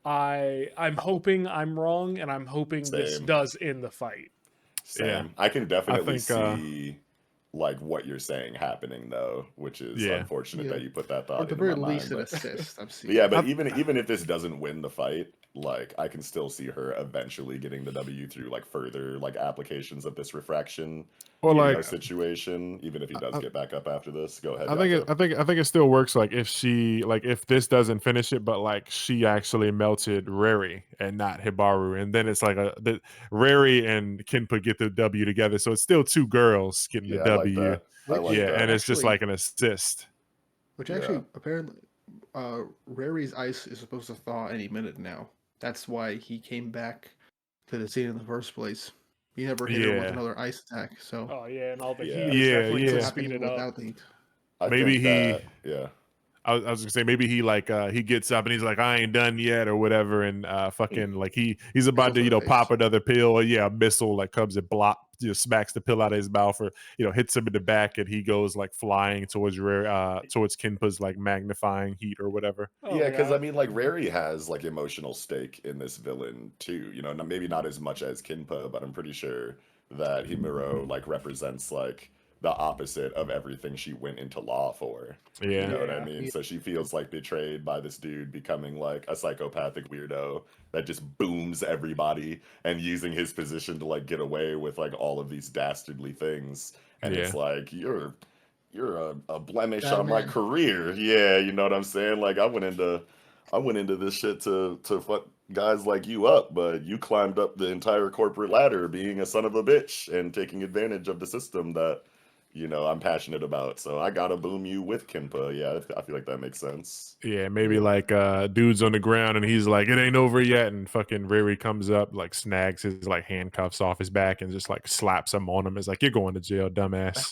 I'm hoping I'm wrong, and I'm hoping this does end the fight. Same. Yeah. I can definitely see like what you're saying happening though, which is unfortunate that you put that thought. Or at the very least, an assist. I'm seeing. Yeah, but even if this doesn't win the fight, like I can still see her eventually getting the W through like further like applications of this refraction situation. Even if he does get back up after this, go ahead. I think it still works. Like if this doesn't finish it, but like she actually melted Reri and not Hibaru, and then it's like the Reri and Kenpa get the W together, so it's still two girls getting the W. I like that. And it's just like an assist. Which actually apparently, Reri's ice is supposed to thaw any minute now. That's why he came back to the scene in the first place. He never hit her with another ice attack. So Oh yeah, and all the Yeah. heat is definitely what's to speed happening it up. without the heat. I Maybe think he- that, yeah. I was gonna say maybe he like he gets up and he's like, I ain't done yet or whatever, and fucking like he's about to, you know, pop another pill, or a missile like comes and smacks the pill out of his mouth, or hits him in the back, and he goes like flying towards towards Kinpa's like magnifying heat or whatever. Yeah, because I mean, like, Rary has like emotional stake in this villain too. Maybe not as much as Kinpa, but I'm pretty sure that Himuro like represents like the opposite of everything she went into law for. Yeah. You know what I mean? So she feels like betrayed by this dude becoming like a psychopathic weirdo that just booms everybody and using his position to like get away with like all of these dastardly things. And it's like, you're a blemish on my career. Yeah, you know what I'm saying? Like I went into this shit to fuck guys like you up, but you climbed up the entire corporate ladder being a son of a bitch and taking advantage of the system that I'm passionate about. So I gotta boom you with Kinpa. Yeah, I feel like that makes sense. Yeah, maybe like dude's on the ground and he's like, it ain't over yet, and fucking Riri comes up, like snags his like handcuffs off his back and just like slaps him on him. It's like, you're going to jail, dumbass.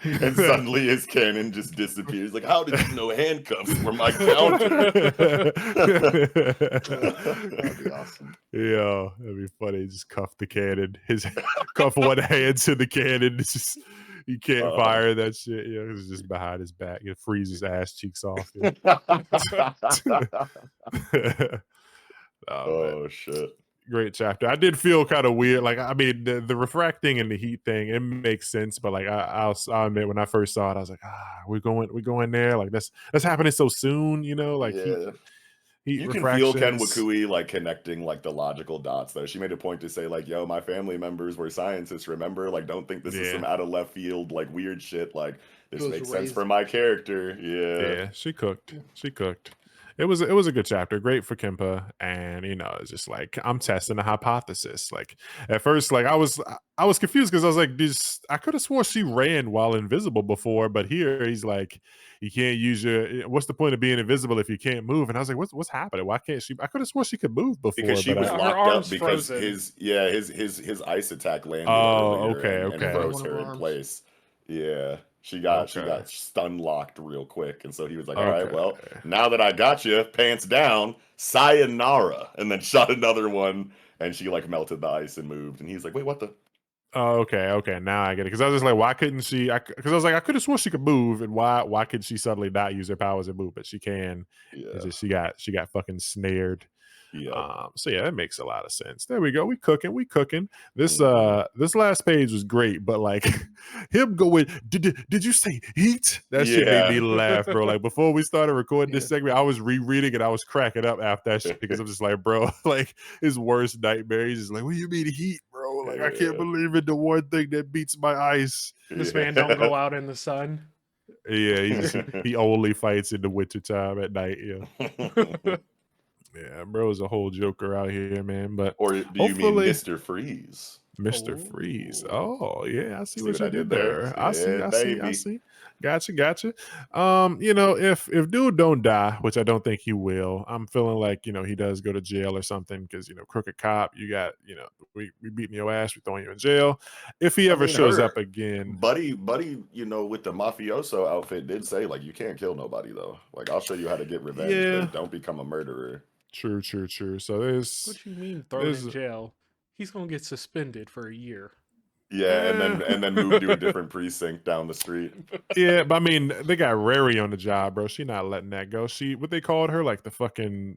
And suddenly his cannon just disappears. Like, how did you know handcuffs were my counter? That'd be awesome. Yeah, that'd be funny. Just cuff the cannon. Cuff one hand to the cannon. It's just you can't fire that shit. It's just behind his back. It freezes his ass cheeks off. Oh shit. Great chapter. I did feel kind of weird. Like, I mean, the refracting and the heat thing, it makes sense. But like, I'll admit, when I first saw it, I was like, we're going there. Like, that's happening so soon. Like, yeah. Heat you can feel Ken refractions. Wakui like connecting like the logical dots though. She made a point to say like, yo, my family members were scientists, remember? Like, don't think this is some out of left field like weird shit. Like, this makes sense for my character. Yeah, she cooked. It was a good chapter, great for Kinpa, and it's just like I'm testing a hypothesis. Like at first, like I was confused because I was like, I could have swore she ran while invisible before, but here he's like, you can't use what's the point of being invisible if you can't move? And I was like, what's happening? Why can't she? I could have sworn she could move before, because she was locked up because frozen. his ice attack landed earlier and froze her in place. Yeah. She got stun locked real quick, and so he was like, all right, well, now that I got you, pants down, sayonara, and then shot another one, and she like melted the ice and moved, and he's like, wait, what the? Oh, okay, now I get it. Because I was just like, why couldn't she? Because I was like, I could have sworn she could move, and why could she suddenly not use her powers and move? But she can. Yeah. It's just she got fucking snared. Yeah. So yeah, that makes a lot of sense. There we go. We cooking. This last page was great, but like him going, did you say heat? That shit made me laugh, bro. Like before we started recording this segment, I was rereading and I was cracking up after that shit because I'm just like, bro, like his worst nightmare. He's just like, what do you mean heat, bro? Like I can't believe it. The one thing that beats my ice. This man don't go out in the sun. Yeah, he only fights in the wintertime at night. Yeah. Yeah, bro's a whole joker out here, man. But or do you mean Mr. Freeze? Mr. Freeze. Oh, yeah, I see what you did there. I see. Gotcha. If dude don't die, which I don't think he will, I'm feeling like, he does go to jail or something because, crooked cop, you got, we beating your ass, we throwing you in jail. If he ever shows up again. Buddy, with the mafioso outfit did say, like, you can't kill nobody, though. Like, I'll show you how to get revenge, but don't become a murderer. True. So there's... What you mean thrown in jail? He's gonna get suspended for a year. Yeah, and then move to a different precinct down the street. Yeah, but I mean, they got Rary on the job, bro. She not letting that go. What they called her, like the fucking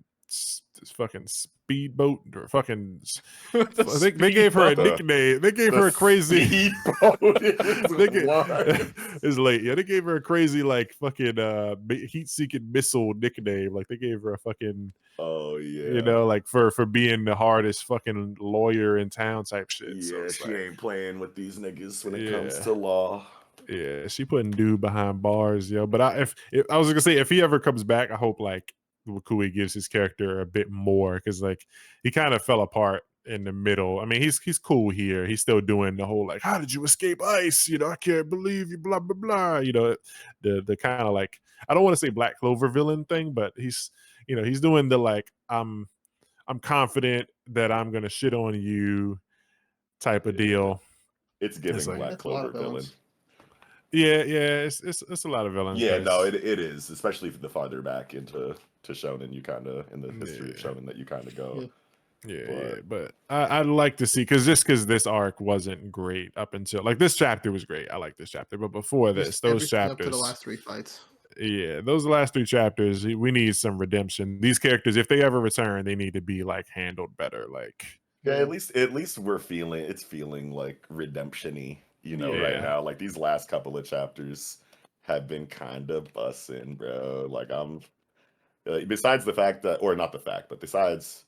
speedboat or fucking. They gave her a nickname. They gave her a crazy. It's late. Yeah, they gave her a crazy like fucking heat-seeking missile nickname. Like they gave her a fucking. Oh yeah. Like for being the hardest fucking lawyer in town type shit. Yeah, so she ain't playing with these niggas when it comes to law. Yeah, she putting dude behind bars, yo. But I was gonna say, if he ever comes back, I hope like Wakui gives his character a bit more because like he kind of fell apart in the middle. I mean, he's cool here. He's still doing the whole like, how did you escape ice? I can't believe you. Blah blah blah. The kind of like I don't want to say Black Clover villain thing, but he's doing the like I'm confident that I'm gonna shit on you type of deal. It's giving like, Black That's a lot Clover of villain. villains. Yeah, it's a lot of villains. Yeah, no, 'cause- it is, especially the farther back into Shonen you kind of in the history of Shonen that you kind of go. Yeah, but I'd like to see because this arc wasn't great up until like this chapter was great. I like this chapter, but before this, those Everything up to chapters, the last 3 fights. yeah, those last 3 chapters, we need some redemption. These characters, if they ever return, they need to be like handled better. Like, yeah, at least we're feeling like redemption-y, right Yeah. now. Like these last couple of chapters have been kind of bussing, bro. Like I'm besides the fact that, or not the fact, but besides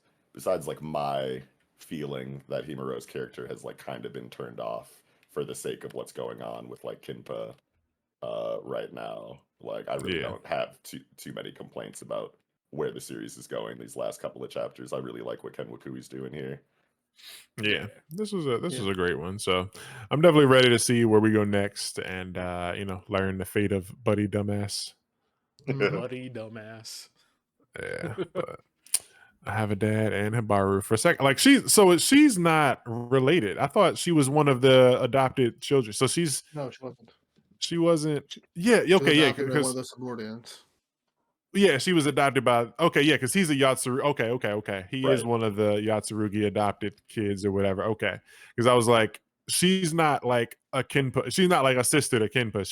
like my feeling that Himuro's character has like kind of been turned off for the sake of what's going on with like Kinpa right now. Like I really Yeah. don't have too many complaints about where the series is going these last couple of chapters. I really like what Ken Wakui's doing here. yeah, this was a great one. So I'm definitely ready to see where we go next and learn the fate of Buddy Dumbass. Buddy dumbass. Yeah, but I have a dad and Hibaru for a second. Like she's not related. I thought she was one of the adopted children. So No, she wasn't. she wasn't. Yeah, She was okay, yeah, adopted by one because of the subordinates. yeah, she was adopted by. Okay, yeah, because he's a Yatsurugi. Okay. He is Right. one of the Yatsurugi adopted kids or whatever. Okay, because I was like, she's not like a Kinpa. She's not like a sister to Kinpa.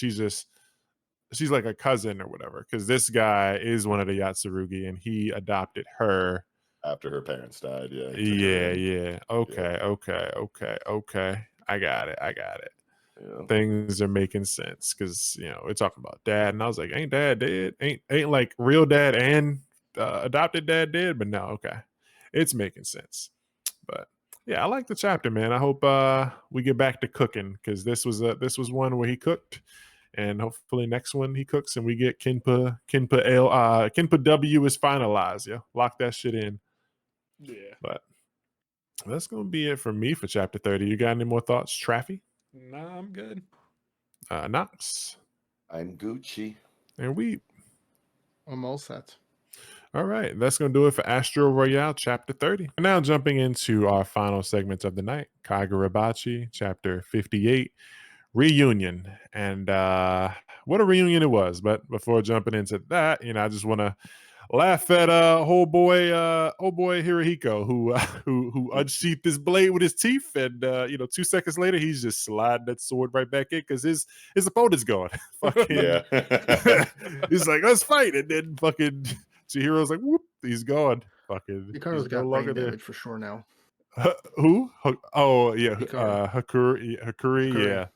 She's like a cousin or whatever. Because this guy is one of the Yatsurugi and he adopted her. After her parents died, yeah. he took her in. Yeah. Okay. I got it. Yeah. Things are making sense because we're talking about dad, and I was like, ain't dad dead? Ain't like real dad and adopted dad dead? But no, okay, it's making sense. But yeah, I like the chapter, man. I hope we get back to cooking because this was one where he cooked, and hopefully next one he cooks and we get Kinpa W is finalized. Yeah, lock that shit in. Yeah. But that's gonna be it for me for chapter 30. You got any more thoughts, Traffy? Nah, I'm good. Knox I'm Gucci. and we. I'm all set. All right, that's going to do it for Astro Royale Chapter 30. Now jumping into our final segment of the night, Kagurabachi Chapter 58, Reunion. And what a reunion it was. But before jumping into that, I just want to laugh at old boy Hirohiko who unsheathed his blade with his teeth, and 2 seconds later he's just sliding that sword right back in because his opponent's gone. Fucking Yeah. he's like, let's fight, and then fucking Chihiro's like, whoop, he's gone. Fucking Ricardo's he's got no brain longer there. damage for sure now. Who? Oh yeah, Hikaru. Hakuri. Hakuri.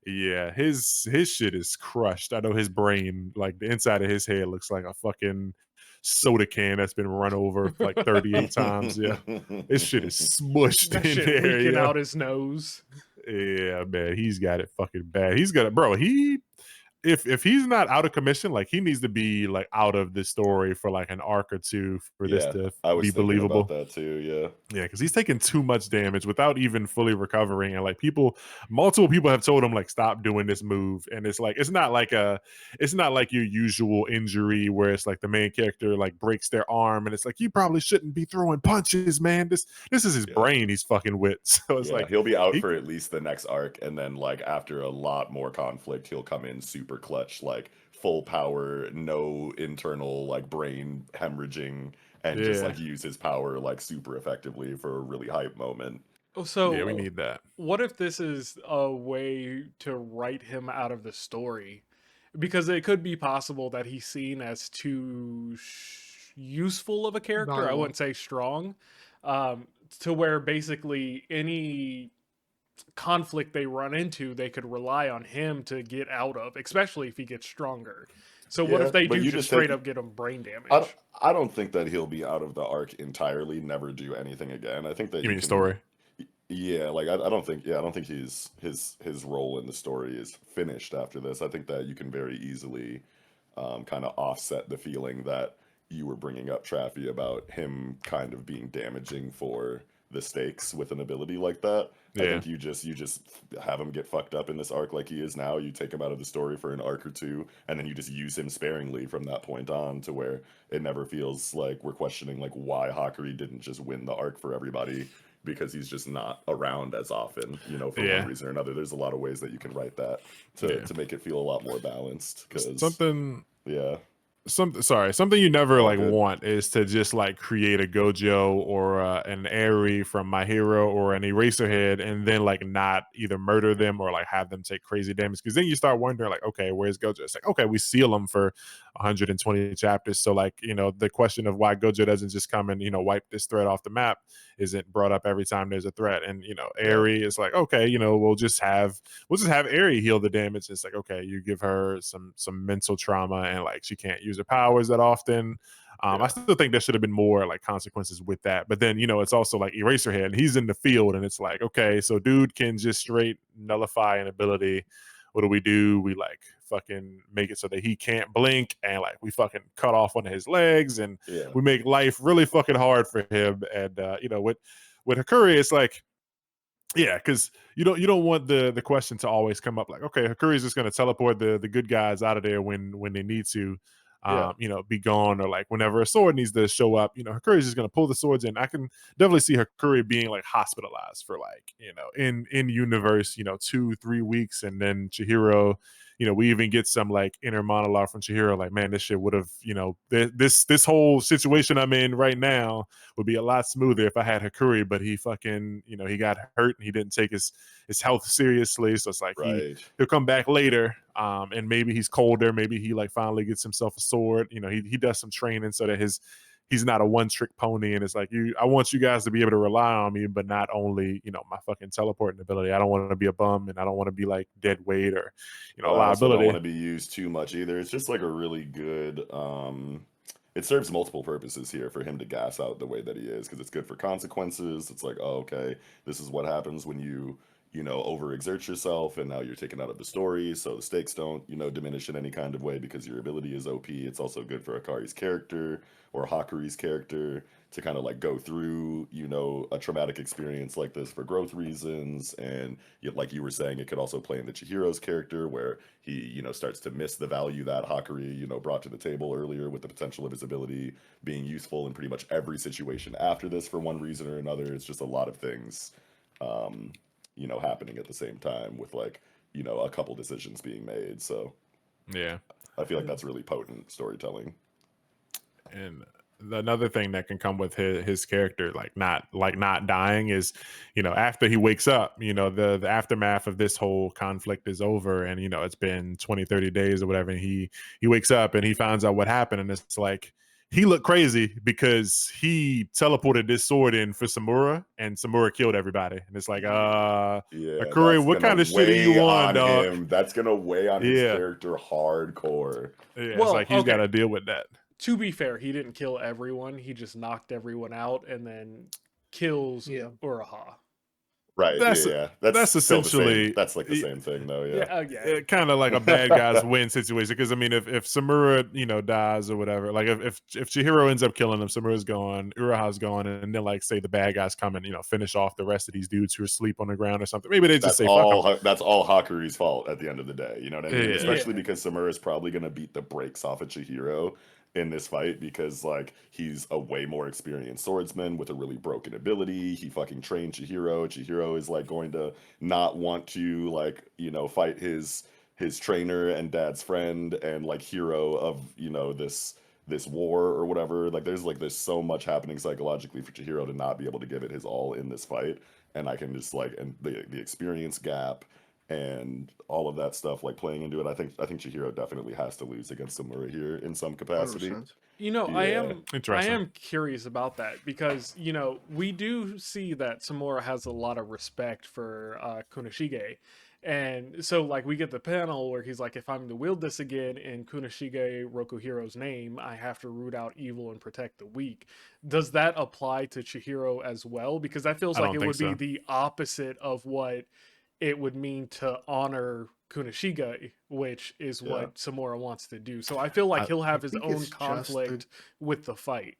Yeah, his shit is crushed. I know his brain, like the inside of his head, looks like a fucking soda can that's been run over like 38 times. Yeah, his shit is smushed That in shit there. leaking Yeah. out his nose. Yeah, man, he's got it fucking bad. He's got it, bro. If he's not out of commission, like he needs to be like out of the story for like an arc or two for this to I was be thinking believable. about that too. Yeah. Yeah, because he's taking too much damage without even fully recovering, and like multiple people have told him like stop doing this move, and it's not like your usual injury where it's like the main character like breaks their arm, and it's like you probably shouldn't be throwing punches, man. This is his brain he's fucking with, so it's like he'll be out for at least the next arc, and then like after a lot more conflict, he'll come in super clutch, like full power, no internal like brain hemorrhaging, and just like use his power like super effectively for a really hype moment. So yeah, we need that. What if this is a way to write him out of the story? Because it could be possible that he's seen as too useful of a character. I wouldn't say strong, to where basically any conflict they run into, they could rely on him to get out of, especially if he gets stronger. So what if they do just straight up get him brain damage? I don't think that he'll be out of the arc entirely, never do anything again. I think that You mean story? Yeah, like I don't think his role in the story is finished after this. I think that you can very easily kind of offset the feeling that you were bringing up, Traffy, about him kind of being damaging for the stakes with an ability like that. I think you just have him get fucked up in this arc like he is now. You take him out of the story for an arc or two, and then you just use him sparingly from that point on, to where it never feels like we're questioning like why Hakuri didn't just win the arc for everybody because he's just not around as often, you know, for Yeah. one reason or another. There's a lot of ways that you can write that to make it feel a lot more balanced. Because something yeah. something you never All like good. want is to just like create a Gojo or an Eri from My Hero or an Eraserhead and then like not either murder them or like have them take crazy damage, because then you start wondering like, okay, where's Gojo? It's like, okay, we seal him for 120 chapters, so like, you know, the question of why Gojo doesn't just come and, you know, wipe this threat off the map isn't brought up every time there's a threat. And, you know, Eri is like, okay, you know, we'll just have Eri heal the damage. It's like, okay, you give her some mental trauma and like she can't use her powers that often. I still think there should have been more like consequences with that. But then, you know, it's also like Eraserhead and he's in the field and it's like, okay, so dude can just straight nullify an ability. What do? We like fucking make it so that he can't blink and like we fucking cut off one of his legs and we make life really fucking hard for him. And you know, with Hakuri, it's like, yeah, because you don't want the question to always come up like, okay, Hakuri's just going to teleport the good guys out of there when they need to, you know, be gone, or like whenever a sword needs to show up, you know, Hakuri's just going to pull the swords in. I can definitely see Hakuri being like hospitalized for like, you know, in universe, you know, 2-3 weeks, and then Chihiro, you know, we even get some like inner monologue from Chihiro, like, man, this shit would have, you know, this whole situation I'm in right now would be a lot smoother if I had Hakuri, but he fucking, you know, he got hurt and he didn't take his health seriously. So it's like he'll come back later, and maybe he's colder, maybe he like finally gets himself a sword. You know, he does some training so that he's not a one-trick pony, and it's like, I want you guys to be able to rely on me, but not only, you know, my fucking teleporting ability. I don't want to be a bum, and I don't want to be like dead weight or, you know, a I also liability. don't want to be used too much either. It's just like a really good it serves multiple purposes here for him to gas out the way that he is, because it's good for consequences. It's like, oh, okay, this is what happens when you know, overexert yourself, and now you're taken out of the story, so the stakes don't, you know, diminish in any kind of way because your ability is OP. It's also good for Akari's character or Hakuri's character to kind of like go through, you know, a traumatic experience like this for growth reasons. And like you were saying, it could also play into Chihiro's character, where he, you know, starts to miss the value that Hakuri, you know, brought to the table earlier, with the potential of his ability being useful in pretty much every situation after this for one reason or another. It's just a lot of things, you know, happening at the same time with like, you know, a couple decisions being made. So yeah, I feel like that's really potent storytelling. And another thing that can come with his character, like not dying, is, you know, after he wakes up, you know, the aftermath of this whole conflict is over, and, you know, it's been 20-30 days or whatever, and he wakes up and he finds out what happened, and it's like, he looked crazy because he teleported this sword in for Samura, and Samura killed everybody. And it's like, Hakuri, what kind of shit are you on, dog? Him. That's gonna weigh on his character hardcore. Yeah, well, it's like he's got to deal with that. To be fair, he didn't kill everyone. He just knocked everyone out and then kills Uraha. Right. That's essentially that's like the same thing, though. Yeah. Kind of like a bad guys win situation. Because I mean, if Samura, you know, dies or whatever, like if Chihiro ends up killing him, Samura's gone, Uraha's gone, and then like say the bad guys come and, you know, finish off the rest of these dudes who are asleep on the ground or something. Maybe they just say fuck that's all Hakuri's fault at the end of the day. You know what I mean? Especially because Samura is probably gonna beat the brakes off of Chihiro in this fight, because like he's a way more experienced swordsman with a really broken ability. He fucking trained Chihiro. Chihiro is like going to not want to, like, you know, fight his trainer and dad's friend and like hero of, you know, this war or whatever. Like there's so much happening psychologically for Chihiro to not be able to give it his all in this fight. And I can just like, and the experience gap and all of that stuff like playing into it, I think Chihiro definitely has to lose against Samura here in some capacity. 100%. You know, I am curious about that, because, you know, we do see that Samura has a lot of respect for Kunoshige. And so, like, we get the panel where he's like, if I'm to wield this again in Kunoshige Rokuhiro's name, I have to root out evil and protect the weak. Does that apply to Chihiro as well? Because that feels like it would be the opposite of what it would mean to honor Kunoshige, which is what Samura wants to do. So I feel like he'll have his own conflict with the fight.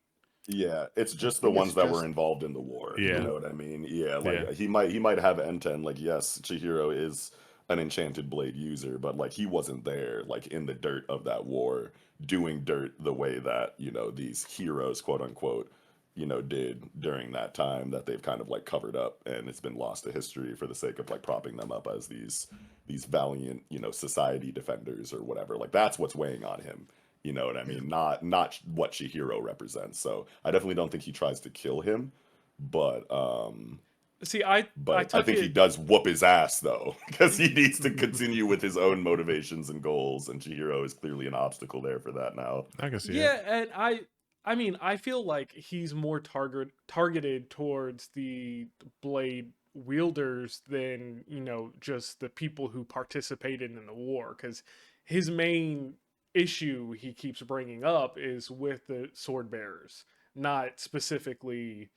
Yeah, it's just the ones that were involved in the war. Yeah. You know what I mean? Yeah, like he might have N10. Like, yes, Chihiro is an enchanted blade user, but like he wasn't there, like in the dirt of that war, doing dirt the way that, you know, these heroes, quote unquote, did during that time that they've kind of like covered up, and it's been lost to history for the sake of like propping them up as these valiant, society defenders or whatever. Like that's what's weighing on him. You know what I mean? Not what Chihiro represents. So I definitely don't think he tries to kill him, but see, I think he does whoop his ass though, because he needs to continue with his own motivations and goals, and Chihiro is clearly an obstacle there for that now. I can see yeah, and I mean, I feel like he's more targeted towards the blade wielders than, just the people who participated in the war, because his main issue he keeps bringing up is with the sword bearers, not specifically,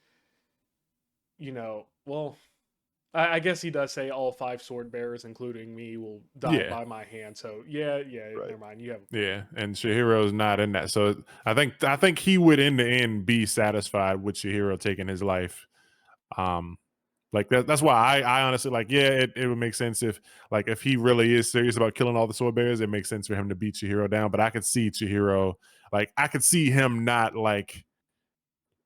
well, I guess he does say all 5 sword bearers, including me, will die by my hand. So yeah, right. Never mind. You have and Chihiro's not in that. So I think he would in the end be satisfied with Chihiro taking his life. Like that's why I honestly like, it would make sense if he really is serious about killing all the sword bearers, it makes sense for him to beat Chihiro down. But I could see Chihiro, I could see him not I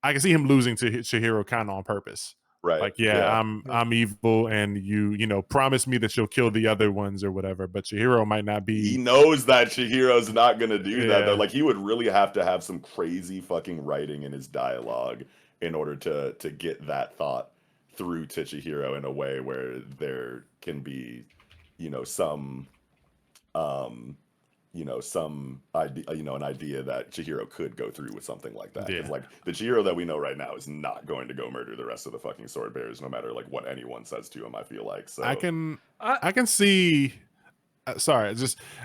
can see him losing to Chihiro kind of on purpose. Right. I'm evil, and you promise me that you'll kill the other ones or whatever. But Chihiro might not be. He knows that Chihiro's not gonna do that though. Like he would really have to have some crazy fucking writing in his dialogue in order to get that thought through to Chihiro in a way where there can be, some some idea, an idea that Chihiro could go through with something like that. Because like the Chihiro that we know right now is not going to go murder the rest of the fucking sword bearers, no matter like what anyone says to him. I feel like so. I can see. Sorry,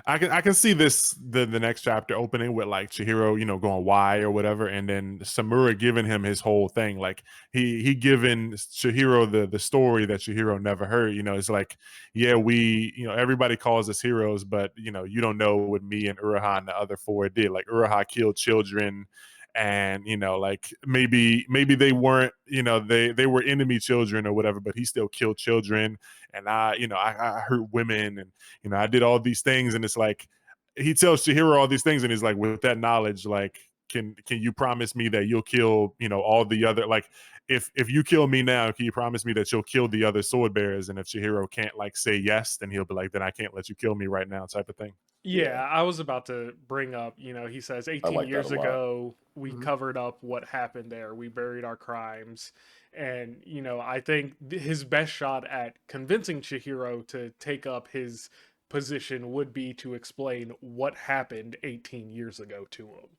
I can see the next chapter opening with like Chihiro, going why or whatever, and then Samura giving him his whole thing. Like he giving Chihiro the story that Chihiro never heard. It's like, we, everybody calls us heroes, but you don't know what me and Uraha and the other 4 did. Like Uraha killed children, and like maybe they weren't, they were enemy children or whatever, but he still killed children. And I hurt women, and I did all these things. And it's like he tells Chihiro all these things, and he's like, with that knowledge, like can you promise me that you'll kill all the other, like if you kill me now, can you promise me that you'll kill the other sword bearers? And if Chihiro can't like say yes, then he'll be like, then I can't let you kill me right now, type of thing. Yeah, I was about to bring up, he says 18 years ago, we covered up what happened there. We buried our crimes. And, I think his best shot at convincing Chihiro to take up his position would be to explain what happened 18 years ago to him.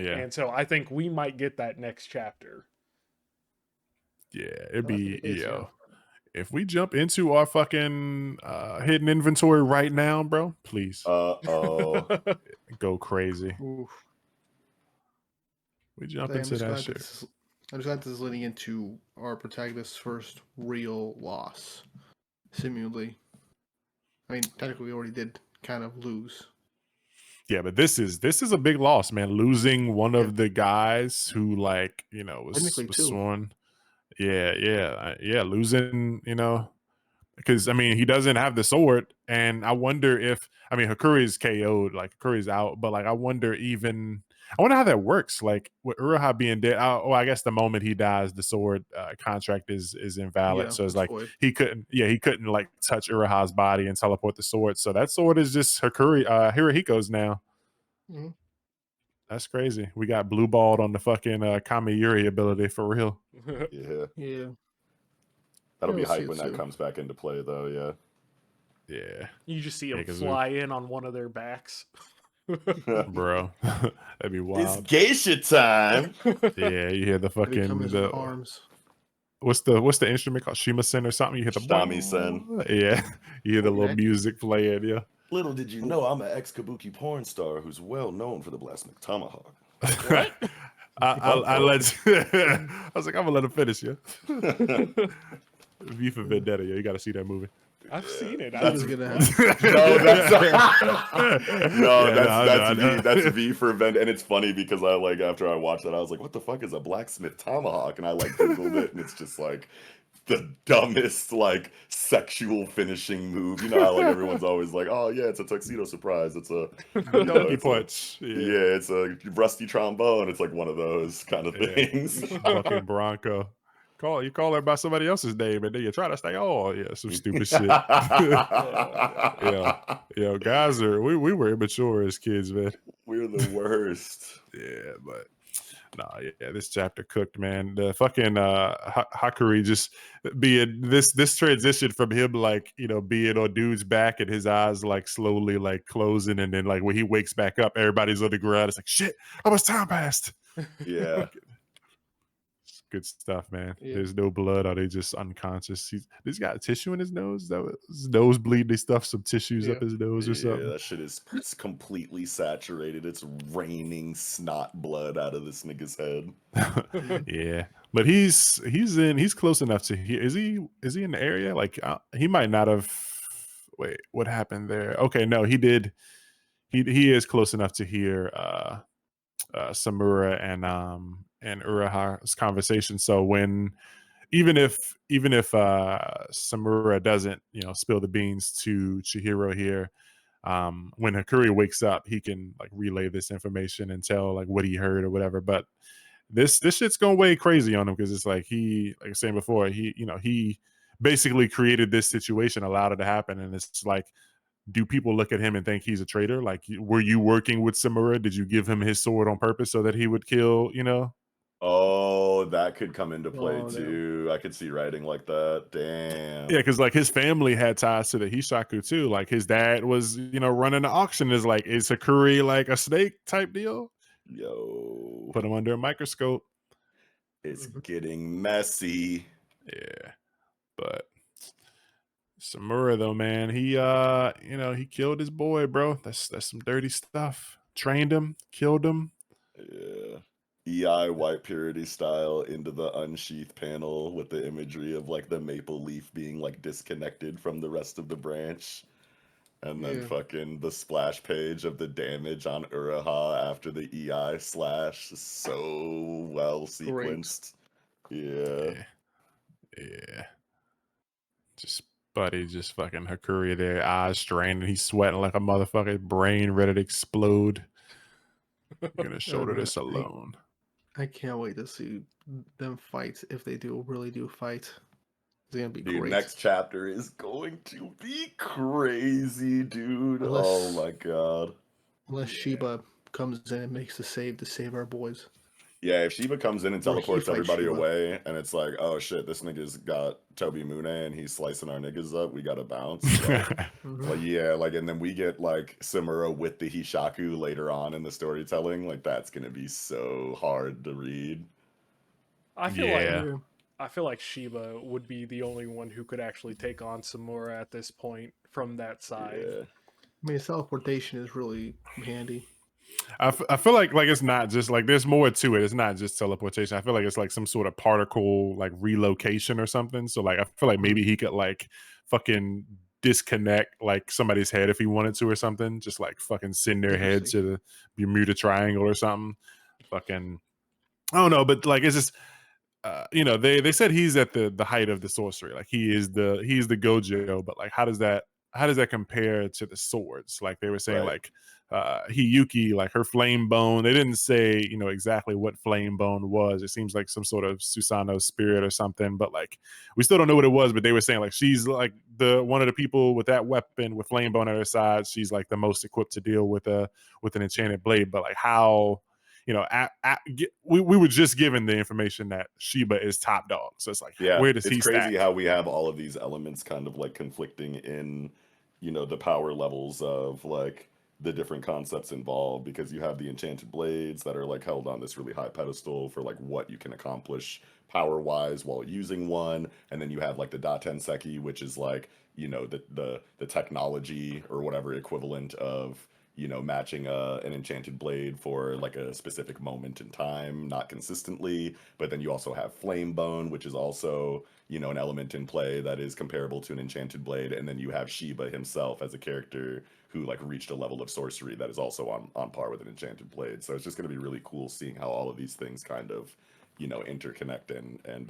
Yeah. And so I think we might get that next chapter. Yeah, it'd be, if we jump into our fucking hidden inventory right now, bro, please. Go crazy. Oof. We jump into that shit. I'm just glad this is leading into our protagonist's first real loss, seemingly. I mean, technically we already did kind of lose. Yeah, but this is a big loss, man. Losing one of the guys who was sworn. Yeah, losing, because I mean he doesn't have the sword, and I wonder if Hakuri's KO'd, like Hakuri's out, but like I wonder how that works, like with Uraha being dead. I guess the moment he dies, the sword contract is invalid. So it's like he couldn't like touch Uraha's body and teleport the sword. So that sword is just Hirohiko's now. Mm-hmm. That's crazy. We got blue balled on the fucking Kamiyuri ability for real. Yeah. That'll be hype when that comes back into play, though. Yeah. You just see him fly in on one of their backs. Bro, that'd be wild. It's geisha time. Yeah, you hear the fucking arms. What's the instrument called? Shima-sen or something? You hear the Shamisen. Yeah, you hear the little music playing. Yeah. Little did you know, I'm an ex-kabuki porn star who's well known for the blasphemic tomahawk. What? I let you, I was like, I'm gonna let him finish, yeah. V for Vendetta, you gotta see that movie. I've seen it. That's gonna happen. That's V for Vendetta, and it's funny because after I watched that, I was like, "What the fuck is a blacksmith tomahawk?" And I Googled it, and it's just like the dumbest like sexual finishing move. You know how like everyone's always like, oh yeah, it's a tuxedo surprise. It's a donkey punch. Yeah, it's a rusty trombone. It's like one of those kind of things. Fucking Bronco. You call her by somebody else's name and then you try to say, oh yeah, some stupid shit. Guys we were immature as kids, man. We're the worst. Yeah, but this chapter cooked, man. The fucking Hakuri just being this transition from him like, being on dude's back and his eyes like slowly like closing, and then like when he wakes back up, everybody's on the ground. It's like, shit, how much time passed? Yeah. Good stuff, man. Yeah. There's no blood. Are they just unconscious? He's got tissue in his nose. His nose bleeding. They stuff some tissues up his nose or something. Yeah, that shit is completely saturated. It's raining snot blood out of this nigga's head. Yeah, but he's close enough to hear. Is he in the area? Like he might not have. Wait, what happened there? Okay, no, he did. He is close enough to hear Samura and Uraha's conversation. So even if Samura doesn't spill the beans to Chihiro here, when Hakuri wakes up, he can like relay this information and tell like what he heard or whatever. But this shit's going way crazy on him, because it's like like I was saying before, he basically created this situation, allowed it to happen, and it's like, do people look at him and think he's a traitor? Like, were you working with Samura? Did you give him his sword on purpose so that he would kill, Oh, that could come into play too. I could see writing like that. Damn. Yeah, because like his family had ties to the Hishaku too. Like his dad was, running the auction. Is Hakuri like a snake type deal? Yo. Put him under a microscope. It's getting messy. Yeah. But Samura though, man, he he killed his boy, bro. That's some dirty stuff. Trained him, killed him. Yeah. EI White Purity style into the unsheath panel with the imagery of like the maple leaf being like disconnected from the rest of the branch. And then fucking the splash page of the damage on Uraha after the EI slash is so well sequenced. Yeah. Just fucking Hakuri there, eyes strained, and he's sweating like a motherfucker, brain ready to explode. I'm gonna shoulder this alone. I can't wait to see them fight, if they really do fight. It's gonna be great. Next chapter is going to be crazy, dude. Oh my god. Unless Shiba comes in and makes the save to save our boys. Yeah, if Shiba comes in and teleports everybody away, and it's like, oh shit, this nigga's got Toby Mune and he's slicing our niggas up, we gotta bounce. And then we get like Samura with the Hishaku later on in the storytelling. Like that's gonna be so hard to read. I feel like Shiba would be the only one who could actually take on Samura at this point from that side. Yeah. I mean, teleportation is really handy. I feel like it's not just like, there's more to it. It's not just teleportation. I feel like it's like some sort of particle like relocation or something. So like I feel like maybe he could like fucking disconnect like somebody's head if he wanted to or something. Just like fucking send their head to the Bermuda Triangle or something. Fucking, I don't know, but like it's just they said he's at the height of the sorcery. Like he's the Gojo, but like how does that compare to the swords? Like they were saying like Hiyuki, like her flame bone. They didn't say, exactly what flame bone was. It seems like some sort of Susanoo spirit or something, but like we still don't know what it was. But they were saying like she's like one of the people with that weapon with flame bone at her side. She's like the most equipped to deal with an enchanted blade. But like how, we were just given the information that Shiba is top dog. So it's like, where does he stack? It's crazy how we have all of these elements kind of like conflicting in, the power levels of like the different concepts involved, because you have the enchanted blades that are like held on this really high pedestal for like what you can accomplish power wise while using one, and then you have like the Datenseki, which is like the technology or whatever equivalent of matching an enchanted blade for like a specific moment in time, not consistently. But then you also have flame bone, which is also an element in play that is comparable to an enchanted blade. And then you have Shiba himself as a character who like reached a level of sorcery that is also on par with an enchanted blade. So it's just going to be really cool seeing how all of these things kind of interconnect and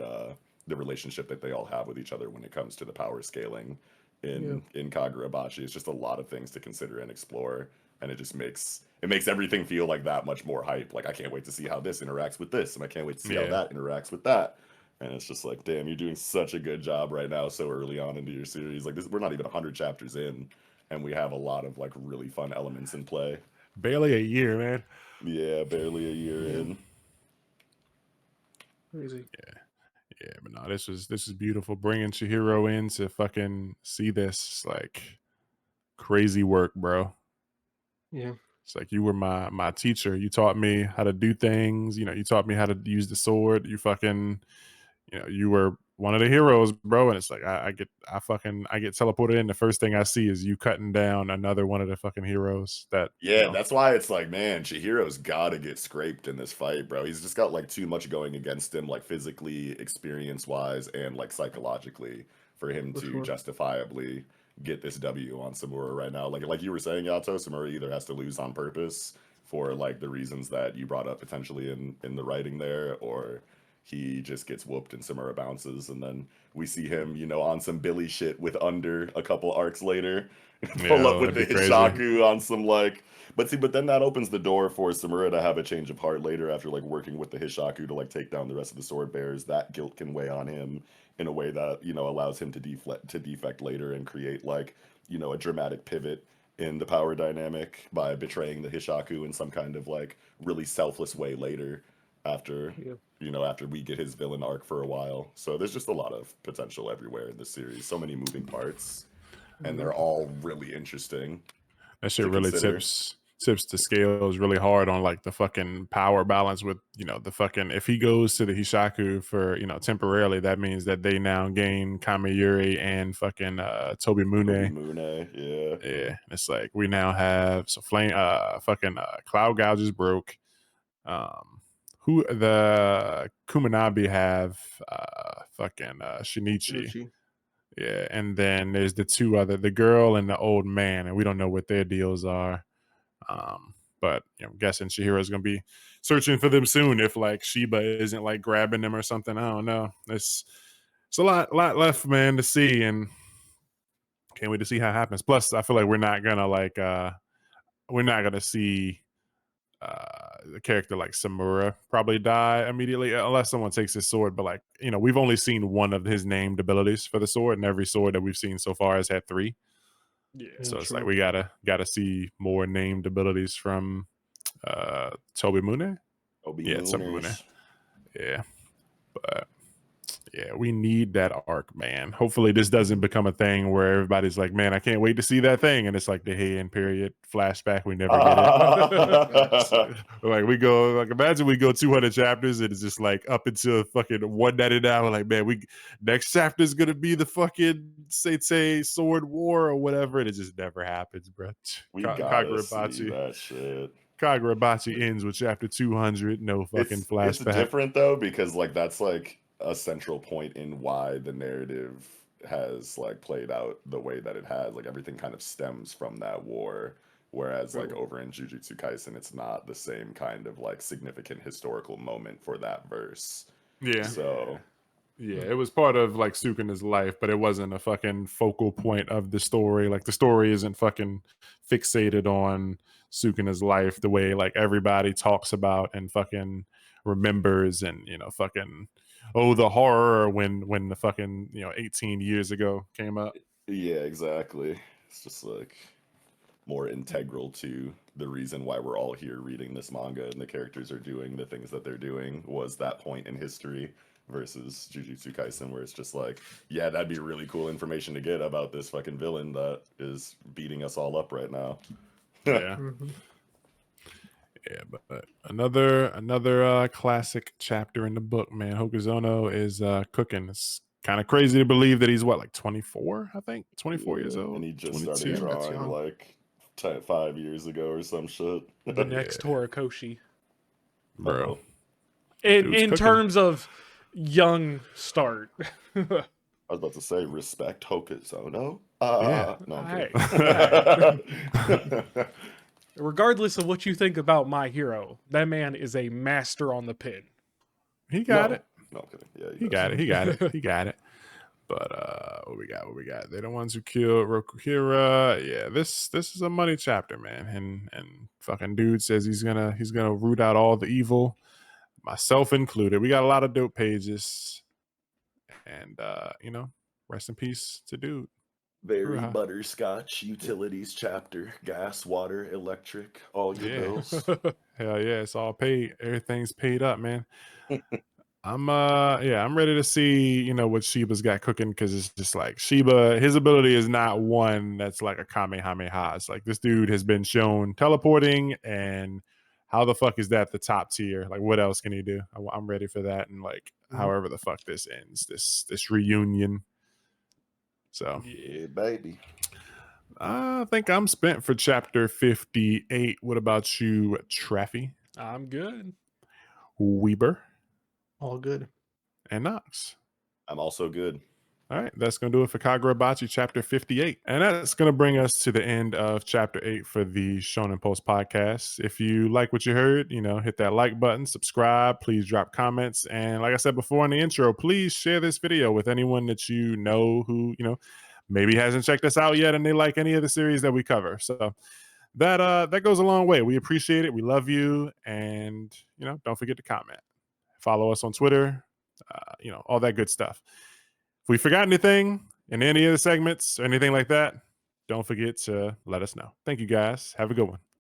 the relationship that they all have with each other when it comes to the power scaling in Kagurabachi. It's just a lot of things to consider and explore, and it just makes everything feel like that much more hype. Like, I can't wait to see how this interacts with this, and I can't wait to see how that interacts with that. And it's just like, damn, you're doing such a good job right now, so early on into your series. Like, we're not even 100 chapters in, and we have a lot of like really fun elements in play. Barely a year, man. Yeah, barely a year in. Crazy. Yeah, but no, this is beautiful. Bringing Chihiro in to fucking see this, like, crazy work, bro. Yeah. It's like, you were my teacher. You taught me how to do things. You know, you taught me how to use the sword. You fucking, you know, you were one of the heroes, bro. And it's like, I get teleported in. The first thing I see is you cutting down another one of the fucking heroes. That, yeah, you know, that's why it's like, man, Chihiro's gotta get scraped in this fight, bro. He's just got like too much going against him, like physically, experience wise, and like psychologically, for him to justifiably get this W on Samura right now. Like you were saying, Yato, Samura either has to lose on purpose for like the reasons that you brought up potentially in the writing there, or he just gets whooped and Samura bounces, and then we see him, you know, on some Billy shit with Under a couple arcs later. Pull up with the Hishaku on some like, but then that opens the door for Samura to have a change of heart later after like working with the Hishaku to like take down the rest of the sword bearers. That guilt can weigh on him in a way that, you know, allows him to defect later and create like, you know, a dramatic pivot in the power dynamic by betraying the Hishaku in some kind of like really selfless way later after you know, after we get his villain arc for a while. So there's just a lot of potential everywhere in this series. So many moving parts, and they're all really interesting. That shit really tips the scales really hard on like the fucking power balance with, you know, the fucking, if he goes to the Hishaku for, you know, temporarily, that means that they now gain Kamayuri and fucking Tobimune. Yeah. It's like, we now have Cloud Gouge is broke. Who the Kuminabi have Shinichi. Yeah, and then there's the girl and the old man, and we don't know what their deals are. But you know, I'm guessing Chihiro's gonna be searching for them soon if like Shiba isn't like grabbing them or something. I don't know. It's a lot left, man, to see, and can't wait to see how it happens. Plus, I feel like we're not gonna see the character like Samura probably die immediately unless someone takes his sword. But like, you know, we've only seen one of his named abilities for the sword, and every sword that we've seen so far has had 3. Yeah, so it's like we gotta see more named abilities from Tobimune. Yeah, Tobimune. Yeah, but yeah, we need that arc, man. Hopefully this doesn't become a thing where everybody's like, man, I can't wait to see that thing. And it's like the Heian period flashback. We never get it. Like we go, like imagine we go 200 chapters and it's just like up until fucking 199. We're like, man, next chapter is going to be the fucking say sword war or whatever. And it just never happens, bro. We gotta see that shit. Kagurabachi ends with chapter 200. No fucking flashback. It's different though, because like that's like a central point in why the narrative has like played out the way that it has. Like everything kind of stems from that war, whereas like over in Jujutsu Kaisen it's not the same kind of like significant historical moment for that verse. Yeah. So yeah, it was part of like Sukuna's life, but it wasn't a fucking focal point of the story. Like the story isn't fucking fixated on Sukuna's life the way like everybody talks about and fucking remembers, and you know, fucking the horror when the fucking, you know, 18 years ago came up. Yeah, exactly. It's just like more integral to the reason why we're all here reading this manga and the characters are doing the things that they're doing was that point in history versus Jujutsu Kaisen, where it's just like, yeah, that'd be really cool information to get about this fucking villain that is beating us all up right now. Yeah. Yeah, but another classic chapter in the book, man. Hokuzono is cooking. It's kind of crazy to believe that he's like 24, I think 24 years old, and he just 22. started drawing like 5 years ago or some shit. The next Horikoshi, bro. In terms of young start. I was about to say respect Hokuzono. Yeah. No, I'm Regardless of what you think about My Hero, that man is a master on the pen. He got it. No, I'm kidding. Yeah, He got it. He got it. He got it. But what we got? What we got? They're the ones who killed Rokuhira. Yeah, this is a money chapter, man. And fucking dude says he's gonna root out all the evil, myself included. We got a lot of dope pages, and rest in peace to dude. Very butterscotch utilities chapter. Gas, water, electric, all your bills. Hell yeah, it's all paid. Everything's paid up, man. I'm ready to see, what Sheba's got cooking, because it's just like Sheba, his ability is not one that's like a Kamehameha. It's like this dude has been shown teleporting, and how the fuck is that the top tier? Like, what else can he do? I'm ready for that, and like however the fuck this ends, this reunion. So yeah, baby. I think I'm spent for chapter 58. What about you, Traffy? I'm good. Weber? All good. And Knox? I'm also good. All right, that's going to do it for Kagurabachi chapter 58. And that's going to bring us to the end of chapter 8 for the Shonen Post podcast. If you like what you heard, hit that like button, subscribe, please drop comments. And like I said before in the intro, please share this video with anyone that you know who, maybe hasn't checked us out yet and they like any of the series that we cover. So that goes a long way. We appreciate it. We love you. And, don't forget to comment. Follow us on Twitter, all that good stuff. If we forgot anything in any of the segments or anything like that, don't forget to let us know. Thank you, guys. Have a good one.